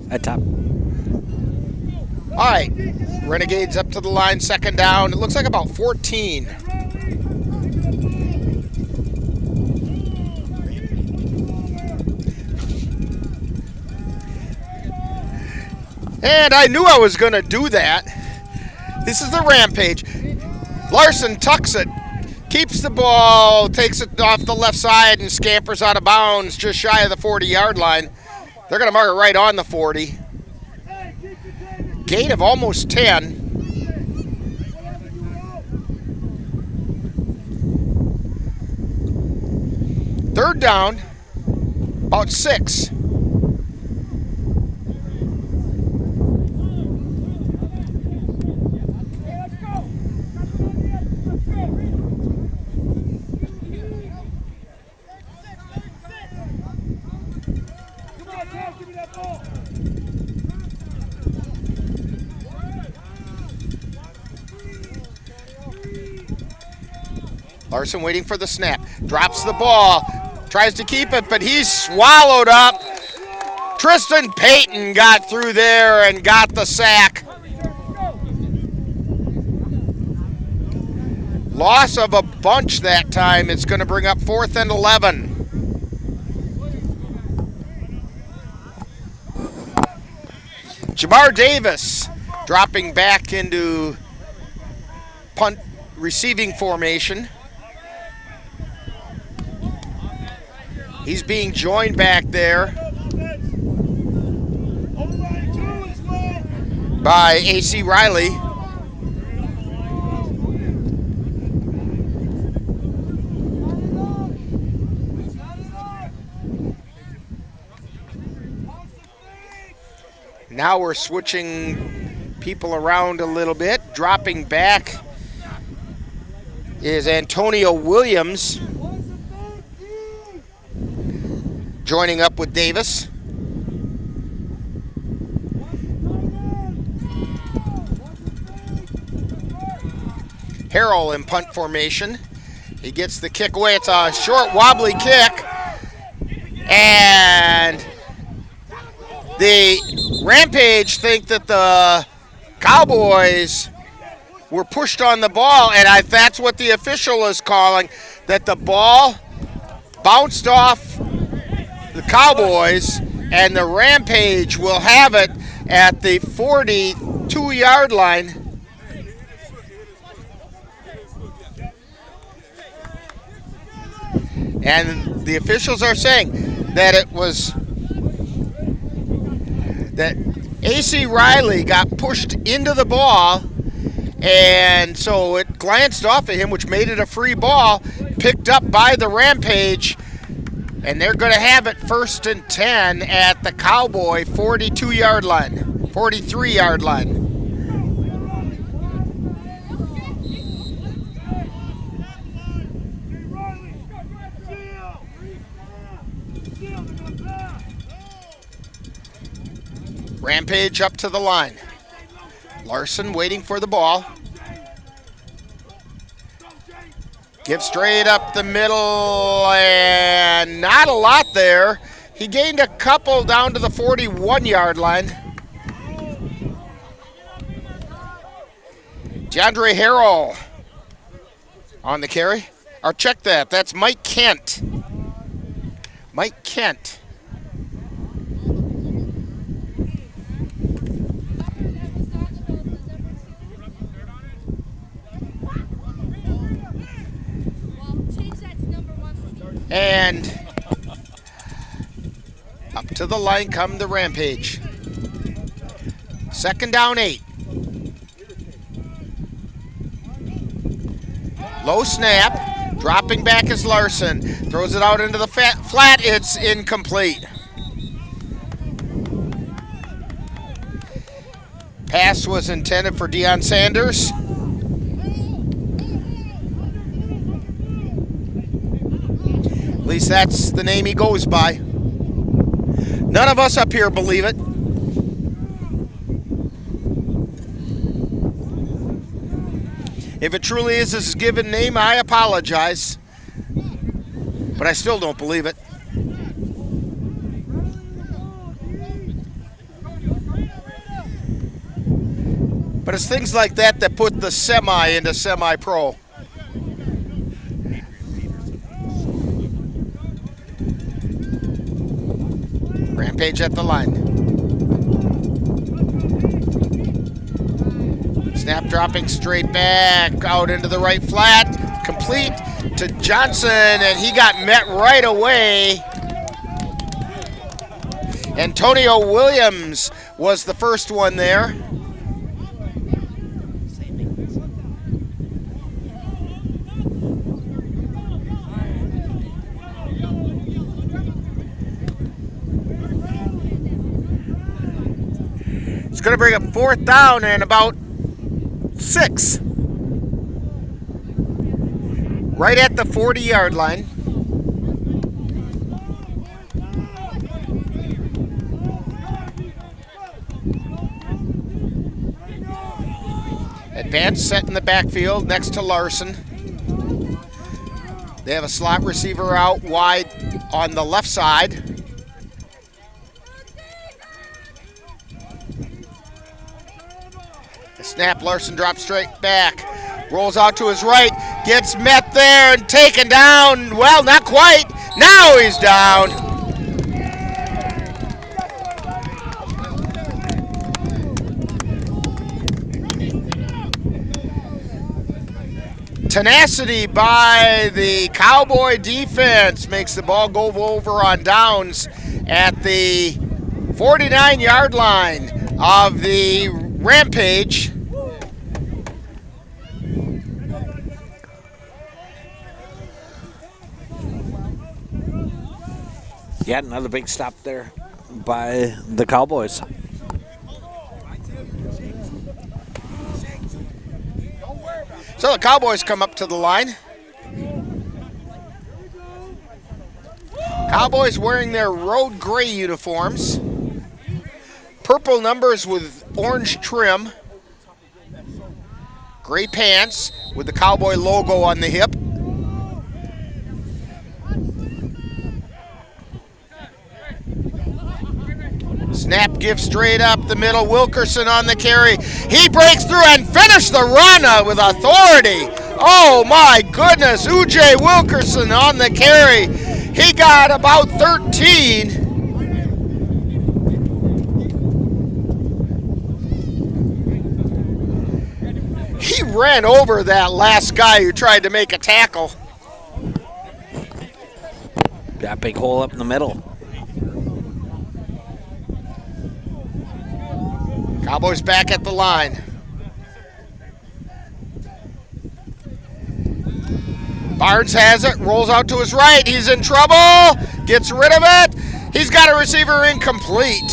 At top. All right, Renegades up to the line, second down. It looks like about 14. And I knew I was going to do that. This is the Rampage. Larson tucks it, keeps the ball, takes it off the left side, and scampers out of bounds just shy of the 40-yard line. They're going to mark it right on the 40. Gain of almost 10. Third down, about 6. Larson waiting for the snap, drops the ball, tries to keep it, but he's swallowed up. Tristan Payton got through there and got the sack. Loss of a bunch that time. It's going to bring up 4th and 11. Jamar Davis dropping back into punt receiving formation. He's being joined back there by A.C. Riley. Now we're switching people around a little bit. Dropping back is Antonio Williams, joining up with Davis. Harrell in punt formation. He gets the kick away. It's a short, wobbly kick. And the Rampage think that the Cowboys were pushed on the ball, and that's what the official is calling, that the ball bounced off the Cowboys, and the Rampage will have it at the 42-yard line. And the officials are saying that it was that A.C. Riley got pushed into the ball, and so it glanced off of him, which made it a free ball, picked up by the Rampage, and they're going to have it 1st and 10 at the Cowboy 42-yard line, 43-yard line. Rampage up to the line. Larson waiting for the ball. Gives straight up the middle, and not a lot there. He gained a couple down to the 41-yard line. DeAndre Harrell on the carry. Or check that. That's Mike Kent. Mike Kent. And up to the line come the Rampage. 2nd down 8. Low snap. Dropping back is Larson. Throws it out into the flat. It's incomplete. Pass was intended for Deion Sanders. At least that's the name he goes by. None of us up here believe it. If it truly is his given name, I apologize. But I still don't believe it. But it's things like that that put the semi into semi-pro. Rampage at the line. Snap dropping straight back out into the right flat. Complete to Johnson, and he got met right away. Antonio Williams was the first one there. It's going to bring up 4th down and about 6. Right at the 40-yard line. Advance set in the backfield next to Larson. They have a slot receiver out wide on the left side. The snap, Larson drops straight back. Rolls out to his right, gets met there and taken down. Well, not quite. Now he's down. Tenacity by the Cowboy defense makes the ball go over on downs at the 49-yard line of the Rampage. Yeah, another big stop there by the Cowboys. So the Cowboys come up to the line. Cowboys wearing their road gray uniforms. Purple numbers with orange trim. Gray pants with the Cowboy logo on the hip. Snap gives straight up the middle. Wilkerson on the carry. He breaks through and finished the run with authority. Oh my goodness, UJ Wilkerson on the carry. He got about 13. He ran over that last guy who tried to make a tackle. That big hole up in the middle. Cowboys back at the line. Barnes has it, rolls out to his right. He's in trouble, gets rid of it. He's got a receiver incomplete.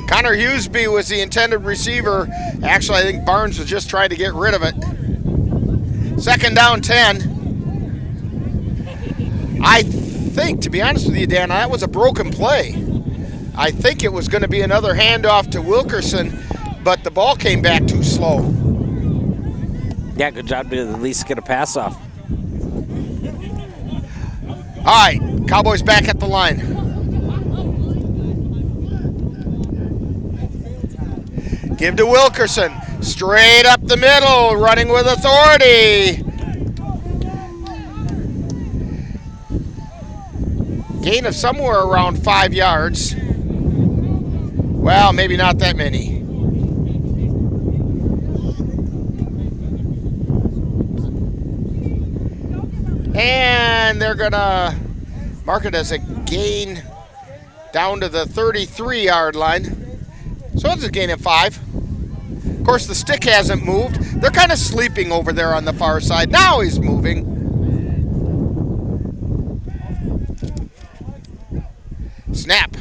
Connor Hughesby was the intended receiver. Actually, I think Barnes was just trying to get rid of it. 2nd down, 10. I think, to be honest with you, Dan, that was a broken play. I think it was going to be another handoff to Wilkerson, but the ball came back too slow. Yeah, good job to at least get a pass off. All right, Cowboys back at the line. Give to Wilkerson, straight up the middle, running with authority. Gain of somewhere around 5 yards. Well, maybe not that many. And they're going to mark it as a gain down to the 33-yard line. So it's a gain of 5. Of course, the stick hasn't moved. They're kind of sleeping over there on the far side. Now he's moving. Snap.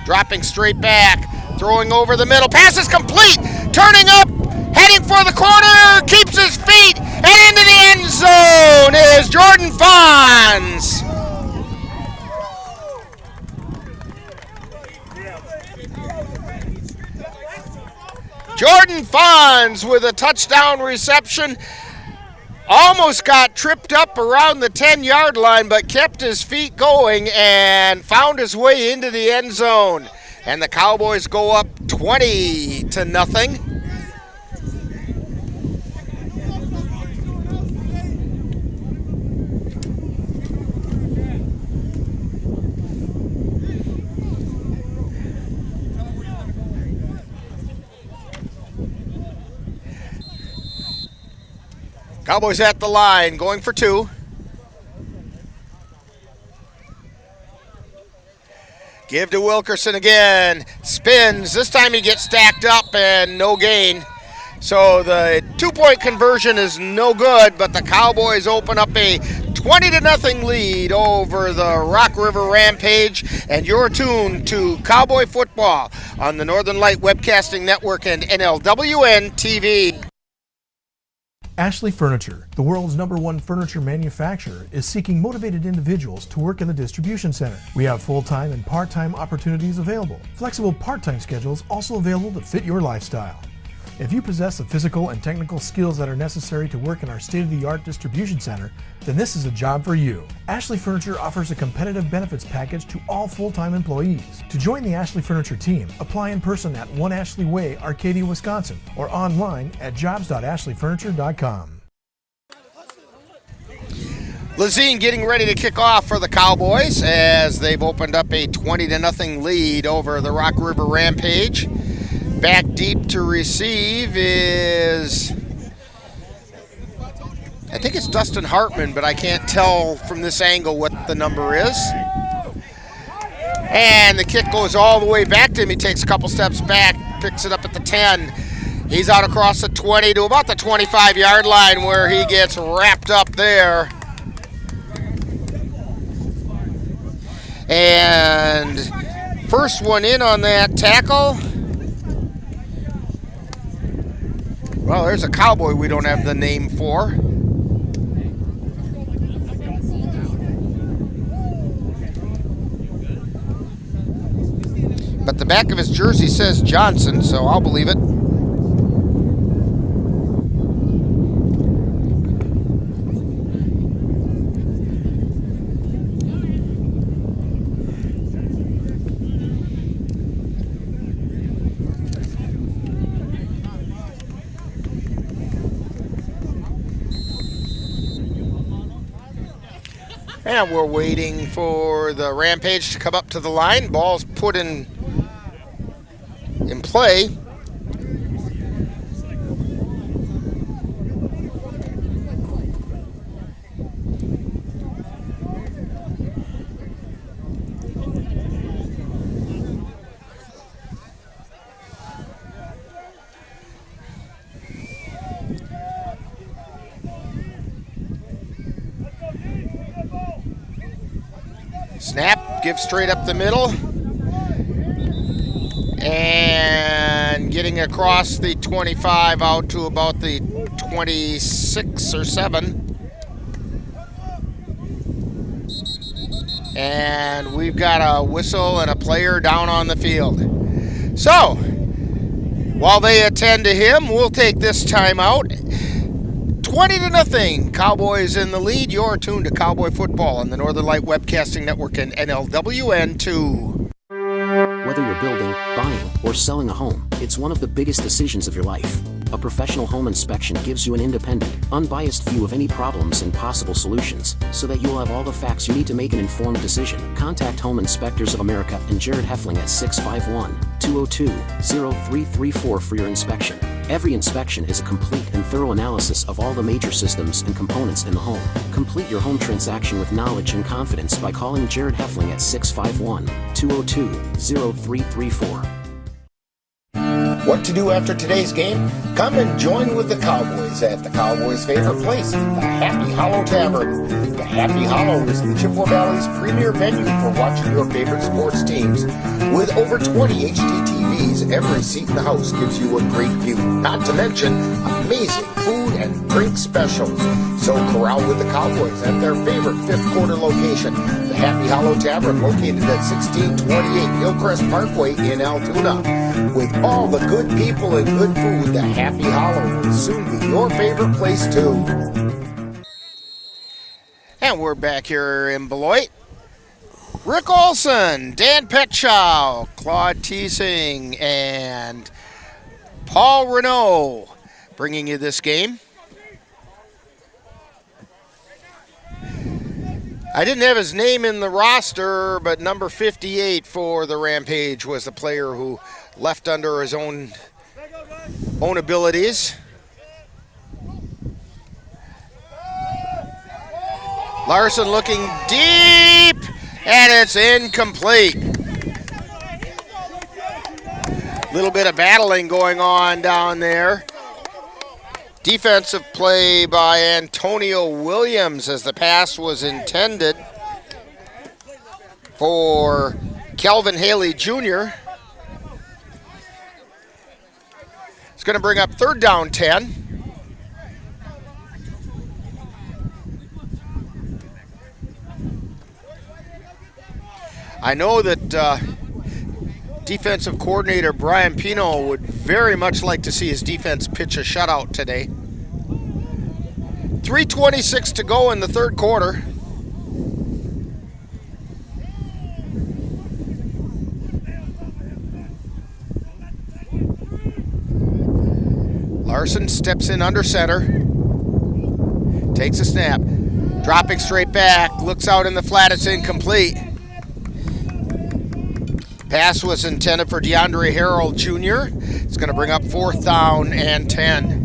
Dropping straight back. Throwing over the middle. Pass is complete. Turning up. Heading for the corner. Keeps his feet. And into the end zone is Jordan Fonz. Jordan Fonz with a touchdown reception. Almost got tripped up around the 10-yard line, but kept his feet going and found his way into the end zone. And the Cowboys go up 20-0. Cowboys at the line, going for 2. Give to Wilkerson again. Spins. This time he gets stacked up and no gain. So the 2-point conversion is no good, but the Cowboys open up a 20-0 lead over the Rock River Rampage. And you're tuned to Cowboy football on the Northern Light Webcasting Network and NLWN TV. Ashley Furniture, the world's #1 furniture manufacturer, is seeking motivated individuals to work in the distribution center. We have full-time and part-time opportunities available. Flexible part-time schedules also available to fit your lifestyle. If you possess the physical and technical skills that are necessary to work in our state-of-the-art distribution center, then this is a job for you. Ashley Furniture offers a competitive benefits package to all full-time employees. To join the Ashley Furniture team, apply in person at 1 Ashley Way, Arcadia, Wisconsin, or online at jobs.ashleyfurniture.com. Lazine getting ready to kick off for the Cowboys as they've opened up a 20-0 lead over the Rock River Rampage. Back deep to receive is, I think it's Dustin Hartman, but I can't tell from this angle what the number is. And the kick goes all the way back to him. He takes a couple steps back, picks it up at the 10. He's out across the 20 to about the 25-yard line where he gets wrapped up there. And first one in on that tackle. Well, there's a Cowboy we don't have the name for. But the back of his jersey says Johnson, so I'll believe it. And we're waiting for the Rampage to come up to the line. Ball's put in play. Snap, give straight up the middle. And getting across the 25 out to about the 26 or 7. And we've got a whistle and a player down on the field. So, while they attend to him, we'll take this time out. 20-0, Cowboys in the lead. You're tuned to Cowboy football on the Northern Light Webcasting Network and NLWN 2. Whether you're building, buying, or selling a home, it's one of the biggest decisions of your life. A professional home inspection gives you an independent, unbiased view of any problems and possible solutions, so that you'll have all the facts you need to make an informed decision. Contact Home Inspectors of America and Jared Heffling at 651-202-0334 for your inspection. Every inspection is a complete and thorough analysis of all the major systems and components in the home. Complete your home transaction with knowledge and confidence by calling Jared Heffling at 651-202-0334. What to do after today's game? Come and join with the Cowboys at the Cowboys' favorite place, the Happy Hollow Tavern. The Happy Hollow is the Chippewa Valley's premier venue for watching your favorite sports teams. With over 20 HD TVs, every seat in the house gives you a great view, not to mention amazing food and drink specials. So corral with the Cowboys at their favorite fifth quarter location, the Happy Hollow Tavern, located at 1628 Hillcrest Parkway in Altoona. With all the good people and good food, the Happy Hollow will soon be your favorite place too. And we're back here in Beloit. Rick Olson, Dan Petschow, Claude Teesing, and Paul Renault bringing you this game. I didn't have his name in the roster, but number 58 for the Rampage was the player who left under his own abilities. Larson looking deep, and it's incomplete. Little bit of battling going on down there. Defensive play by Antonio Williams as the pass was intended for Kelvin Haley Jr. It's going to bring up 3rd down 10. I know that defensive coordinator Brian Pino would very much like to see his defense pitch a shutout today. 3:26 to go in the 3rd quarter. Larson steps in under center. Takes a snap. Dropping straight back. Looks out in the flat. It's incomplete. Pass was intended for DeAndre Harrell Jr. It's going to bring up 4th down and 10.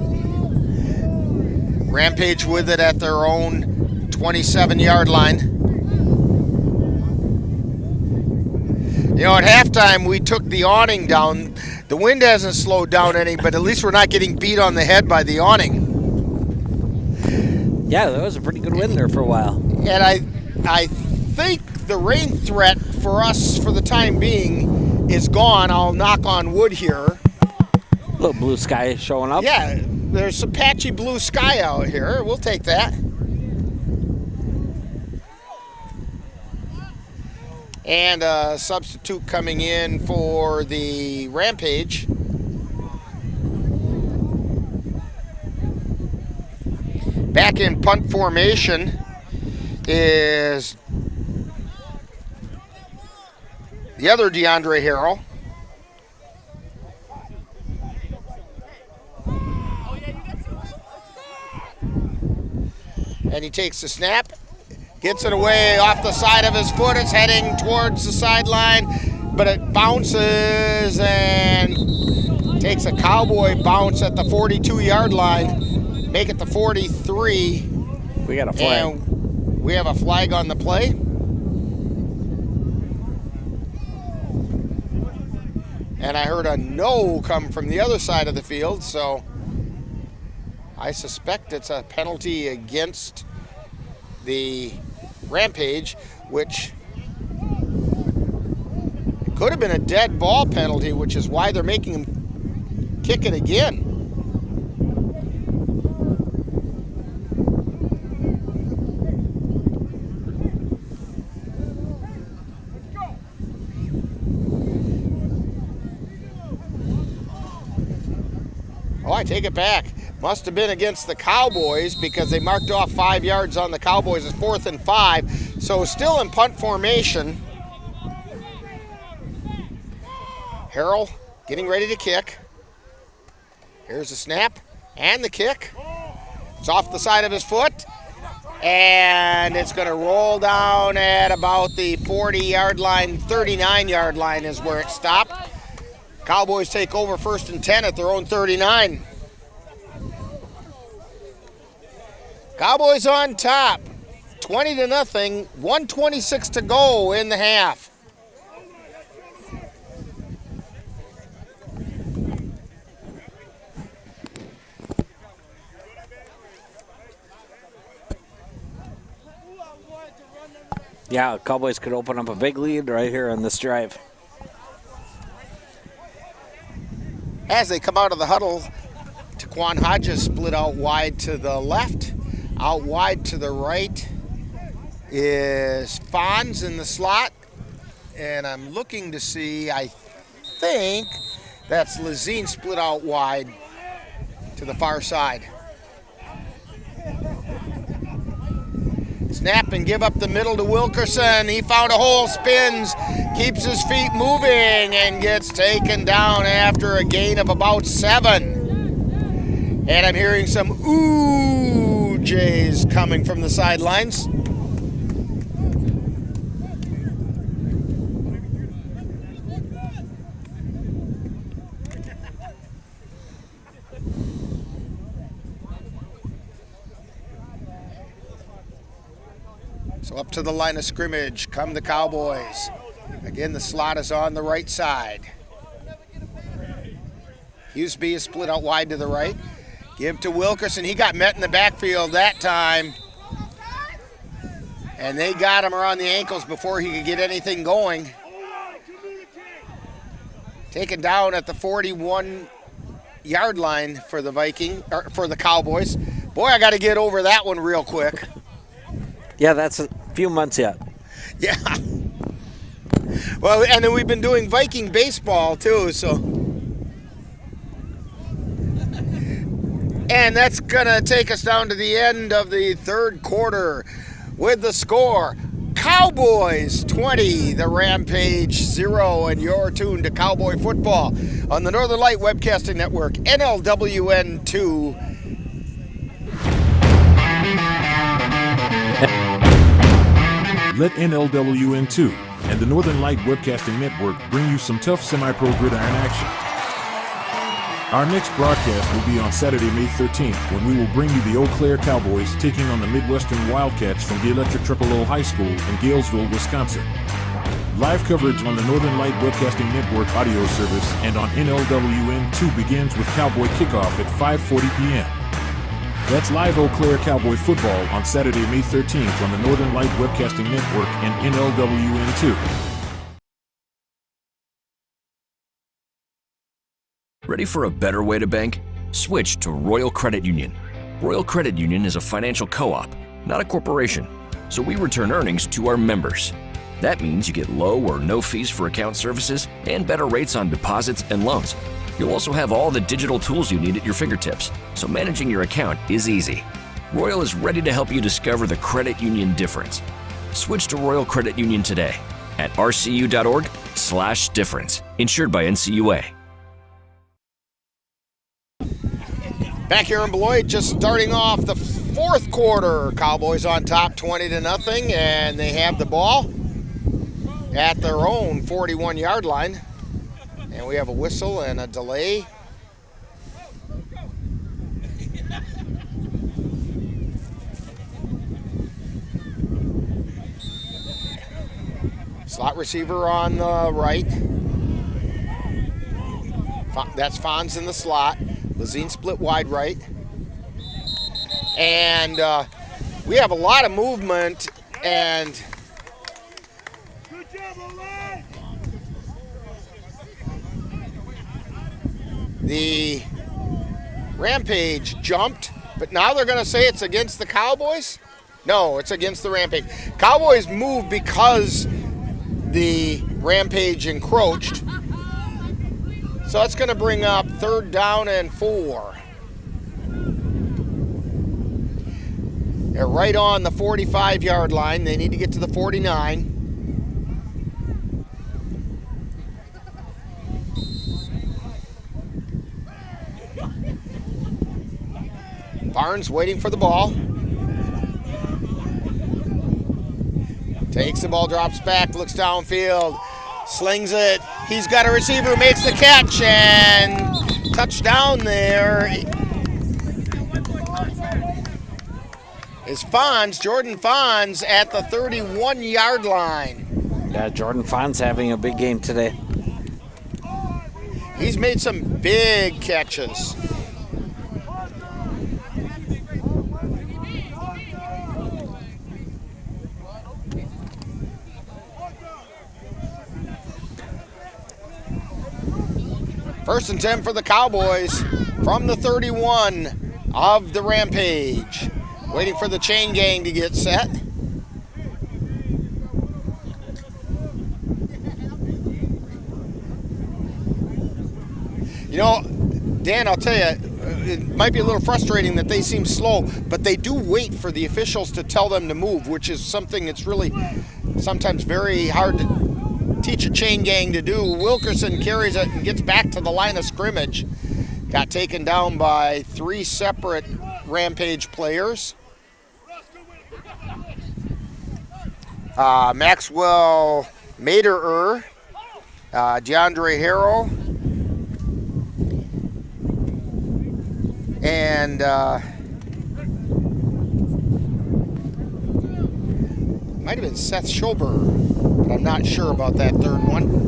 Rampage with it at their own 27-yard line. You know, at halftime, we took the awning down. The wind hasn't slowed down any, but at least we're not getting beat on the head by the awning. Yeah, that was a pretty good wind there for a while. And I think the rain threat for us for the time being is gone. I'll knock on wood here. A little blue sky showing up. Yeah, there's some patchy blue sky out here. We'll take that. And a substitute coming in for the Rampage. Back in punt formation is the other DeAndre Harrell. And he takes the snap, gets it away off the side of his foot. It's heading towards the sideline, but it bounces and takes a Cowboy bounce at the 42-yard line. Make it the 43. We got a flag. And we have a flag on the play. And I heard a no come from the other side of the field, so I suspect it's a penalty against the Rampage, which could have been a dead ball penalty, which is why they're making him kick it again. Oh, I take it back. Must have been against the Cowboys because they marked off 5 yards on the Cowboys. It's 4th and 5. So still in punt formation. Harrell getting ready to kick. Here's the snap and the kick. It's off the side of his foot. And it's going to roll down at about the 40-yard line. 39-yard line is where it stopped. Cowboys take over 1st and 10 at their own 39. Cowboys on top, 20-0, 1:26 to go in the half. Yeah, Cowboys could open up a big lead right here on this drive. As they come out of the huddle, Taquan Hodges split out wide to the left. Out wide to the right is Fonz in the slot. And I'm looking to see, I think that's Lazine split out wide to the far side. Snap and give up the middle to Wilkerson. He found a hole, spins, keeps his feet moving, and gets taken down after a gain of about 7. And I'm hearing some ooh jays coming from the sidelines. So up to the line of scrimmage come the Cowboys. Again, the slot is on the right side. Hughesby is split out wide to the right. Give to Wilkerson. He got met in the backfield that time. And they got him around the ankles before he could get anything going. Taken down at the 41-yard line for the for the Cowboys. Boy, I got to get over that one real quick. Yeah, that's a few months yet. Yeah. Well, and then we've been doing Viking baseball too, so. And that's gonna take us down to the end of the third quarter with the score. Cowboys 20, the Rampage 0, and you're tuned to Cowboy football on the Northern Light Webcasting Network, NLWN 2. Let NLWN 2 and the Northern Light Webcasting Network bring you some tough semi-pro gridiron action. Our next broadcast will be on Saturday, May 13th, when we will bring you the Eau Claire Cowboys taking on the Midwestern Wildcats from the Electric Triple O High School in Galesville, Wisconsin. Live coverage on the Northern Light Webcasting Network audio service and on NLWN 2 begins with Cowboy kickoff at 5:40 p.m. That's live Eau Claire Cowboy football on Saturday, May 13th on the Northern Light Webcasting Network and NLWN 2. Ready for a better way to bank? Switch to Royal Credit Union. Royal Credit Union is a financial co-op, not a corporation, so we return earnings to our members. That means you get low or no fees for account services and better rates on deposits and loans. You'll also have all the digital tools you need at your fingertips, so managing your account is easy. Royal is ready to help you discover the credit union difference. Switch to Royal Credit Union today at rcu.org/difference. Insured by NCUA. Back here in Beloit, just starting off the fourth quarter. Cowboys on top 20-0, and they have the ball at their own 41-yard line. And we have a whistle and a delay. Slot receiver on the right. That's Fonz in the slot. Lazine split wide right. And we have a lot of movement, and the Rampage jumped, but now they're going to say it's against the Cowboys? No, it's against the Rampage. Cowboys moved because the Rampage encroached. So that's going to bring up 3rd down and 4. They're right on the 45-yard line. They need to get to the 49. Barnes waiting for the ball. Takes the ball, drops back, looks downfield, slings it. He's got a receiver who makes the catch, and touchdown there is Fonz, Jordan Fonz at the 31-yard line. Yeah, Jordan Fonz having a big game today. He's made some big catches. First and 10 for the Cowboys from the 31 of the Rampage. Waiting for the chain gang to get set. You know, Dan, I'll tell you, it might be a little frustrating that they seem slow, but they do wait for the officials to tell them to move, which is something that's really sometimes very hard to teach a chain gang to do. Wilkerson carries it and gets back to the line of scrimmage. Got taken down by 3 separate Rampage players. Maxwell Maderer, DeAndre Harrow, and Might have been Seth Schober, but I'm not sure about that third one.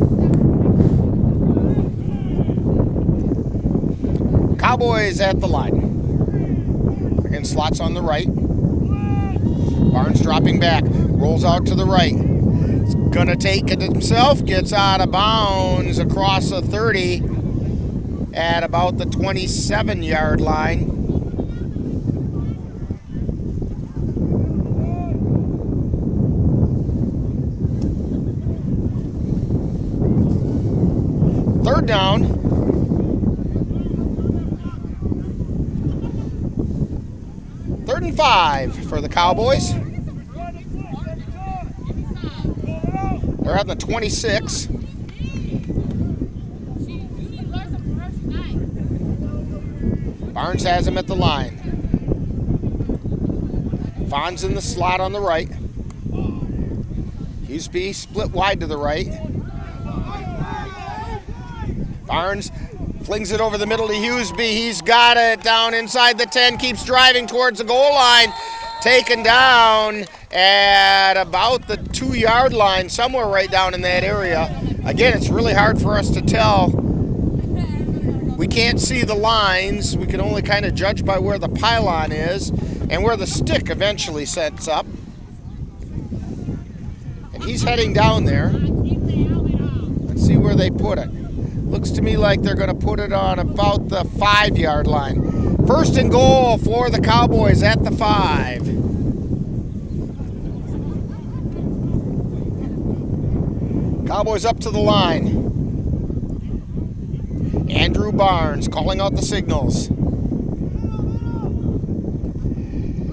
Cowboys at the line. Again, slots on the right. Barnes dropping back, rolls out to the right. He's gonna take it himself, gets out of bounds across the 30 at about the 27-yard line. Third down. Third and 5 for the Cowboys. They're at the 26. Barnes has him at the line. Vaughn's in the slot on the right. Hughesby split wide to the right. Barnes flings it over the middle to Hughesby. He's got it down inside the 10, keeps driving towards the goal line. Taken down at about the 2-yard line, somewhere right down in that area. Again, it's really hard for us to tell. We can't see the lines. We can only kind of judge by where the pylon is and where the stick eventually sets up. And he's heading down there. Let's see where they put it. Looks to me like they're going to put it on about the 5-yard line. First and goal for the Cowboys at the 5. Cowboys up to the line. Andrew Barnes calling out the signals.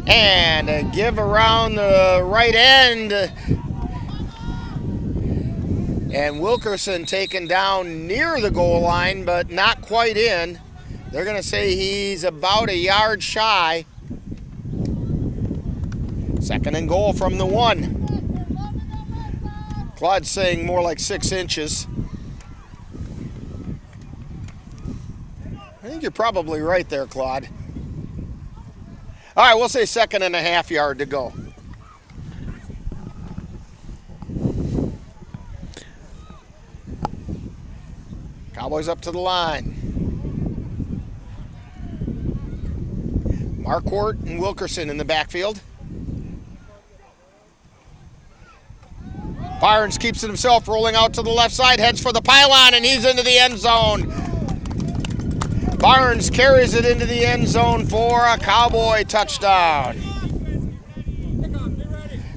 And a give around the right end. And Wilkerson taken down near the goal line, but not quite in. They're going to say he's about a yard shy. Second and goal from the 1. Claude's saying more like 6 inches. I think you're probably right there, Claude. All right, we'll say 2.5 yard to go. Cowboys up to the line. Marquardt and Wilkerson in the backfield. Barnes keeps it himself, rolling out to the left side, heads for the pylon, and he's into the end zone. Barnes carries it into the end zone for a Cowboy touchdown.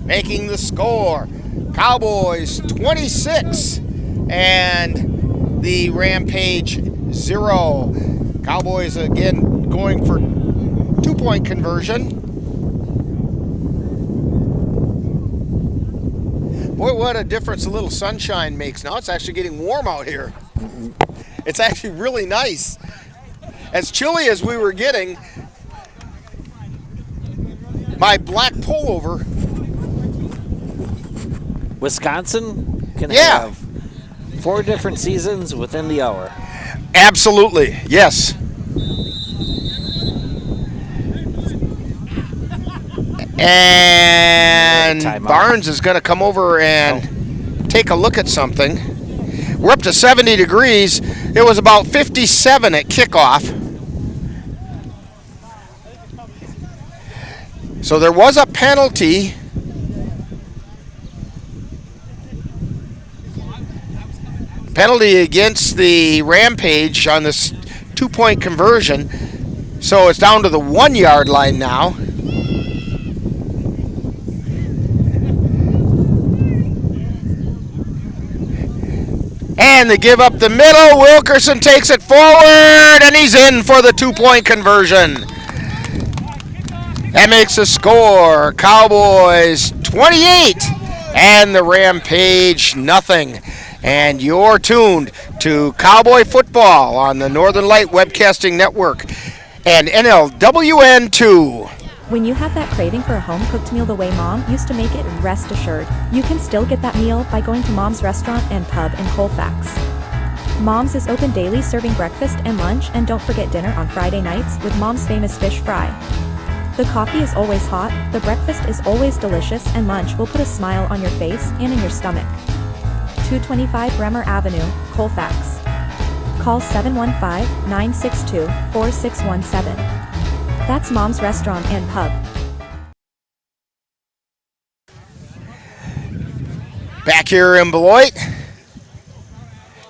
Making the score, Cowboys 26 and the Rampage 0. Cowboys again going for 2-point conversion. Boy, what a difference a little sunshine makes. Now it's actually getting warm out here. It's actually really nice. As chilly as we were getting, my black pullover. Wisconsin can have 4 different seasons within the hour. Absolutely, yes. And Barnes is going to come over and take a look at something. We're up to 70 degrees. It was about 57 at kickoff. So there was a penalty. Penalty against the Rampage on this 2-point conversion. So it's down to the 1-yard line now. And they give up the middle. Wilkerson takes it forward, and he's in for the 2-point conversion. That makes the score Cowboys 28 and the Rampage nothing. And you're tuned to Cowboy football on the Northern Light Webcasting Network and NLWN 2. When you have that craving for a home-cooked meal the way Mom used to make it, rest assured, you can still get that meal by going to Mom's Restaurant and Pub in Colfax. Mom's is open daily, serving breakfast and lunch, and don't forget dinner on Friday nights with Mom's famous fish fry. The coffee is always hot, the breakfast is always delicious, and lunch will put a smile on your face and in your stomach. 225 Bremer Avenue, Colfax. Call 715-962-4617. That's Mom's Restaurant and Pub. Back here in Beloit.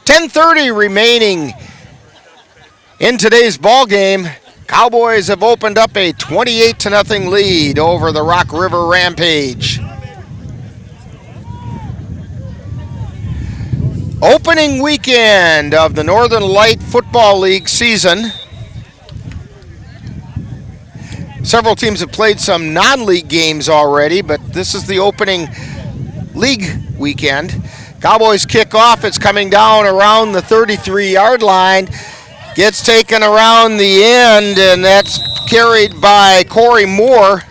10:30 remaining in today's ball game. Cowboys have opened up a 28-0 lead over the Rock River Rampage. Opening weekend of the Northern Light Football League season. Several teams have played some non-league games already, but this is the opening league weekend. Cowboys kick off. It's coming down around the 33-yard line. Gets taken around the end, and that's carried by Corey Moore.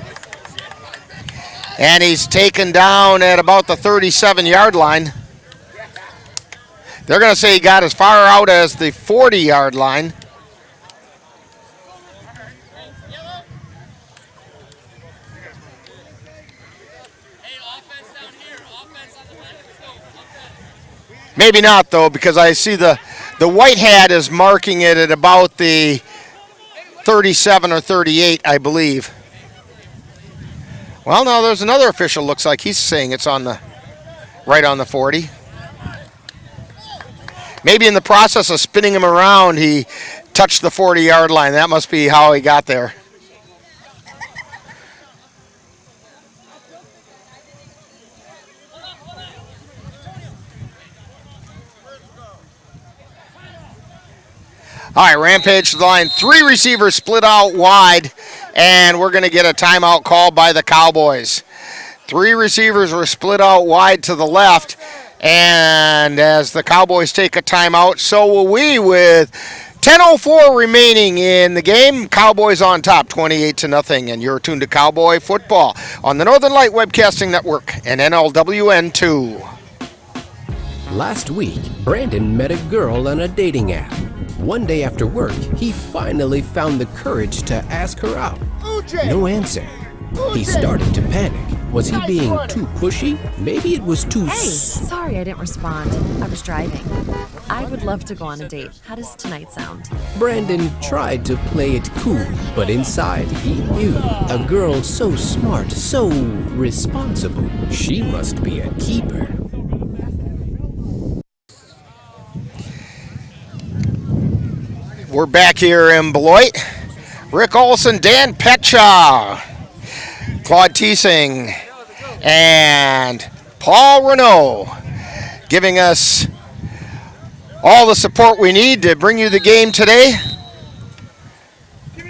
And he's taken down at about the 37-yard line. They're going to say he got as far out as the 40-yard line. Maybe not, though, because I see the white hat is marking it at about the 37 or 38, I believe. Well, no, there's another official. Looks like he's saying it's on the right on the 40. Maybe in the process of spinning him around, he touched the 40-yard line. That must be how he got there. All right, Rampage to the line. 3 receivers split out wide, and we're going to get a timeout called by the Cowboys. 3 receivers were split out wide to the left, and as the Cowboys take a timeout, so will we with 10:04 remaining in the game. Cowboys on top, 28-0, and you're tuned to Cowboy Football on the Northern Light Webcasting Network and NLWN 2. Last week, Brandon met a girl on a dating app. One day after work, he finally found the courage to ask her out. No answer. He started to panic. Was he being too pushy? Maybe it was too... Hey, sorry I didn't respond. I was driving. I would love to go on a date. How does tonight sound? Brandon tried to play it cool, but inside he knew a girl so smart, so responsible, she must be a keeper. We're back here in Beloit. Rick Olson, Dan Petcha, Claude Teesing, and Paul Renault giving us all the support we need to bring you the game today. A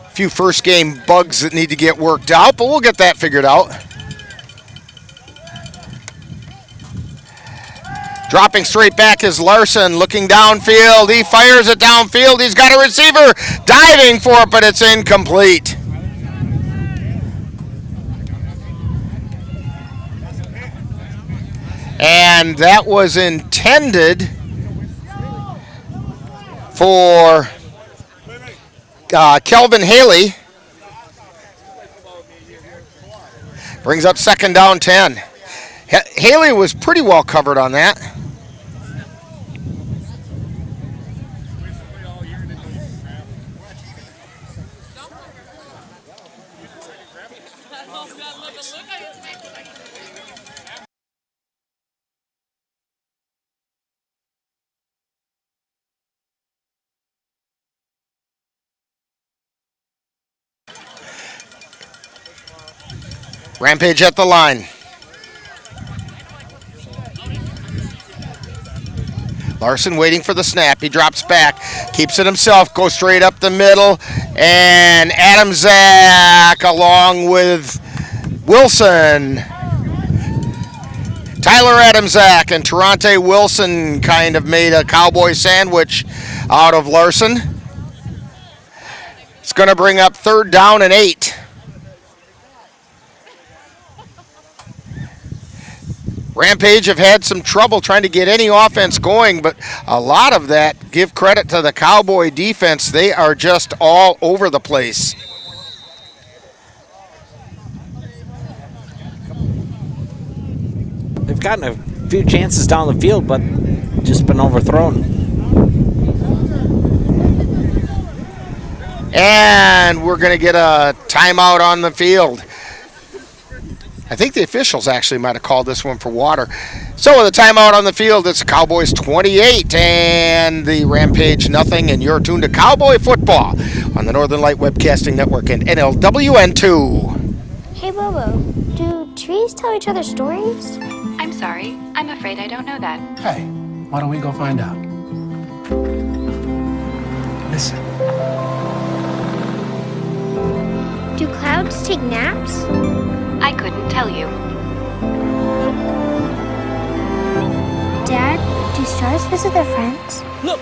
few first game bugs that need to get worked out, but we'll get that figured out. Dropping straight back is Larson, looking downfield. He fires it downfield. He's got a receiver diving for it, but it's incomplete. And that was intended for Kelvin Haley. Brings up 2nd down 10. Haley was pretty well covered on that. Rampage at the line. Larson waiting for the snap. He drops back, keeps it himself, goes straight up the middle, and Adamczak along with Wilson. Tyler Adamczak and Tarante Wilson kind of made a Cowboy sandwich out of Larson. It's going to bring up 3rd down and 8. Rampage have had some trouble trying to get any offense going, but a lot of that, give credit to the Cowboy defense. They are just all over the place. They've gotten a few chances down the field, but just been overthrown. And we're going to get a timeout on the field. I think the officials actually might have called this one for water. So with a timeout on the field, it's Cowboys 28 and the Rampage nothing. And you're tuned to Cowboy football on the Northern Light Webcasting Network and NLWN 2. Hey, Bobo, do trees tell each other stories? I'm sorry. I'm afraid I don't know that. Hey, why don't we go find out? Listen. Do clouds take naps? I couldn't tell you. Dad, do stars visit their friends? Look!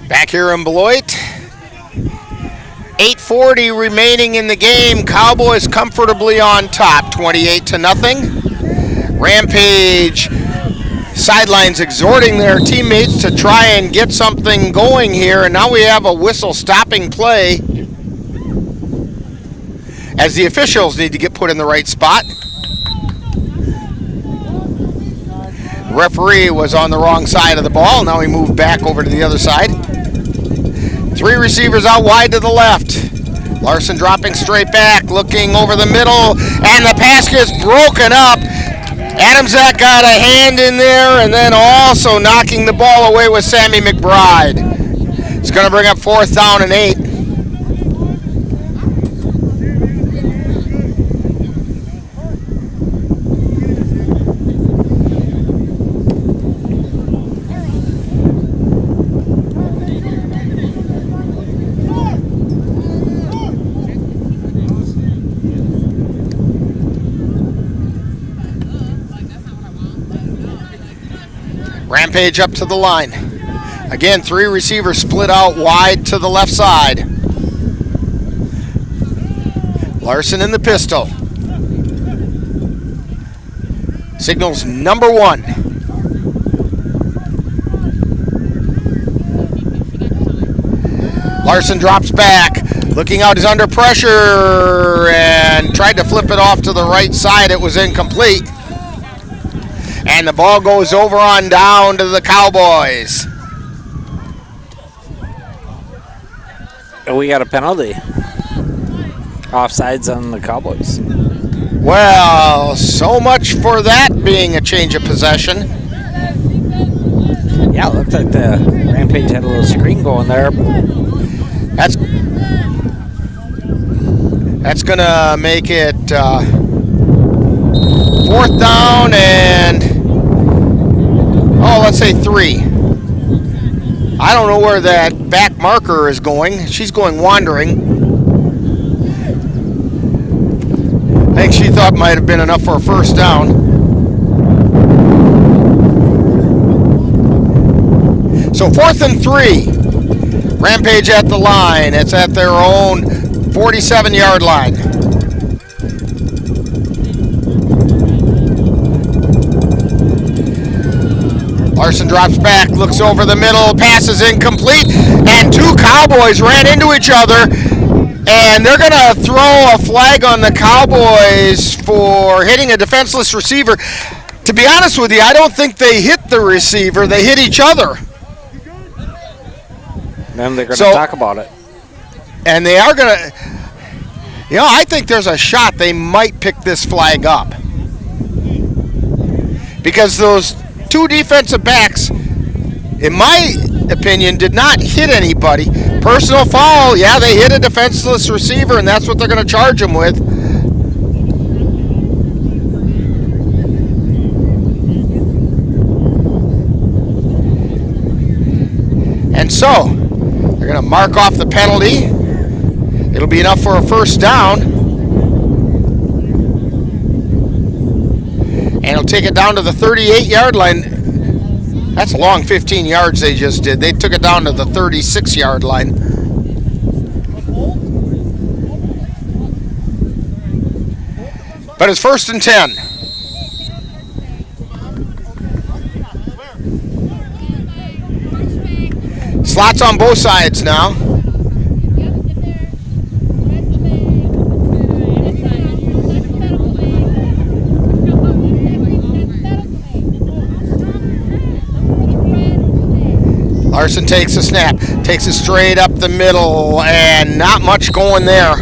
Back here in Beloit. 8:40 remaining in the game. Cowboys comfortably on top, 28-0. Rampage sidelines exhorting their teammates to try and get something going here, and now we have a whistle stopping play as the officials need to get put in the right spot. Referee was on the wrong side of the ball. Now we move back over to the other side. 3 receivers out wide to the left. Larson dropping straight back, looking over the middle, and the pass gets broken up. Adamczak got a hand in there, and then also knocking the ball away with Sammy McBride. It's going to bring up 4th down and 8. Rampage up to the line. Again, 3 receivers split out wide to the left side. Larson in the pistol. Signals number 1. Larson drops back. Looking out, he's under pressure and tried to flip it off to the right side. It was incomplete. And the ball goes over on down to the Cowboys. We got a penalty. Offsides on the Cowboys. Well, so much for that being a change of possession. Yeah, it looked like the Rampage had a little screen going there. That's going to make it 4th down and, let's say 3. I don't know where that back marker is going. She's going wandering. I think she thought might have been enough for a 1st down. So 4th and 3. Rampage at the line. It's at their own 47-yard line. Larson drops back, looks over the middle, pass is incomplete, and 2 Cowboys ran into each other, and they're going to throw a flag on the Cowboys for hitting a defenseless receiver. To be honest with you, I don't think they hit the receiver, they hit each other. Then they're going to talk about it. And they are going to, I think there's a shot they might pick this flag up. Because those 2 defensive backs, in my opinion, did not hit anybody. Personal foul, yeah, they hit a defenseless receiver, and that's what they're going to charge them with. And so, they're going to mark off the penalty. It'll be enough for a 1st down. And it'll take it down to the 38-yard line. That's a long 15 yards they just did. They took it down to the 36-yard line. But it's 1st and 10. Slots on both sides now. Larson takes a snap, takes it straight up the middle, and not much going there.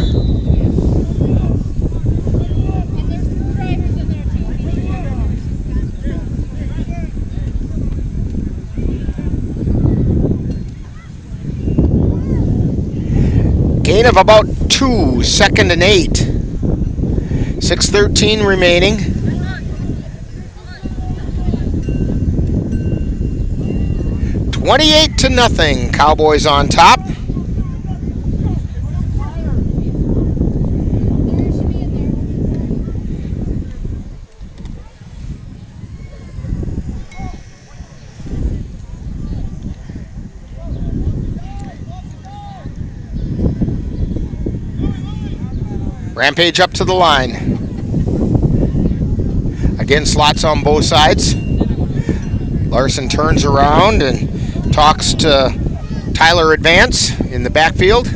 Gain of about 2, 2nd and 8. 6:13 remaining. $28-0, Cowboys on top. Rampage up to the line. Again, slots on both sides. Larson turns around and talks to Tyler Advance in the backfield.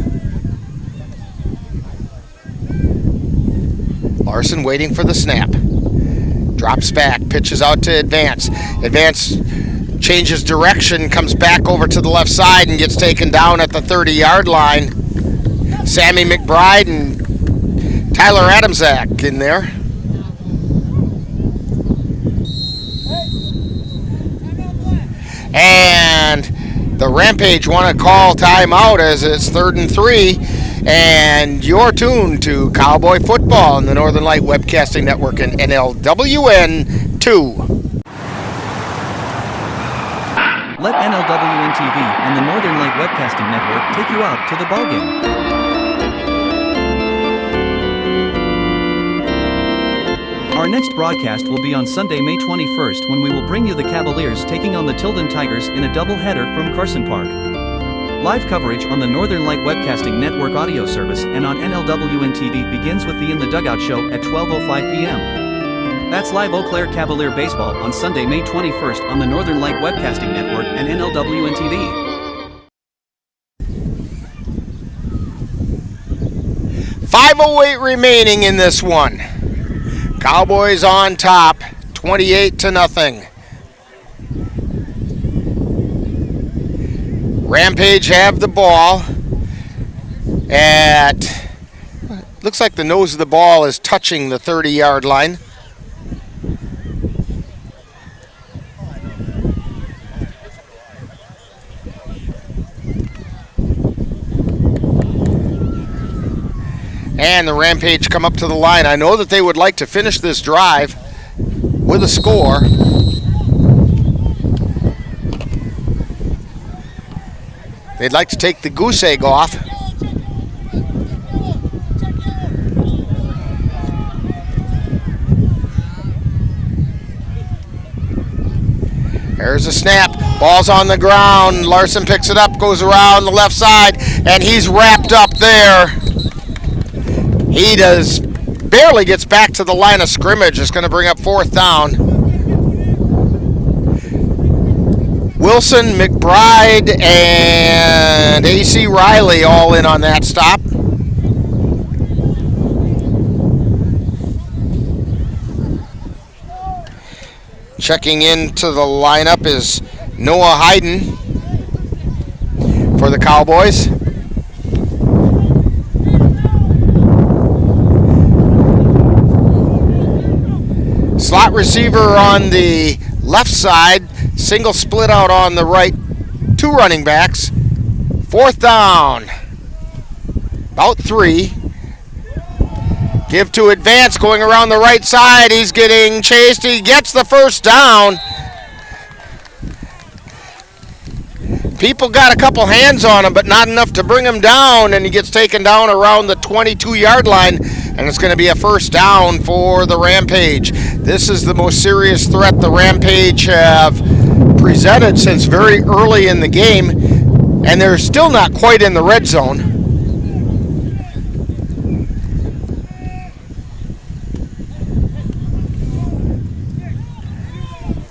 Larson waiting for the snap. Drops back, pitches out to Advance. Advance changes direction, comes back over to the left side and gets taken down at the 30-yard line. Sammy McBride and Tyler Adamczak in there. And the Rampage want to call timeout as it's 3rd and 3. And you're tuned to Cowboy Football on the Northern Light Webcasting Network and NLWN 2. Let NLWN TV and the Northern Light Webcasting Network take you out to the ballgame. Our next broadcast will be on Sunday, May 21st, when we will bring you the Cavaliers taking on the Tilden Tigers in a doubleheader from Carson Park. Live coverage on the Northern Light Webcasting Network audio service and on NLWN TV begins with the In the Dugout show at 12:05 p.m. That's live Eau Claire Cavalier baseball on Sunday, May 21st on the Northern Light Webcasting Network and NLWN TV. 5:08 remaining in this one. Cowboys on top, 28-0. Rampage have the ball at, looks like the nose of the ball is touching the 30-yard line. And the Rampage come up to the line. I know that they would like to finish this drive with a score. They'd like to take the goose egg off. There's a snap. Ball's on the ground. Larson picks it up, goes around the left side, and he's wrapped up there. He barely gets back to the line of scrimmage. It's going to bring up 4th down. Wilson, McBride, and A.C. Riley all in on that stop. Checking into the lineup is Noah Hayden for the Cowboys. Slot receiver on the left side, single split out on the right, 2 running backs. 4th down, about 3. Give to Advance, going around the right side. He's getting chased. He gets the 1st down. People got a couple hands on him, but not enough to bring him down, and he gets taken down around the 22-yard line, and it's going to be a 1st down for the Rampage. This is the most serious threat the Rampage have presented since very early in the game, and they're still not quite in the red zone.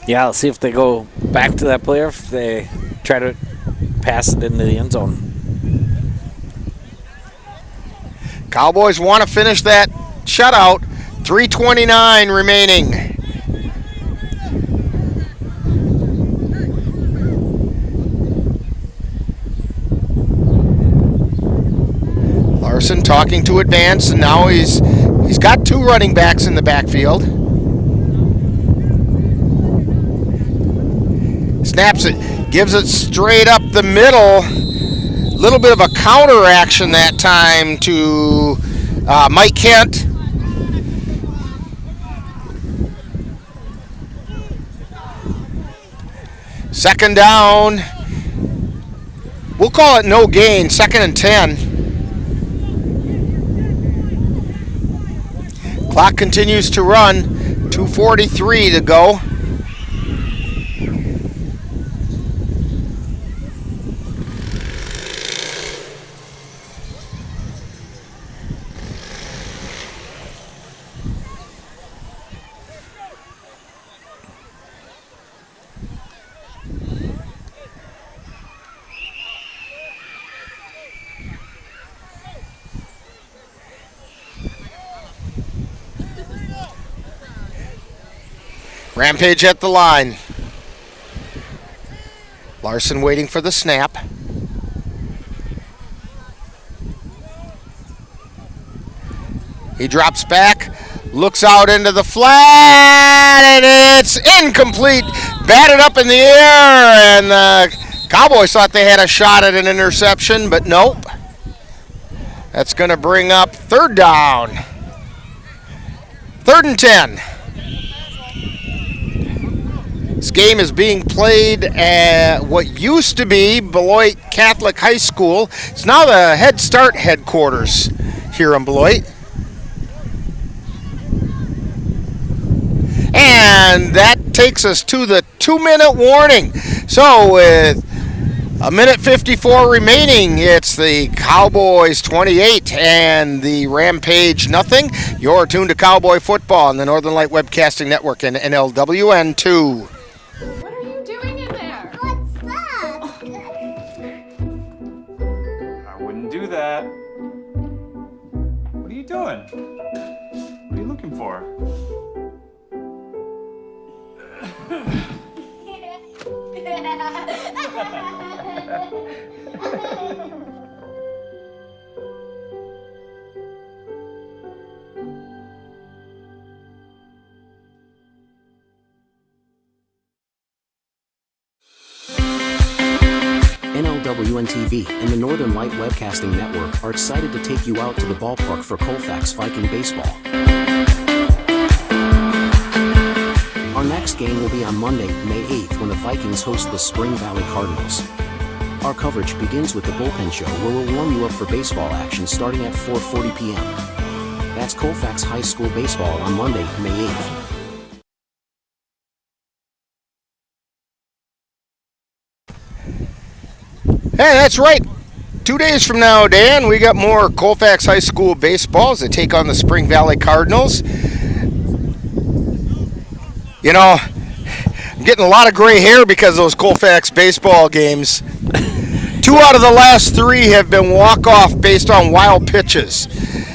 Yeah, let's see if they go back to that play or if they try to pass it into the end zone. Cowboys want to finish that shutout. 3:29 remaining. Larson talking to Advance, and now he's got two running backs in the backfield. Snaps it, gives it straight up the middle. Little bit of a counter action that time to Mike Kent. Second down. We'll call it no gain, 2nd and 10. Clock continues to run, 2:43 to go. Rampage at the line. Larson waiting for the snap. He drops back, looks out into the flat, and it's incomplete. Batted up in the air, and the Cowboys thought they had a shot at an interception, but nope. That's going to bring up 3rd down. 3rd and 10. This game is being played at what used to be Beloit Catholic High School. It's now the Head Start headquarters here in Beloit. And that takes us to the 2-minute warning. So with 1:54 remaining, it's the Cowboys 28 and the Rampage nothing. You're tuned to Cowboy football on the Northern Light Webcasting Network and NLWN 2. What are you doing in there? What's that? I wouldn't do that. What are you doing? What are you looking for? NLWN TV and the Northern Light Webcasting Network are excited to take you out to the ballpark for Colfax Viking baseball. Our next game will be on Monday, May 8th when the Vikings host the Spring Valley Cardinals. Our coverage begins with the bullpen show where we'll warm you up for baseball action starting at 4:40 p.m. That's Colfax High School baseball on Monday, May 8th. Hey, that's right. 2 days from now, Dan, we got more Colfax High School baseball as they take on the Spring Valley Cardinals. You know, I'm getting a lot of gray hair because of those Colfax baseball games. 2 out of the last 3 have been walk-off based on wild pitches.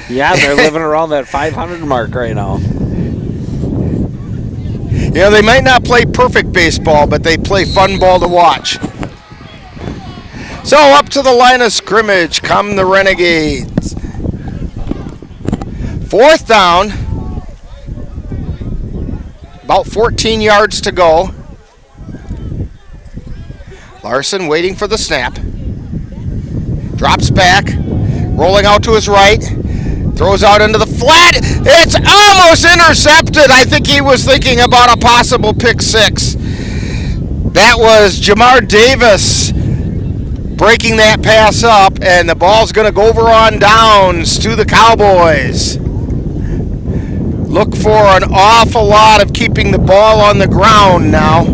Yeah, they're living around that 500 mark right now. You know, they might not play perfect baseball, but they play fun ball to watch. So up to the line of scrimmage come the Renegades. 4th down. About 14 yards to go. Larson waiting for the snap. Drops back. Rolling out to his right. Throws out into the flat. It's almost intercepted. I think he was thinking about a possible pick 6. That was Jamar Davis breaking that pass up, and the ball's going to go over on downs to the Cowboys. Look for an awful lot of keeping the ball on the ground now.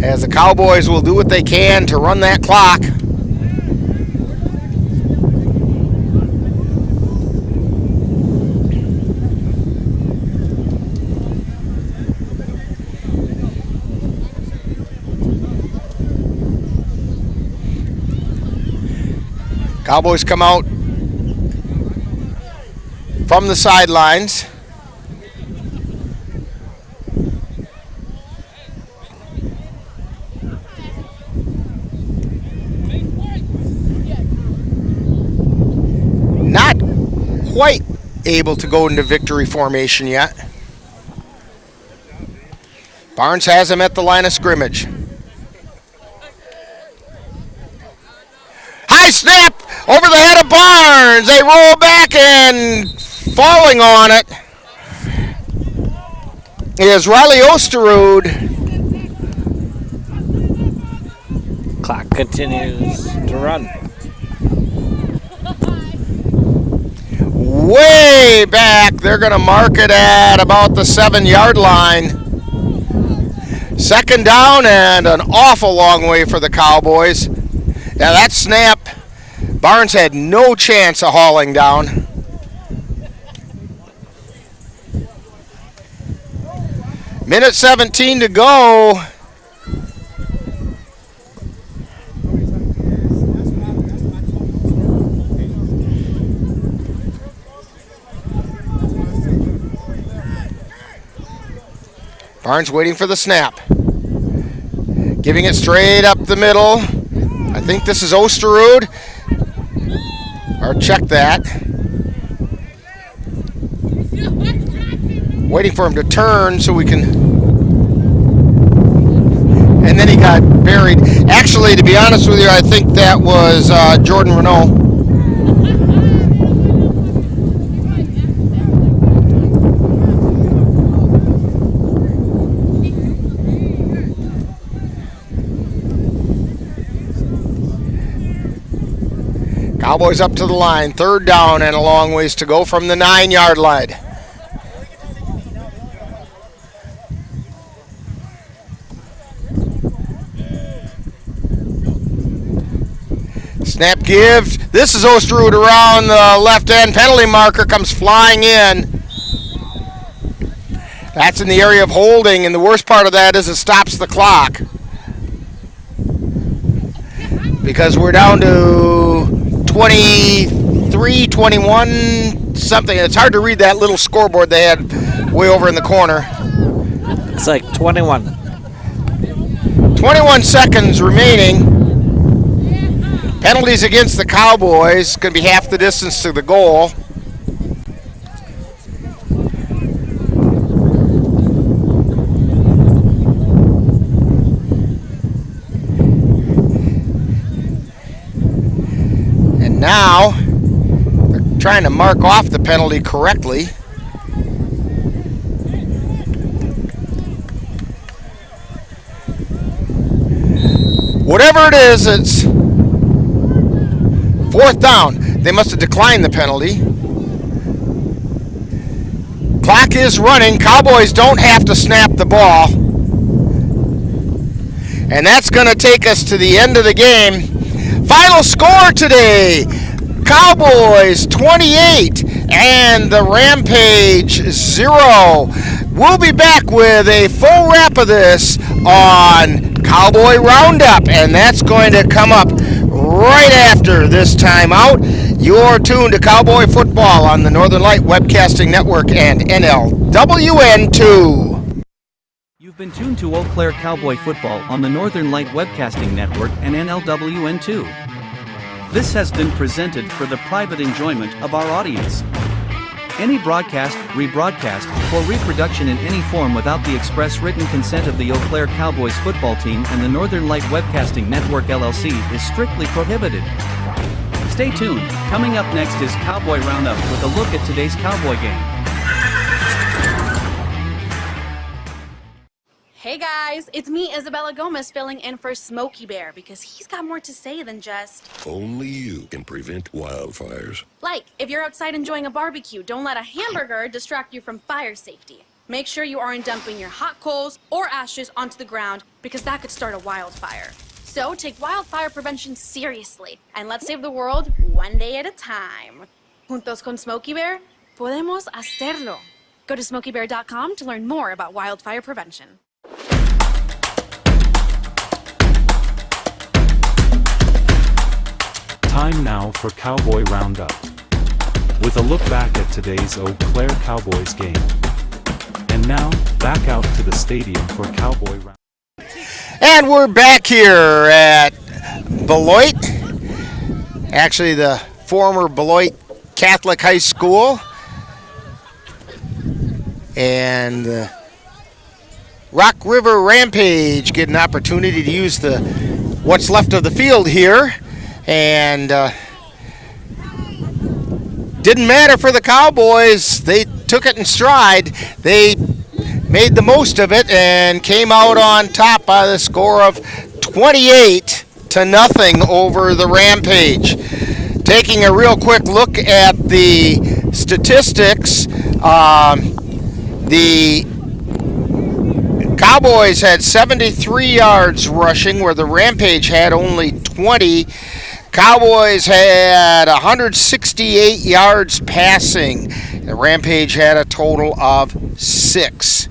as the Cowboys will do what they can to run that clock. Cowboys come out from the sidelines. Not quite able to go into victory formation yet. Barnes has him at the line of scrimmage. High snap over the head of Barnes. They roll back and falling on it is Riley Osterud. Clock continues to run. Way back, they're going to mark it at about the 7-yard line. Second down and an awful long way for the Cowboys. Now that snap, Barnes had no chance of hauling down. Minute 17 to go. Barnes waiting for the snap. Giving it straight up the middle. I think this is Osterud. Or check that. Waiting for him to turn so we can... And then he got buried. Actually, to be honest with you, I think that was Jordan Renault. Cowboys up to the line, third down and a long ways to go from the 9-yard line. Snap give. This is Osterud around the left end. Penalty marker comes flying in. That's in the area of holding, and the worst part of that is it stops the clock. Because we're down to 23, 21, something. It's hard to read that little scoreboard they had way over in the corner. It's like 21. 21 seconds remaining. Penalties against the Cowboys. Going to be half the distance to the goal. Now, they're trying to mark off the penalty correctly. Whatever it is, it's fourth down. They must have declined the penalty. Clock is running. Cowboys don't have to snap the ball. And that's going to take us to the end of the game. Final score today, Cowboys 28 and the Rampage 0. We'll be back with a full wrap of this on Cowboy Roundup, and that's going to come up right after this timeout. You're tuned to Cowboy Football on the Northern Light Webcasting Network and NLWN 2. You've been tuned to Eau Claire Cowboy Football on the Northern Light Webcasting Network and NLWN2. This has been presented for the private enjoyment of our audience. Any broadcast, rebroadcast, or reproduction in any form without the express written consent of the Eau Claire Cowboys football team and the Northern Light Webcasting Network LLC is strictly prohibited. Stay tuned. Coming up next is Cowboy Roundup with a look at today's Cowboy game. Hey guys, it's me, Isabella Gomez, filling in for Smokey Bear because he's got more to say than just... Only you can prevent wildfires. Like, if you're outside enjoying a barbecue, don't let a hamburger distract you from fire safety. Make sure you aren't dumping your hot coals or ashes onto the ground because that could start a wildfire. So take wildfire prevention seriously and let's save the world one day at a time. Juntos con Smokey Bear, podemos hacerlo. Go to smokeybear.com to learn more about wildfire prevention. Time now for Cowboy Roundup. With a look back at today's Eau Claire Cowboys game. And now, back out to the stadium for Cowboy Roundup. And we're back here at Beloit. Actually, the former Beloit Catholic High School. And the Rock River Rampage get an opportunity to use what's left of the field here. And didn't matter for the Cowboys. They took it in stride. They made the most of it and came out on top by the score of 28-0 over the Rampage. Taking a real quick look at the statistics, the Cowboys had 73 yards rushing, where the Rampage had only 20. Cowboys had 168 yards passing. The Rampage had a total of 6.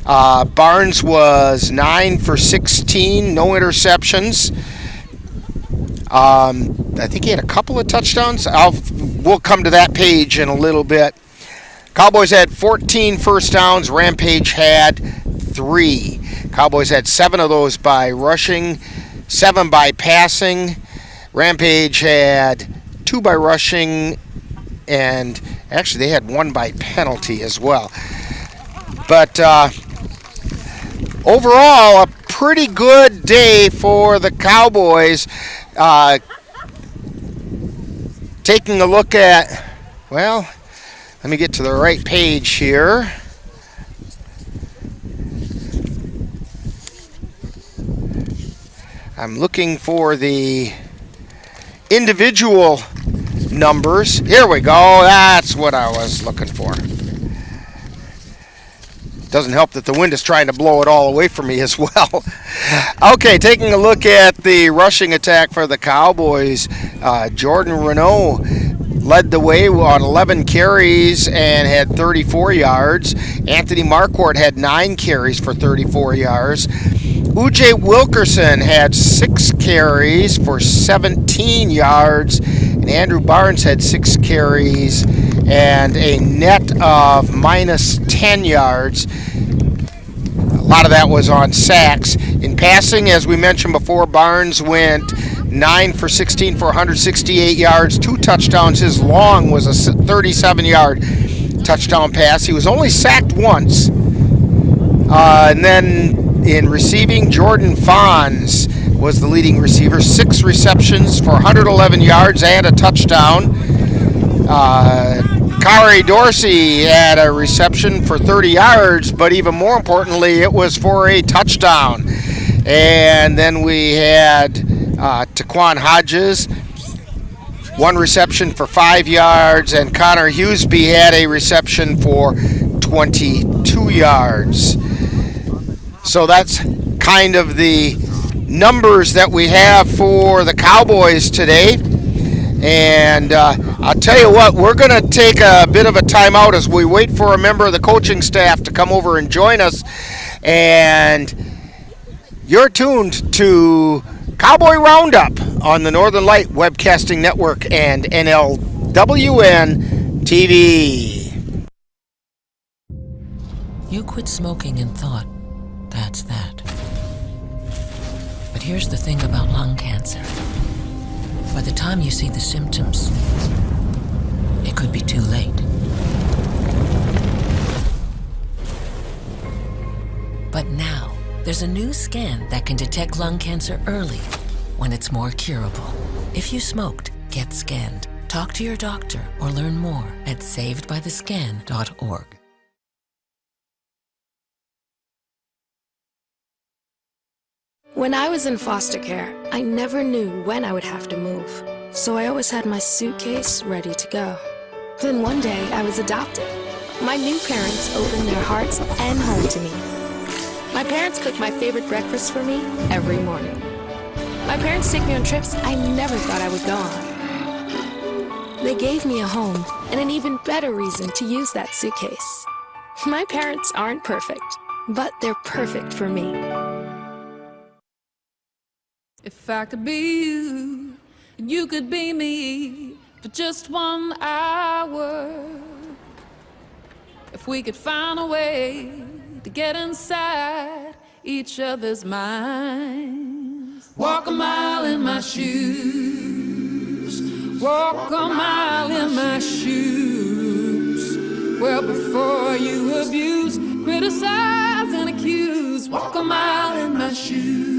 Barnes was 9 for 16, no interceptions. I think he had a couple of touchdowns. We'll come to that page in a little bit. Cowboys had 14 first downs. Rampage had 3. Cowboys had 7 of those by rushing, 7 by passing. Rampage had 2 by rushing, and actually they had 1 by penalty as well. But overall, a pretty good day for the Cowboys. Taking a look at, well, let me get to the right page here. I'm looking for the individual numbers. Here we go. That's what I was looking for. Doesn't help that the wind is trying to blow it all away from me as well. Okay, taking a look at the rushing attack for the Cowboys. Jordan Renault led the way on 11 carries and had 34 yards. Anthony Marquardt had 9 carries for 34 yards. UJ Wilkerson had 6 carries for 17 yards. And Andrew Barnes had 6 carries and a net of minus 10 yards. A lot of that was on sacks. In passing, as we mentioned before, Barnes went 9 for 16 for 168 yards, 2 touchdowns. His long was a 37-yard touchdown pass. He was only sacked once. And then in receiving, Jordan Fons was the leading receiver, 6 receptions for 111 yards and a touchdown. Kari Dorsey had a reception for 30 yards, but even more importantly, it was for a touchdown. And then we had Taquan Hodges, 1 reception for 5 yards, and Connor Hughesby had a reception for 22 yards. So that's kind of the numbers that we have for the Cowboys today. And I'll tell you what, we're going to take a bit of a timeout as we wait for a member of the coaching staff to come over and join us. And you're tuned to Cowboy Roundup on the Northern Light Webcasting Network and NLWN TV. You quit smoking and thought, that's that. But here's the thing about lung cancer. By the time you see the symptoms, it could be too late. But now, there's a new scan that can detect lung cancer early, when it's more curable. If you smoked, get scanned. Talk to your doctor or learn more at savedbythescan.org. When I was in foster care, I never knew when I would have to move, so I always had my suitcase ready to go. Then one day, I was adopted. My new parents opened their hearts and home to me. My parents cook my favorite breakfast for me every morning. My parents take me on trips I never thought I would go on. They gave me a home and an even better reason to use that suitcase. My parents aren't perfect, but they're perfect for me. If I could be you, and you could be me for just 1 hour. If we could find a way to get inside each other's minds. Walk a mile in my shoes. Walk a mile in my shoes. Well, before you abuse, criticize, and accuse. Walk a mile in my shoes.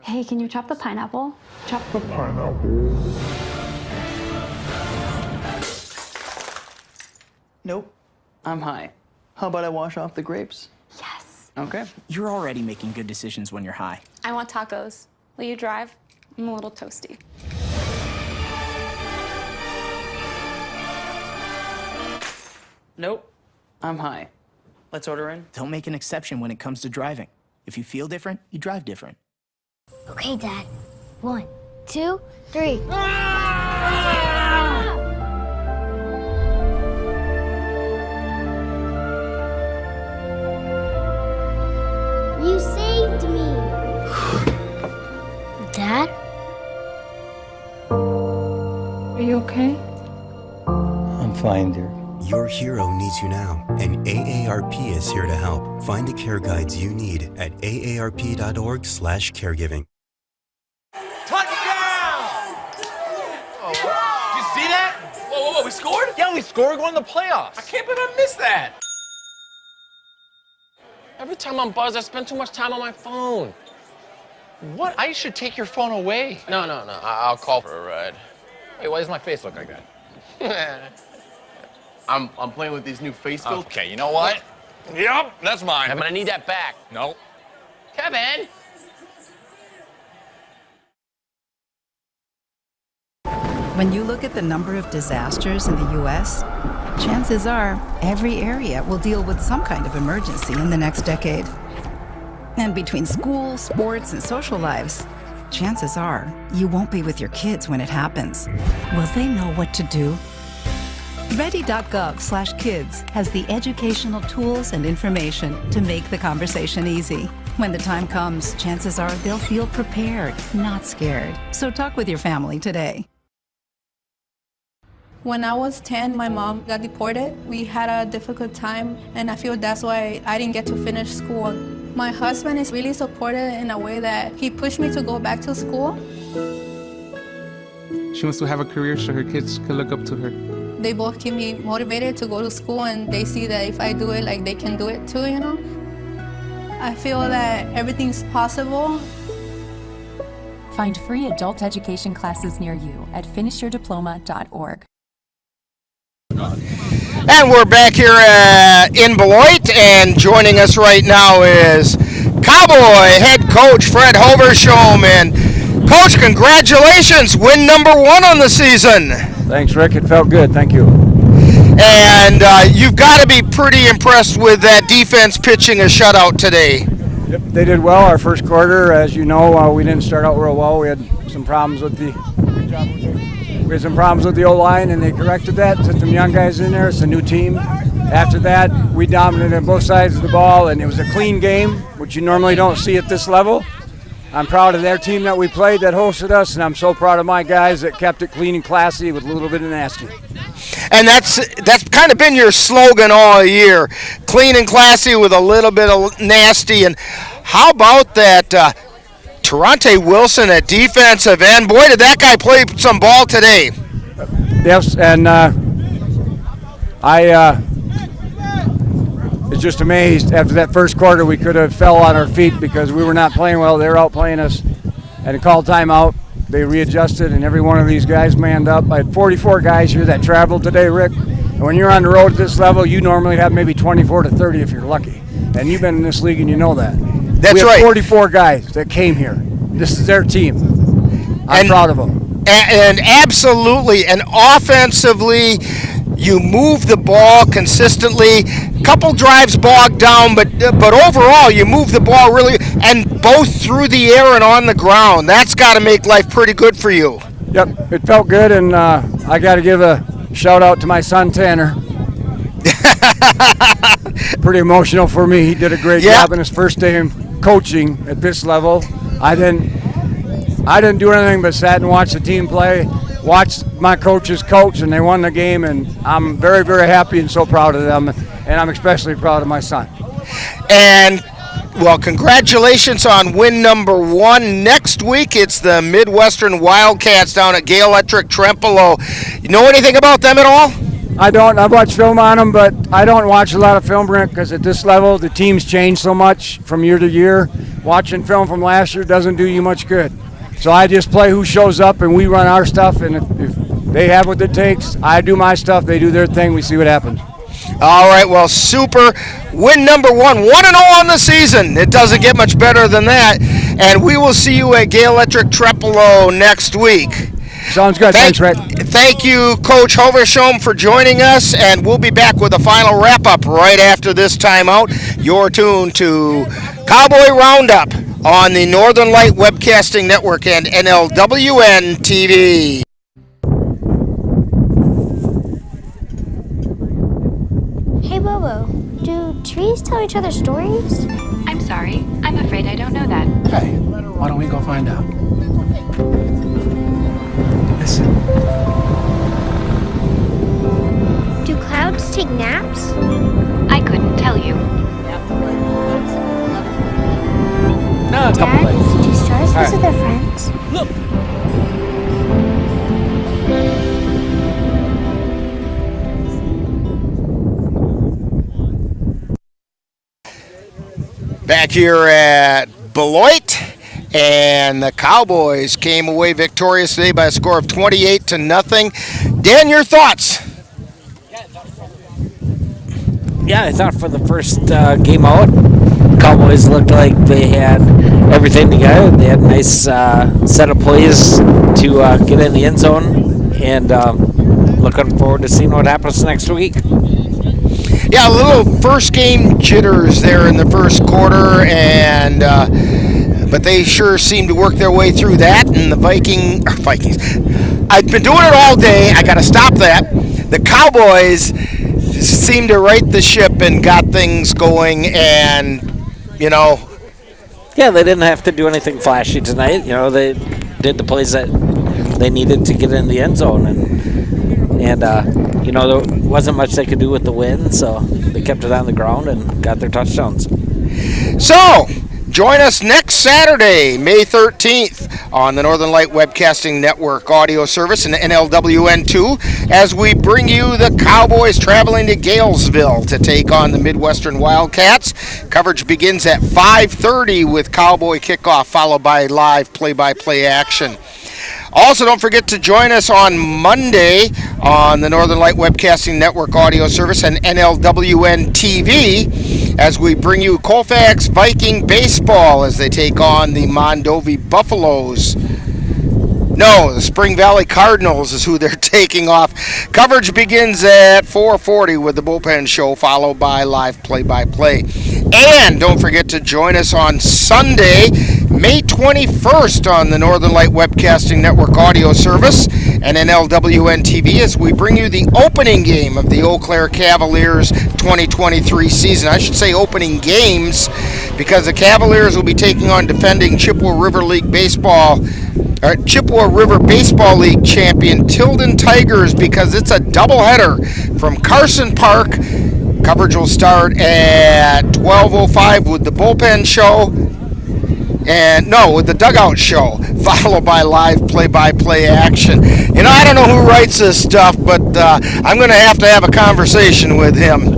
Hey, can you chop the pineapple? Chop the pineapple. Nope. I'm high. How about I wash off the grapes? Yes. Okay. You're already making good decisions when you're high. I want tacos. Will you drive? I'm a little toasty. Nope. I'm high. Let's order in. Don't make an exception when it comes to driving. If you feel different, you drive different. Okay, Dad. 1, 2, 3. You saved me. Dad? Are you okay? I'm fine, dear. Your hero needs you now, and AARP is here to help. Find the care guides you need at aarp.org/caregiving. Touchdown! Oh, did you see that? Whoa, we scored? Yeah, we scored. We're going to the playoffs. I can't believe I missed that. Every time I'm buzzed, I spend too much time on my phone. What? I should take your phone away. No. I'll call for a ride. Hey, why does my face look like that? I'm playing with these new face filters. Okay, you know what? Yep, that's mine. But I need that back. No. Kevin! When you look at the number of disasters in the U.S., chances are every area will deal with some kind of emergency in the next decade. And between school, sports, and social lives, chances are you won't be with your kids when it happens. Will they know what to do? Ready.gov/kids has the educational tools and information to make the conversation easy. When the time comes, chances are they'll feel prepared, not scared. So talk with your family today. When I was 10, my mom got deported. We had a difficult time, and I feel that's why I didn't get to finish school. My husband is really supportive in a way that he pushed me to go back to school. She wants to have a career so her kids can look up to her. They both keep me motivated to go to school, and they see that if I do it, like, they can do it too, you know? I feel that everything's possible. Find free adult education classes near you at finishyourdiploma.org. And we're back here in Beloit, and joining us right now is Cowboy head coach Fred Hovershome. And Coach, congratulations, win number 1 on the season. Thanks, Rick. It felt good. Thank you. And you've got to be pretty impressed with that defense pitching a shutout today. Yep, they did well. Our first quarter, as you know, we didn't start out real well. We had some problems with the O-line, and they corrected that. Put some young guys in there. It's a new team. After that, we dominated on both sides of the ball, and it was a clean game, which you normally don't see at this level. I'm proud of their team that we played that hosted us, and I'm so proud of my guys that kept it clean and classy with a little bit of nasty. And that's kind of been your slogan all year, clean and classy with a little bit of nasty. And how about that Terante Wilson at defensive end? Boy, did that guy play some ball today. Yes, and I was just amazed after that first quarter we could have fell on our feet because we were not playing well. They were outplaying us. and called timeout. They readjusted, and every one of these guys manned up. I had 44 guys here that traveled today, Rick. And when you're on the road at this level, you normally have maybe 24 to 30 if you're lucky. And you've been in this league and you know that. That's right. 44 guys that came here. This is their team. I'm proud of them. And absolutely, and offensively, you move the ball consistently. Couple drives bogged down, but overall, you move the ball really, and both through the air and on the ground. That's got to make life pretty good for you. Yep, it felt good, and I got to give a shout out to my son Tanner. Pretty emotional for me. He did a great job in his first day of coaching at this level. I didn't do anything but sat and watch the team play, watched my coaches coach, and they won the game, and I'm very, very happy and so proud of them, and I'm especially proud of my son. And, well, congratulations on win number 1. Next week, it's the Midwestern Wildcats down at Gale Electric Trempealeau. You know anything about them at all? I don't. I've watched film on them, but I don't watch a lot of film, Brent, because at this level, the teams change so much from year to year. Watching film from last year doesn't do you much good. So I just play who shows up, and we run our stuff, and if they have what it takes, I do my stuff, they do their thing, we see what happens. All right, well, super. Win number 1, 1-0 on the season. It doesn't get much better than that. And we will see you at Gale Electric Trempealeau next week. Sounds good. Thanks, Rick. Thank you, Coach Hovershome, for joining us, and we'll be back with a final wrap-up right after this timeout. You're tuned to Cowboy Roundup on the Northern Light Webcasting Network and NLWN TV. Hey, Bobo, do trees tell each other stories? I'm sorry. I'm afraid I don't know that. Hey, why don't we go find out? Listen. Do clouds take naps? I couldn't tell you. No, a couple Dad, plays. do stars All visit right. their friends? Look. Back here at Beloit, and the Cowboys came away victorious today by a score of 28-0. Dan, your thoughts? Yeah, I thought for the first game out, Cowboys looked like they had everything together. They had a nice set of plays to get in the end zone, and looking forward to seeing what happens next week. Yeah, a little first game jitters there in the first quarter, and but they sure seem to work their way through that. And the Vikings, I've been doing it all day. I got to stop that. The Cowboys seemed to right the ship and got things going, and you know. Yeah, they didn't have to do anything flashy tonight. You know, they did the plays that they needed to get in the end zone, and you know, there wasn't much they could do with the win, so they kept it on the ground and got their touchdowns. So, join us next Saturday, May 13th, on the Northern Light Webcasting Network audio service and NLWN2 as we bring you the Cowboys traveling to Galesville to take on the Midwestern Wildcats. Coverage begins at 5:30 with Cowboy kickoff, followed by live play-by-play action. Also, don't forget to join us on Monday on the Northern Light Webcasting Network audio service and NLWN TV as we bring you Colfax Viking baseball as they take on the Mondovi Buffaloes. No, the Spring Valley Cardinals is who they're taking off. Coverage begins at 4:40 with the bullpen show, followed by live play-by-play. And don't forget to join us on Sunday, May 21st on the Northern Light Webcasting Network audio service and NLWN TV as we bring you the opening game of the Eau Claire Cavaliers 2023 season. I should say opening games because the Cavaliers will be taking on defending Chippewa River League Baseball Chippewa River Baseball League champion Tilden Tigers because it's a doubleheader from Carson Park. Coverage will start at 12:05 with the bullpen show. With the dugout show, followed by live play-by-play action. You know, I don't know who writes this stuff, but I'm going to have a conversation with him.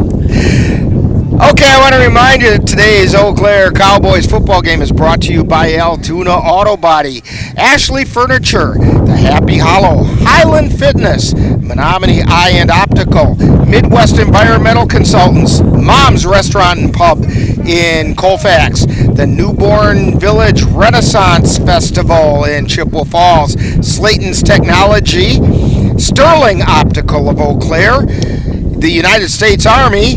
Okay, I want to remind you that today's Eau Claire Cowboys football game is brought to you by Altoona Auto Body, Ashley Furniture, The Happy Hollow, Highland Fitness, Menominee Eye and Optical, Midwest Environmental Consultants, Mom's Restaurant and Pub in Colfax, the Newborn Village Renaissance Festival in Chippewa Falls, Slayton's Technology, Sterling Optical of Eau Claire, the United States Army,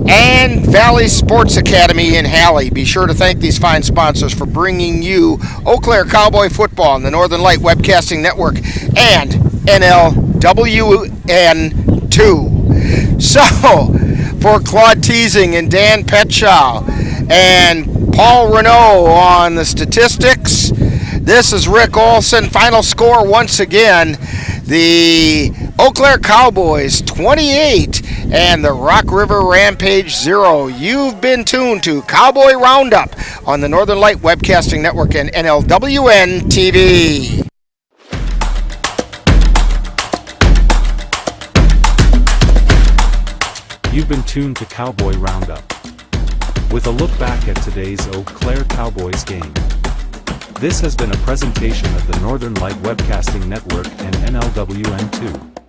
and Valley Sports Academy in Halley. Be sure to thank these fine sponsors for bringing you Eau Claire Cowboy football on the Northern Light Webcasting Network and NLWN 2. So, for Claude Teasing and Dan Petshaw and Paul Renault on the statistics, this is Rick Olson. Final score once again, the Eau Claire Cowboys 28 and the Rock River Rampage 0. You've been tuned to Cowboy Roundup on the Northern Light Webcasting Network and NLWN TV. You've been tuned to Cowboy Roundup, with a look back at today's Eau Claire Cowboys game. This has been a presentation of the Northern Light Webcasting Network and NLWN2.